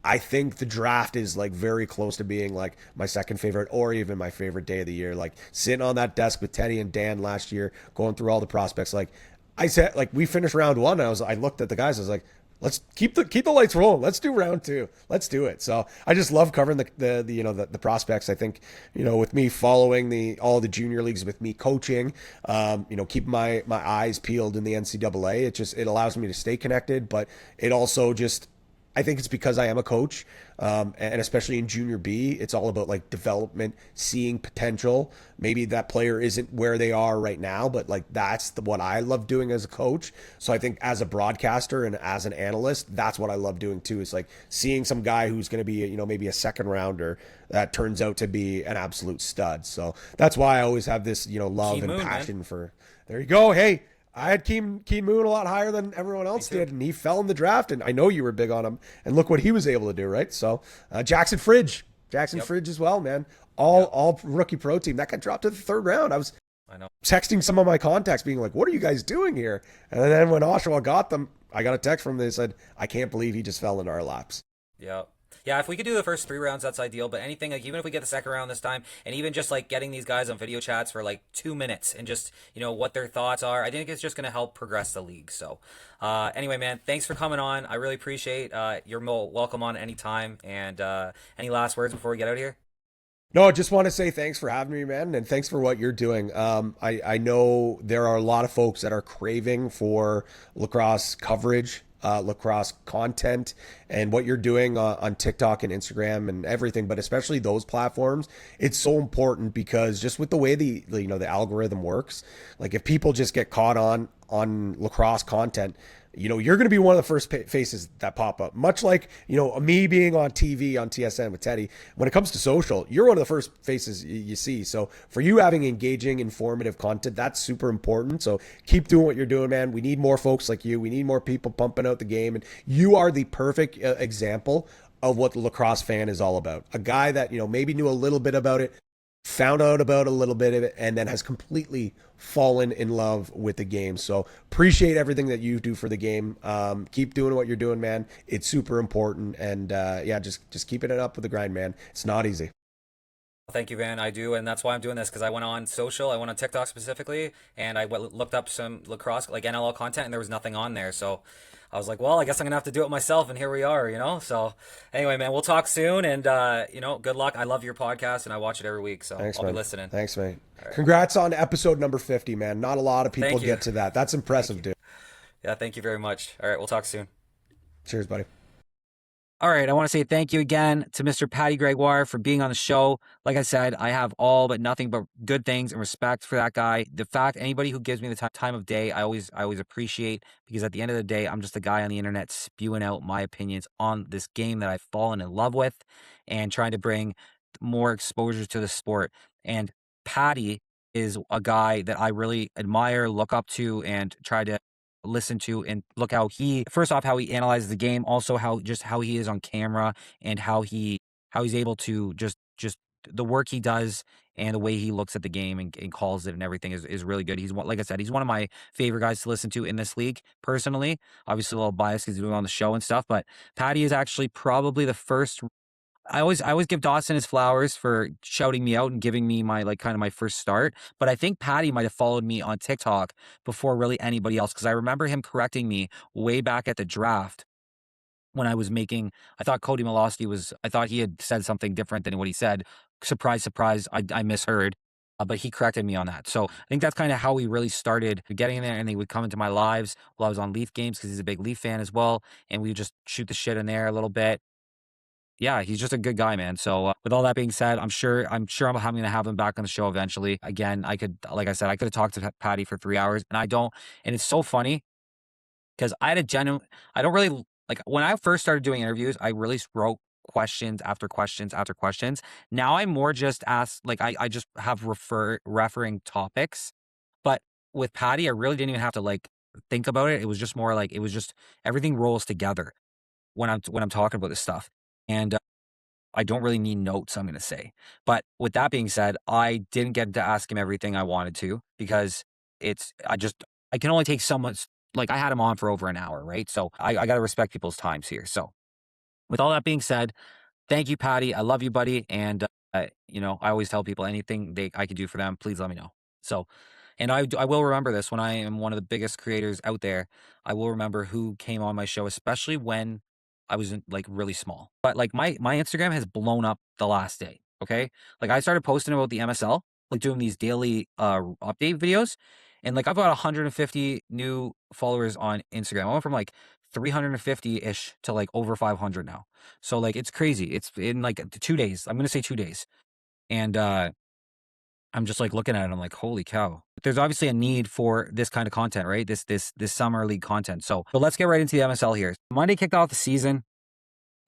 I think the draft is like very close to being like my second favorite or even my favorite day of the year. Like sitting on that desk with Teddy and Dan last year, going through all the prospects. Like I said, like we finished round one. And I looked at the guys. I was like, let's keep the lights rolling. Let's do round two. Let's do it. So I just love covering the prospects. I think, with me following all the junior leagues, with me coaching, keeping my eyes peeled in the NCAA, it allows me to stay connected, but it also just, I think it's because I am a coach, and especially in junior B, it's all about like development, seeing potential. Maybe that player isn't where they are right now, but like that's what I love doing as a coach. So I think as a broadcaster and as an analyst, that's what I love doing too. Is like seeing some guy who's going to be, maybe a second rounder that turns out to be an absolute stud. So that's why I always have this, love Keen and Moon, passion man. for. There you go. Hey. I had Keen Moon a lot higher than everyone else did, and he fell in the draft, and I know you were big on him, and look what he was able to do, right? So Jackson Fridge Yep. as well, man. Yep. All rookie pro team. That got dropped to the third round. I was I know. texting some of my contacts being like, what are you guys doing here? And then when Oshawa got them, I got a text from them. They said, I can't believe he just fell into our laps. Yeah. Yeah, if we could do the first three rounds, that's ideal. But anything, like even if we get the second round this time, and even just like getting these guys on video chats for like 2 minutes and just, what their thoughts are, I think it's just going to help progress the league. So, anyway, man, thanks for coming on. I really appreciate you're welcome on anytime. And any last words before we get out of here? No, I just want to say thanks for having me, man, and thanks for what you're doing. I know there are a lot of folks that are craving for lacrosse coverage, lacrosse content, and what you're doing on TikTok and Instagram and everything, but especially those platforms. It's so important because just with the way the algorithm works, like if people just get caught on lacrosse content, you're going to be one of the first faces that pop up. Much like, me being on TV on TSN with Teddy, when it comes to social, you're one of the first faces you see. So for you having engaging, informative content, that's super important. So keep doing what you're doing, man. We need more folks like you. We need more people pumping out the game. And you are the perfect example of what the lacrosse fan is all about. A guy that, maybe knew a little bit about it, found out about a little bit of it, and then has completely fallen in love with the game. So appreciate everything that you do for the game. Keep doing what you're doing, man. It's super important. And just keeping it up with the grind, man. It's not easy. Thank you, Van. I do, and that's why I'm doing this because I went on social. I went on TikTok specifically, and I looked up some lacrosse, like NLL content, and there was nothing on there. So I was like, well, I guess I'm gonna have to do it myself, and here we are. So anyway, man, we'll talk soon, and good luck. I love your podcast, and I watch it every week, so Thanks, I'll be man. listening. Thanks, mate. All right. Congrats on episode number 50, man. Not a lot of people Thank you. get to that. That's impressive, Thank you. dude. Yeah, thank you very much. All right, we'll talk soon. Cheers, buddy. All right, I want to say thank you again to Mr. Patty Gregoire for being on the show. Like I said, I have all but nothing but good things and respect for that guy. The fact anybody who gives me the time of day, I always appreciate, because at the end of the day, I'm just a guy on the internet spewing out my opinions on this game that I've fallen in love with and trying to bring more exposure to the sport. And Patty is a guy that I really admire, look up to, and try to listen to and look how he, first off, how he analyzes the game, also how he is on camera, and how he's able to just the work he does and the way he looks at the game and calls it and everything is really good. Like I said, he's one of my favorite guys to listen to in this league personally. Obviously a little biased because he's doing on the show and stuff, but Patty is actually probably the first. I always give Dawson his flowers for shouting me out and giving me my, like, kind of my first start, but I think Patty might have followed me on TikTok before really anybody else, because I remember him correcting me way back at the draft when I thought Cody Milosky I thought he had said something different than what he said. Surprise, surprise, I misheard. But he corrected me on that. So I think that's kind of how we really started getting in there, and he would come into my lives while I was on Leaf games because he's a big Leaf fan as well, and we would just shoot the shit in there a little bit. Yeah, he's just a good guy, man. So with all that being said, I'm going to have him back on the show eventually. Again, like I said, I could have talked to Patty for 3 hours, and I don't. And it's so funny because I don't really like, when I first started doing interviews, I really wrote questions after questions after questions. Now I more just ask, like, I just have referring topics. But with Patty, I really didn't even have to like think about it. It was just more like, it was just everything rolls together when I'm talking about this stuff. And I don't really need notes, I'm going to say. But with that being said, I didn't get to ask him everything I wanted to, because I can only take so much. Like, I had him on for over an hour, right? So I got to respect people's times here. So with all that being said, thank you, Patty. I love you, buddy. And, I always tell people anything I could do for them, please let me know. So, and I will remember this when I am one of the biggest creators out there. I will remember who came on my show, especially when I was like really small. But like my Instagram has blown up the last day. Okay. Like, I started posting about the MSL, like doing these daily update videos. And like, I've got 150 new followers on Instagram. I went from like 350-ish to like over 500 now. So like, it's crazy. It's in like 2 days. I'm going to say 2 days. And I'm just like looking at it. I'm like, holy cow. There's obviously a need for this kind of content, right? This summer league content. So let's get right into the MSL here. Monday kicked off the season,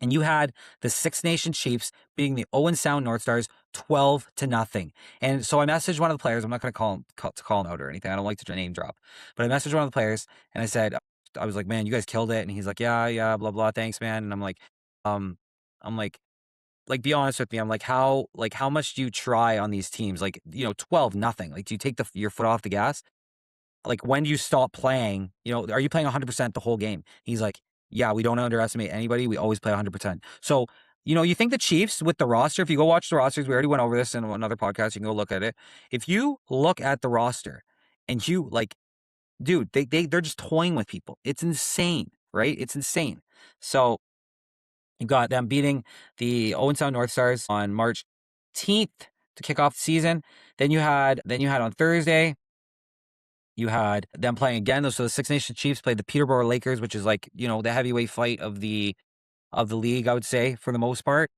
and you had the Six Nation Chiefs beating the Owen Sound North Stars 12-0. And so I messaged one of the players. I'm not going to call him out or anything. I don't like to name drop. But I messaged one of the players, and I was like, man, you guys killed it. And he's like, yeah, blah, blah, thanks, man. And I'm like, be honest with me. I'm like, how much do you try on these teams? Like, 12-0. Like, do you take your foot off the gas? Like, when do you stop playing? Are you playing 100% the whole game? He's like, yeah, we don't underestimate anybody. We always play 100%. So, you think the Chiefs with the roster, if you go watch the rosters, we already went over this in another podcast. You can go look at it. If you look at the roster and you like, dude, they're just toying with people. It's insane, right? It's insane. So you got them beating the Owen Sound North Stars on March 18th to kick off the season. Then you had on Thursday, you had them playing again. So the Six Nation Chiefs played the Peterborough Lakers, which is like, the heavyweight fight of the league, I would say, for the most part.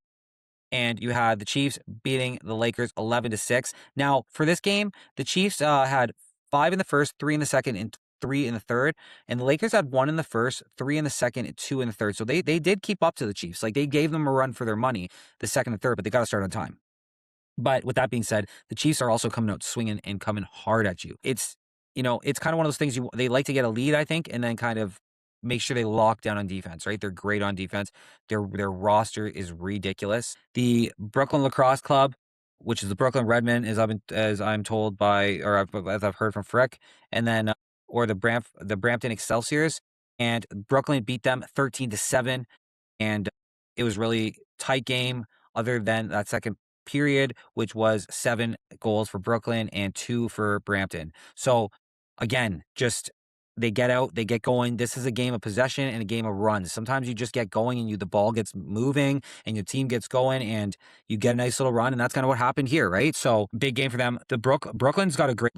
And you had the Chiefs beating the Lakers 11-6. Now, for this game, the Chiefs had 5 in the first, 3 in the second, and 3 in the third. And the Lakers had 1 in the first, 3 in the second, and 2 in the third. So they did keep up to the Chiefs. Like, they gave them a run for their money, the second and third, but they got to start on time. But with that being said, the Chiefs are also coming out swinging and coming hard at you. It's kind of one of those things they like to get a lead, I think, and then kind of make sure they lock down on defense, right? They're great on defense. Their roster is ridiculous. The Brooklyn Lacrosse Club, which is the Brooklyn Redmen, as I'm told as I've heard from Frick, and then or the Brampton Excelsiors, and Brooklyn beat them 13-7, and it was really tight game other than that second period, which was 7 goals for Brooklyn and 2 for Brampton. So again, just they get out, they get going. This is a game of possession and a game of runs. Sometimes you just get going and the ball gets moving and your team gets going and you get a nice little run, and that's kind of what happened here, right? So big game for them. The Brooklyn's got a great,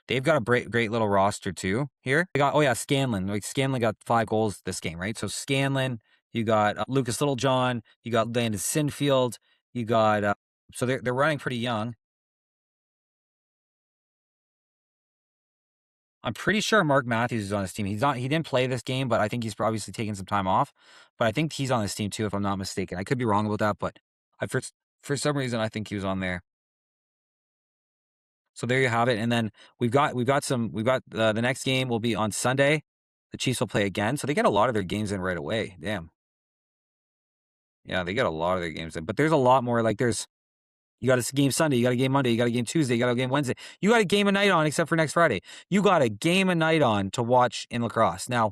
they've got a great little roster too here. They got, Scanlon. Like, Scanlon got 5 goals this game, right? So Scanlon You got Lucas Littlejohn. You got Landon Sinfield. You got so they're running pretty young. I'm pretty sure Mark Matthews is on his team. He didn't play this game, but I think he's obviously taking some time off. But I think he's on this team too, if I'm not mistaken. I could be wrong about that, but for some reason I think he was on there. So there you have it. And then we've got the next game will be on Sunday. The Chiefs will play again, so they get a lot of their games in right away. Damn. Yeah, they get a lot of their games in, but there's a lot more. Like you got a game Sunday, you got a game Monday, you got a game Tuesday, you got a game Wednesday. You got a game a night on, except for next Friday. You got a game a night on to watch in lacrosse. Now,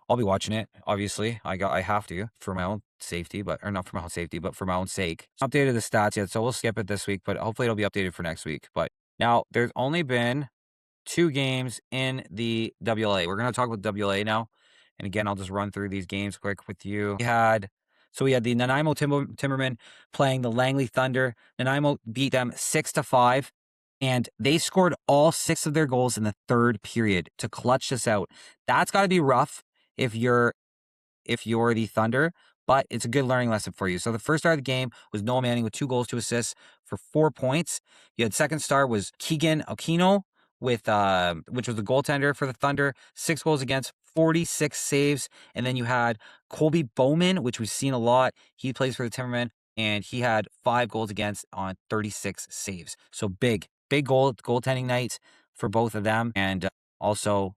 I'll be watching it. Obviously, I have to for my own safety, but not for my own safety, but for my own sake. Updated the stats yet, so we'll skip it this week, but hopefully it'll be updated for next week. But now there's only been 2 games in the WLA. We're going to talk about WLA now. And again, I'll just run through these games quick with you. We had the Nanaimo Timbermen playing the Langley Thunder. Nanaimo beat them 6-5, and they scored all 6 of their goals in the 3rd period to clutch this out. That's got to be rough if you're the Thunder, but it's a good learning lesson for you. So the first star of the game was Noah Manning with 2 goals, 2 assists for 4 points. You had second star was Keegan Okino with which was the goaltender for the Thunder, 6 goals against, 46 saves. And then you had Colby Bowman, which we've seen a lot. He plays for the Timbermen, and he had 5 goals against on 36 saves. So big goaltending night for both of them, and also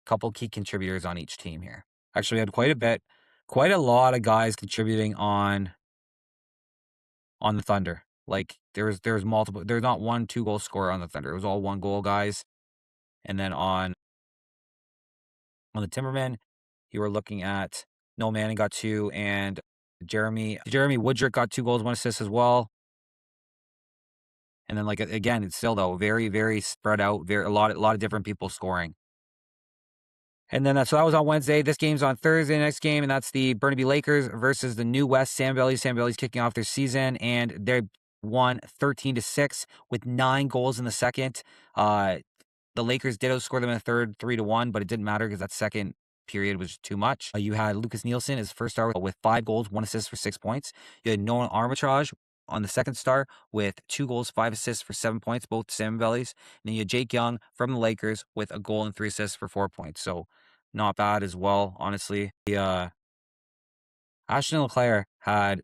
a couple key contributors on each team here. Actually, we had quite a lot of guys contributing on the Thunder. Like there's multiple. There's not 1 2-goal scorer on the Thunder. It was all 1 goal guys. And then on the Timbermen, you were looking at Noel Manning got 2, and Jeremy Woodrick got 2 goals, 1 assist as well. And then again, it's still though very, very spread out. A lot of different people scoring. And then so that was on Wednesday. This game's on Thursday, next game, and that's the Burnaby Lakers versus the New West Sandbellies. Sandbellies kicking off their season, and they won 13-6 with 9 goals in the second. The Lakers did outscore them in the third 3-1, but it didn't matter because that second period was too much. You had Lucas Nielsen as first star with 5 goals, 1 assist for 6 points. You had Nolan Armitage on the second star with 2 goals, 5 assists for 7 points, both Sandbellies. And then you had Jake Young from the Lakers with a goal and 3 assists for 4 points. So not bad as well, honestly. Ashton LeClaire had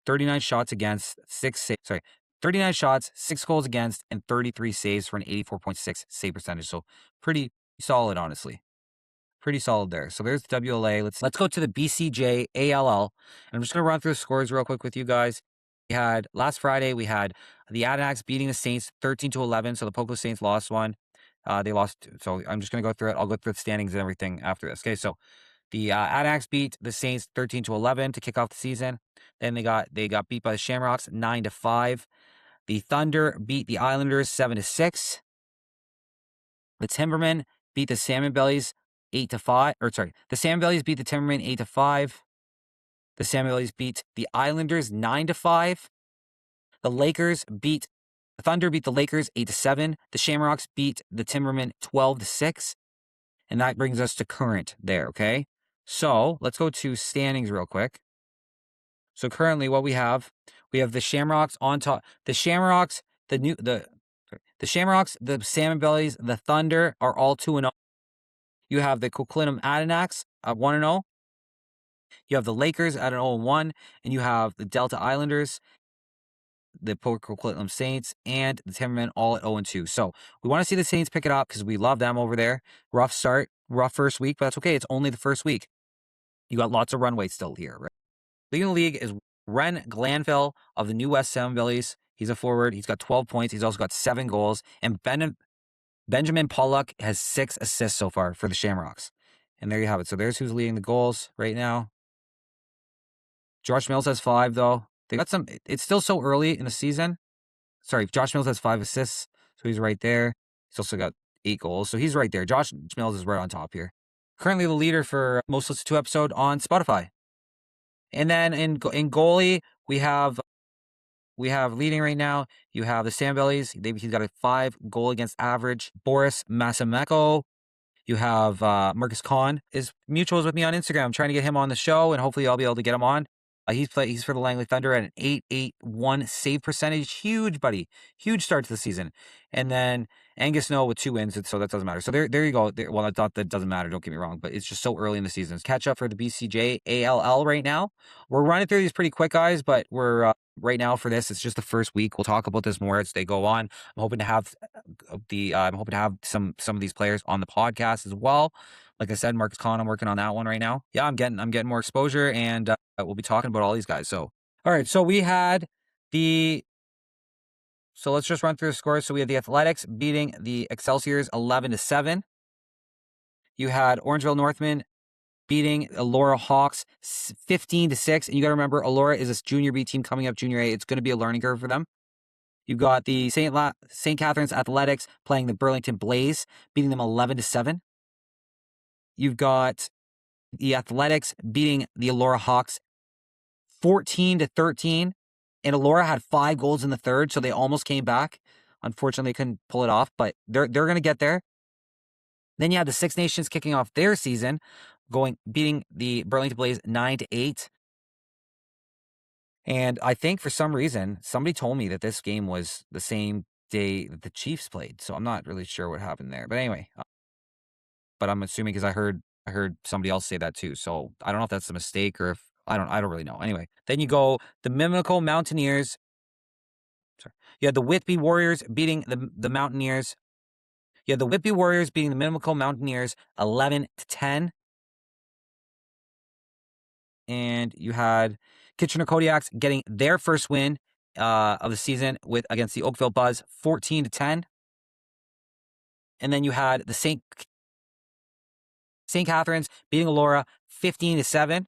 39 shots against, 39 shots, 6 goals against, and 33 saves for an 84.6 save percentage. So pretty solid, honestly. Pretty solid there. So there's WLA. Let's go to the BCJALL. And I'm just going to run through the scores real quick with you guys. Last Friday, we had the Adanacs beating the Saints 13-11. So the Poco Saints lost one. They lost. So I'm just going to go through it. I'll go through the standings and everything after this. Okay, so the Adanacs beat the Saints 13-11 to kick off the season. Then they got beat by the Shamrocks 9-5. The Thunder beat the Islanders 7-6. The Timbermen beat the Salmon Bellies 8-5. The Salmon Bellies beat the Timbermen 8-5. The Salmon Bellies beat the Islanders 9-5. The Thunder beat the Lakers 8-7. The Shamrocks beat the Timbermen 12-6. And that brings us to current there, okay? So let's go to standings real quick. So currently what we have the Shamrocks on top. The Shamrocks, the Shamrocks, the Salmon Bellies, the Thunder are all 2-0. You have the Coquitlam Adanacs at 1-0. You have the Lakers at an 0-1, and you have the Delta Islanders, the Coquitlam Saints, and the Timbermen all at 0-2. So we want to see the Saints pick it up because we love them over there. Rough start, rough first week, but that's okay. It's only the first week. You got lots of runway still here, right? Leading the league is Ren Glanville of the New West Sandbellies. He's a forward. He's got 12 points. He's also got 7 goals. And Benjamin Pollock has 6 assists so far for the Shamrocks. And there you have it. So there's who's leading the goals right now. Josh Mills has 5, though. They got some. It's still so early in the season. Sorry, Josh Mills has 5 assists, so he's right there. He's also got 8 goals, so he's right there. Josh Mills is right on top here. Currently the leader for most listened to episode on Spotify. And then in goalie, we have leading right now. You have the Sandbellies. He's got a 5 goal against average. Boris Masameko. You have Marcus Kahn is mutuals with me on Instagram. I'm trying to get him on the show, and hopefully I'll be able to get him on. He's for the Langley Thunder at an 881 save percentage. Huge, buddy. Huge start to the season. And then Angus Snow with 2 wins, so that doesn't matter. So there you go. Well, I thought that doesn't matter. Don't get me wrong, but it's just so early in the season. Catch up for the BCJALL right now. We're running through these pretty quick, guys, but we're right now for this. It's just the first week. We'll talk about this more as they go on. I'm hoping to have some of these players on the podcast as well. Like I said, Marcus Kahn, I'm working on that one right now. Yeah, I'm getting more exposure, and we'll be talking about all these guys. So, all right. So we had so let's just run through the scores. So we had the Athletics beating the Excelsiors 11-7. You had Orangeville Northman beating Elora Hawks 15-6. And you got to remember, Elora is a junior B team coming up junior A. It's going to be a learning curve for them. You've got the St. Catharines Athletics playing the Burlington Blaze, beating them 11-7. You've got the Athletics beating the Elora Hawks 14-13. And Elora had 5 goals in the third, so they almost came back. Unfortunately, they couldn't pull it off, but they're going to get there. Then you had the Six Nations kicking off their season, beating the Burlington Blaze 9-8. And I think for some reason, somebody told me that this game was the same day that the Chiefs played. So I'm not really sure what happened there. But anyway, but I'm assuming because I heard somebody else say that too. So I don't know if that's a mistake or if I don't really know. Anyway, then you go the Mimico Mountaineers. Sorry. You had the Whitby Warriors beating the Mountaineers. You had the Whitby Warriors beating the Mimico Mountaineers 11-10. And you had Kitchener Kodiaks getting their first win of the season against the Oakville Buzz 14-10. And then you had the St. Catharines beating Elora 15-7.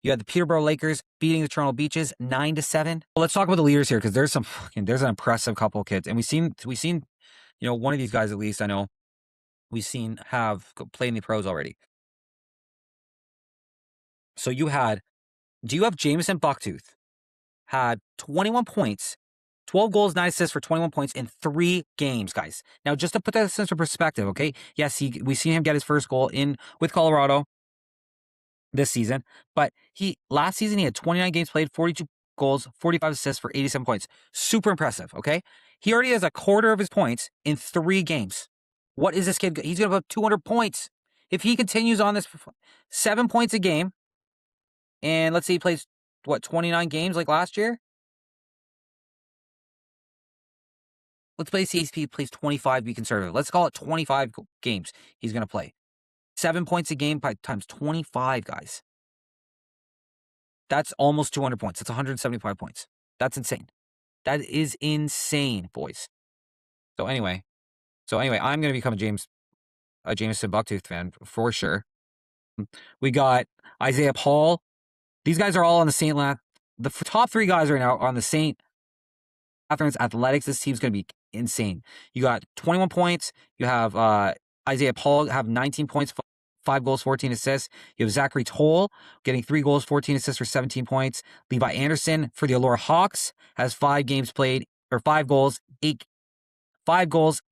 You had the Peterborough Lakers beating the Toronto Beaches 9-7. Well, let's talk about the leaders here because there's an impressive couple of kids, and we've seen one of these guys at least I know we've seen have played in the pros already. So you have Jameson Bucktooth had 21 points, 12 goals, 9 assists for 21 points in 3 games, guys. Now, just to put that into perspective, okay? Yes, we've seen him get his first goal with Colorado this season, but last season he had 29 games played, 42 goals, 45 assists for 87 points. Super impressive, okay? He already has a quarter of his points in 3 games. What is this kid? He's going to put 200 points. If he continues on this, 7 points a game, and let's say he plays, 29 games like last year? Let's play CSP plays 25, be conservative. Let's call it 25 games he's going to play. 7 points a game times 25, guys. That's almost 200 points. That's 175 points. That's insane. That is insane, boys. So anyway, I'm going to become a Jameson Bucktooth fan for sure. We got Isaiah Paul. These guys are all on the St. The top 3 guys right now are on the St. Catharines Athletics. This team's going to be insane. You got 21 points. You have Isaiah Paul have 19 points, 5 goals, 14 assists. You have Zachary Toll getting 3 goals, 14 assists for 17 points. Levi Anderson for the Elora Hawks has 5 games played, or 5 goals, 8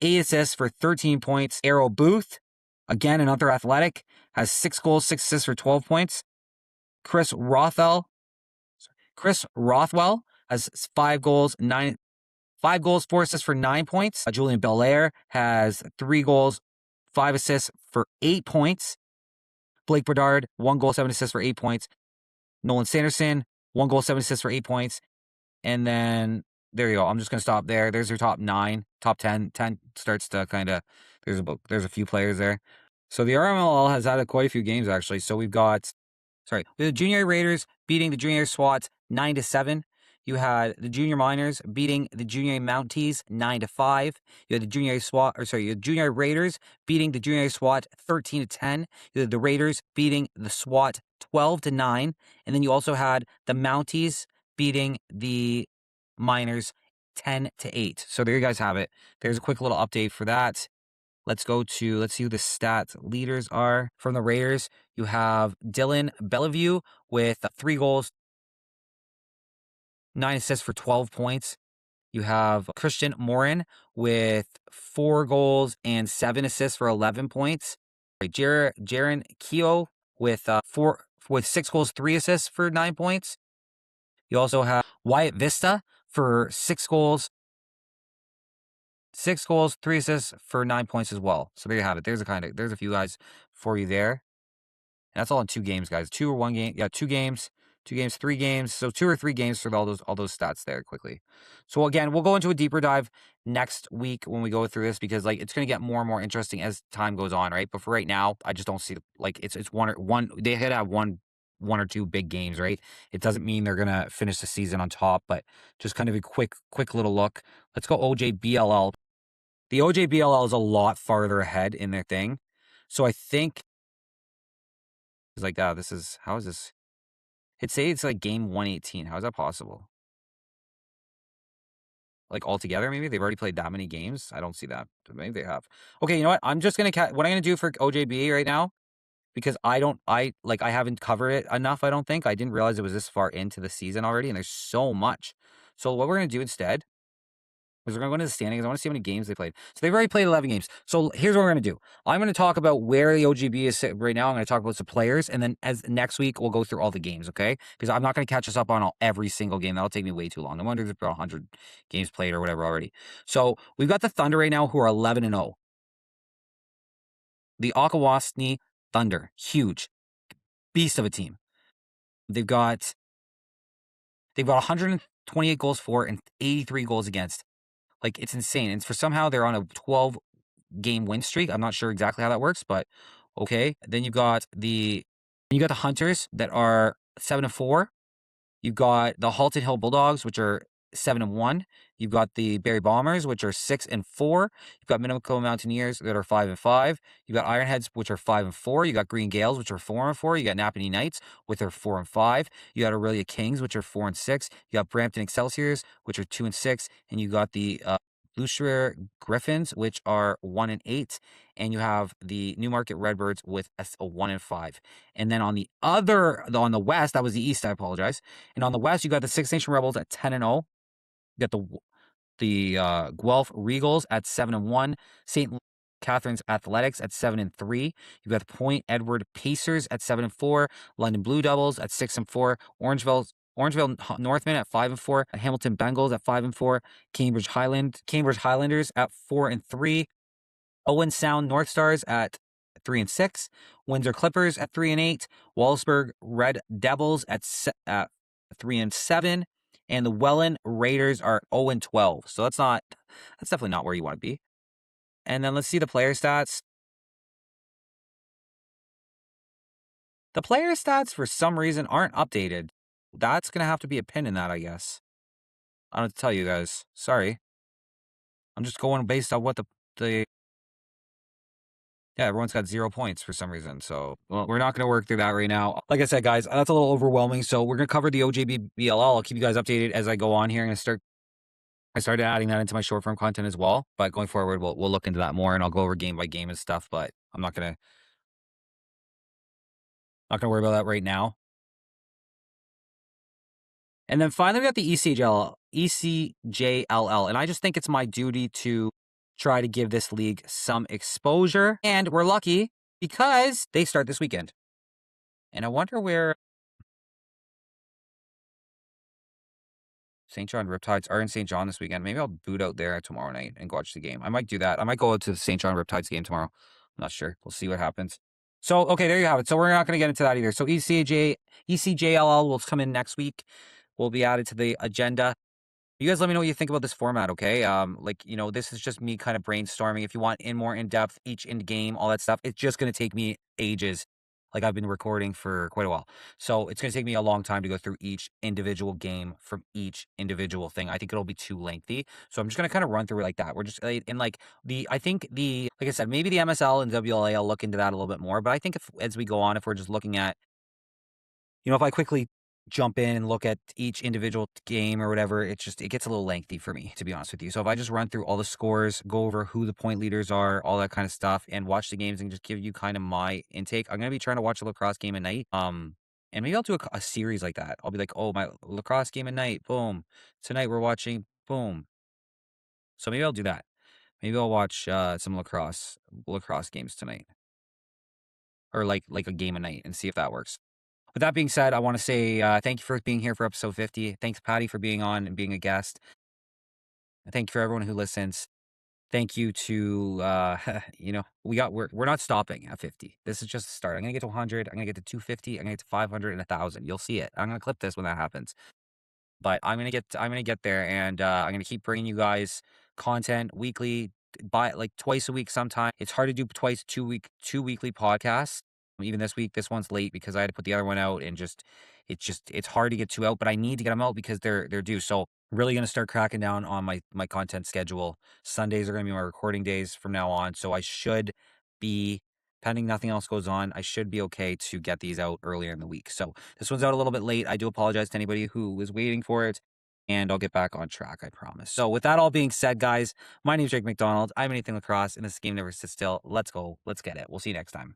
assists for 13 points. Arrow Booth, again, another athletic, has 6 goals, 6 assists for 12 points. Chris Rothwell has 5 goals, 4 assists for 9 points. Julian Belair has 3 goals, 5 assists for 8 points. Blake Bedard, 1 goal, 7 assists for 8 points. Nolan Sanderson, 1 goal, 7 assists for 8 points. And then there you go. I'm just going to stop there. There's your top 9, top 10. 10 starts to kind of, there's a few players there. So the RMLL has had quite a few games actually. So we have the Junior Raiders beating the Junior SWAT 9-7. You had the Junior Miners beating the Junior Mounties 9-5. You had the Junior Raiders beating the Junior SWAT 13-10. You had the Raiders beating the SWAT 12-9. And then you also had the Mounties beating the Miners 10-8. So there you guys have it. There's a quick little update for that. Let's see who the stats leaders are. From the Raiders, you have Dylan Bellevue with 3 goals, 9 assists for 12 points. You have Christian Morin with 4 goals and 7 assists for 11 points. Jaron Keogh with 6 goals, 3 assists for 9 points. You also have Wyatt Vista for 6 goals, 3 assists for 9 points as well. So there you have it. There's a few guys for you there. And that's all in 2 games, guys. 2 or 1 game. Yeah, 2 games, 3 games. So 2 or 3 games for all those stats there quickly. So again, we'll go into a deeper dive next week when we go through this, because like it's going to get more and more interesting as time goes on, right? But for right now, I just don't see like it's one they had to have one or two big games, right? It doesn't mean they're going to finish the season on top, but just kind of a quick little look. Let's go OJBLL. The OJBLL is a lot farther ahead in their thing. So I think it's like, how is this? It's like game 118. How is that possible? Like altogether, maybe they've already played that many games. I don't see that. Maybe they have. Okay, you know what? I'm just gonna what I'm gonna do for OJB right now, because I haven't covered it enough. I don't think I didn't realize it was this far into the season already, and there's so much. So what we're gonna do instead is we're going to go into the standings. I want to see how many games they played. So they've already played 11 games. So here's what we're going to do. I'm going to talk about where the OGB is right now. I'm going to talk about some players. And then as next week, we'll go through all the games, okay? Because I'm not going to catch us up on every single game. That'll take me way too long. No wonder there's about 100 games played or whatever already. So we've got the Thunder right now who are 11-0. The Akawasni Thunder. Huge. Beast of a team. They've got 128 goals for and 83 goals against. Like, it's insane. And for somehow they're on a 12-game win streak. I'm not sure exactly how that works, but okay. Then you got the Hunters that are 7-4. You've got the Halton Hill Bulldogs, which are 7-1. You've got the Barrie Bombers, which are 6-4. You've got Minico Mountaineers that are 5-5. You've got Ironheads, which are 5-4. You got Green Gales, which are 4-4. You got Napanee Knights, which are 4-5. You got Aurelia Kings, which are 4-6. You got Brampton Excelsiors, which are 2-6, and you got the Blucher Griffins, which are 1-8, and you have the Newmarket Redbirds with a 1-5. And then on the West, that was the East, I apologize. And on the West, you got the Six Nation Rebels at 10-0. You got the Guelph Regals at 7-1. St. Catherine's Athletics at 7-3. You've got the Point Edward Pacers at 7-4. London Blue Devils at 6-4. Orangeville Northmen at 5-4. Hamilton Bengals at 5-4. Cambridge Highlanders at 4-3. Owen Sound North Stars at 3-6. Windsor Clippers at 3-8. Wallaceburg Red Devils at 3-7. And the Welland Raiders are 0-12. So that's definitely not where you want to be. And then let's see the player stats. The player stats, for some reason, aren't updated. That's going to have to be a pin in that, I guess. I don't have to tell you guys. Sorry. I'm just going based on what yeah, everyone's got 0 points for some reason. So, well, we're not going to work through that right now. Like I said, guys, that's a little overwhelming. So we're going to cover the OJBLL. I'll keep you guys updated as I go on here. I started adding that into my short form content as well. But going forward, we'll look into that more, and I'll go over game by game and stuff. But I'm not going to worry about that right now. And then finally, we got the ECJLL. And I just think it's my duty to try to give this league some exposure. And we're lucky because they start this weekend. And I wonder where St. John Riptides are in St. John this weekend. Maybe I'll boot out there tomorrow night and watch the game. I might do that. I might go out to the St. John Riptides game tomorrow. I'm not sure. We'll see what happens. So, okay, there you have it. So we're not going to get into that either. So ECJLL will come in next week. Will be added to the agenda. You guys let me know what you think about this format, okay? This is just me kind of brainstorming. If you want more in-depth, each in-game, all that stuff, it's just going to take me ages. Like, I've been recording for quite a while. So it's going to take me a long time to go through each individual game from each individual thing. I think it'll be too lengthy. So I'm just going to kind of run through it like that. We're just, like I said, maybe the MSL and WLA, I'll look into that a little bit more. But I think as we go on, if we're just looking at, if I quickly jump in and look at each individual game or whatever, it gets a little lengthy for me, to be honest with you. So if I just run through all the scores, go over who the point leaders are, all that kind of stuff, and watch the games and just give you kind of my intake. I'm going to be trying to watch a lacrosse game at night. And maybe I'll do a series like that. I'll be like, oh, my lacrosse game at night, boom. Tonight we're watching, boom. So maybe I'll do that. Maybe I'll watch some lacrosse games tonight, or like a game a night, and see if that works. With that being said, I want to say thank you for being here for episode 50. Thanks, Patty, for being on and being a guest. Thank you for everyone who listens. Thank you to we're not stopping at 50. This is just the start. I'm gonna get to 100. I'm gonna get to 250. I'm gonna get to 500 and 1,000. You'll see it. I'm gonna clip this when that happens. But I'm gonna get there, and I'm gonna keep bringing you guys content weekly, by like twice a week. Sometime it's hard to do twice two weekly podcasts. Even this week, this one's late because I had to put the other one out, and it's hard to get two out. But I need to get them out because they're due. So really gonna start cracking down on my content schedule. Sundays are gonna be my recording days from now on. So I should be, pending nothing else goes on, I should be okay to get these out earlier in the week. So this one's out a little bit late. I do apologize to anybody who was waiting for it, and I'll get back on track, I promise. So with that all being said, guys, my name is Jake McDonald. I'm Anything Lacrosse, and this game never sits still. Let's go. Let's get it. We'll see you next time.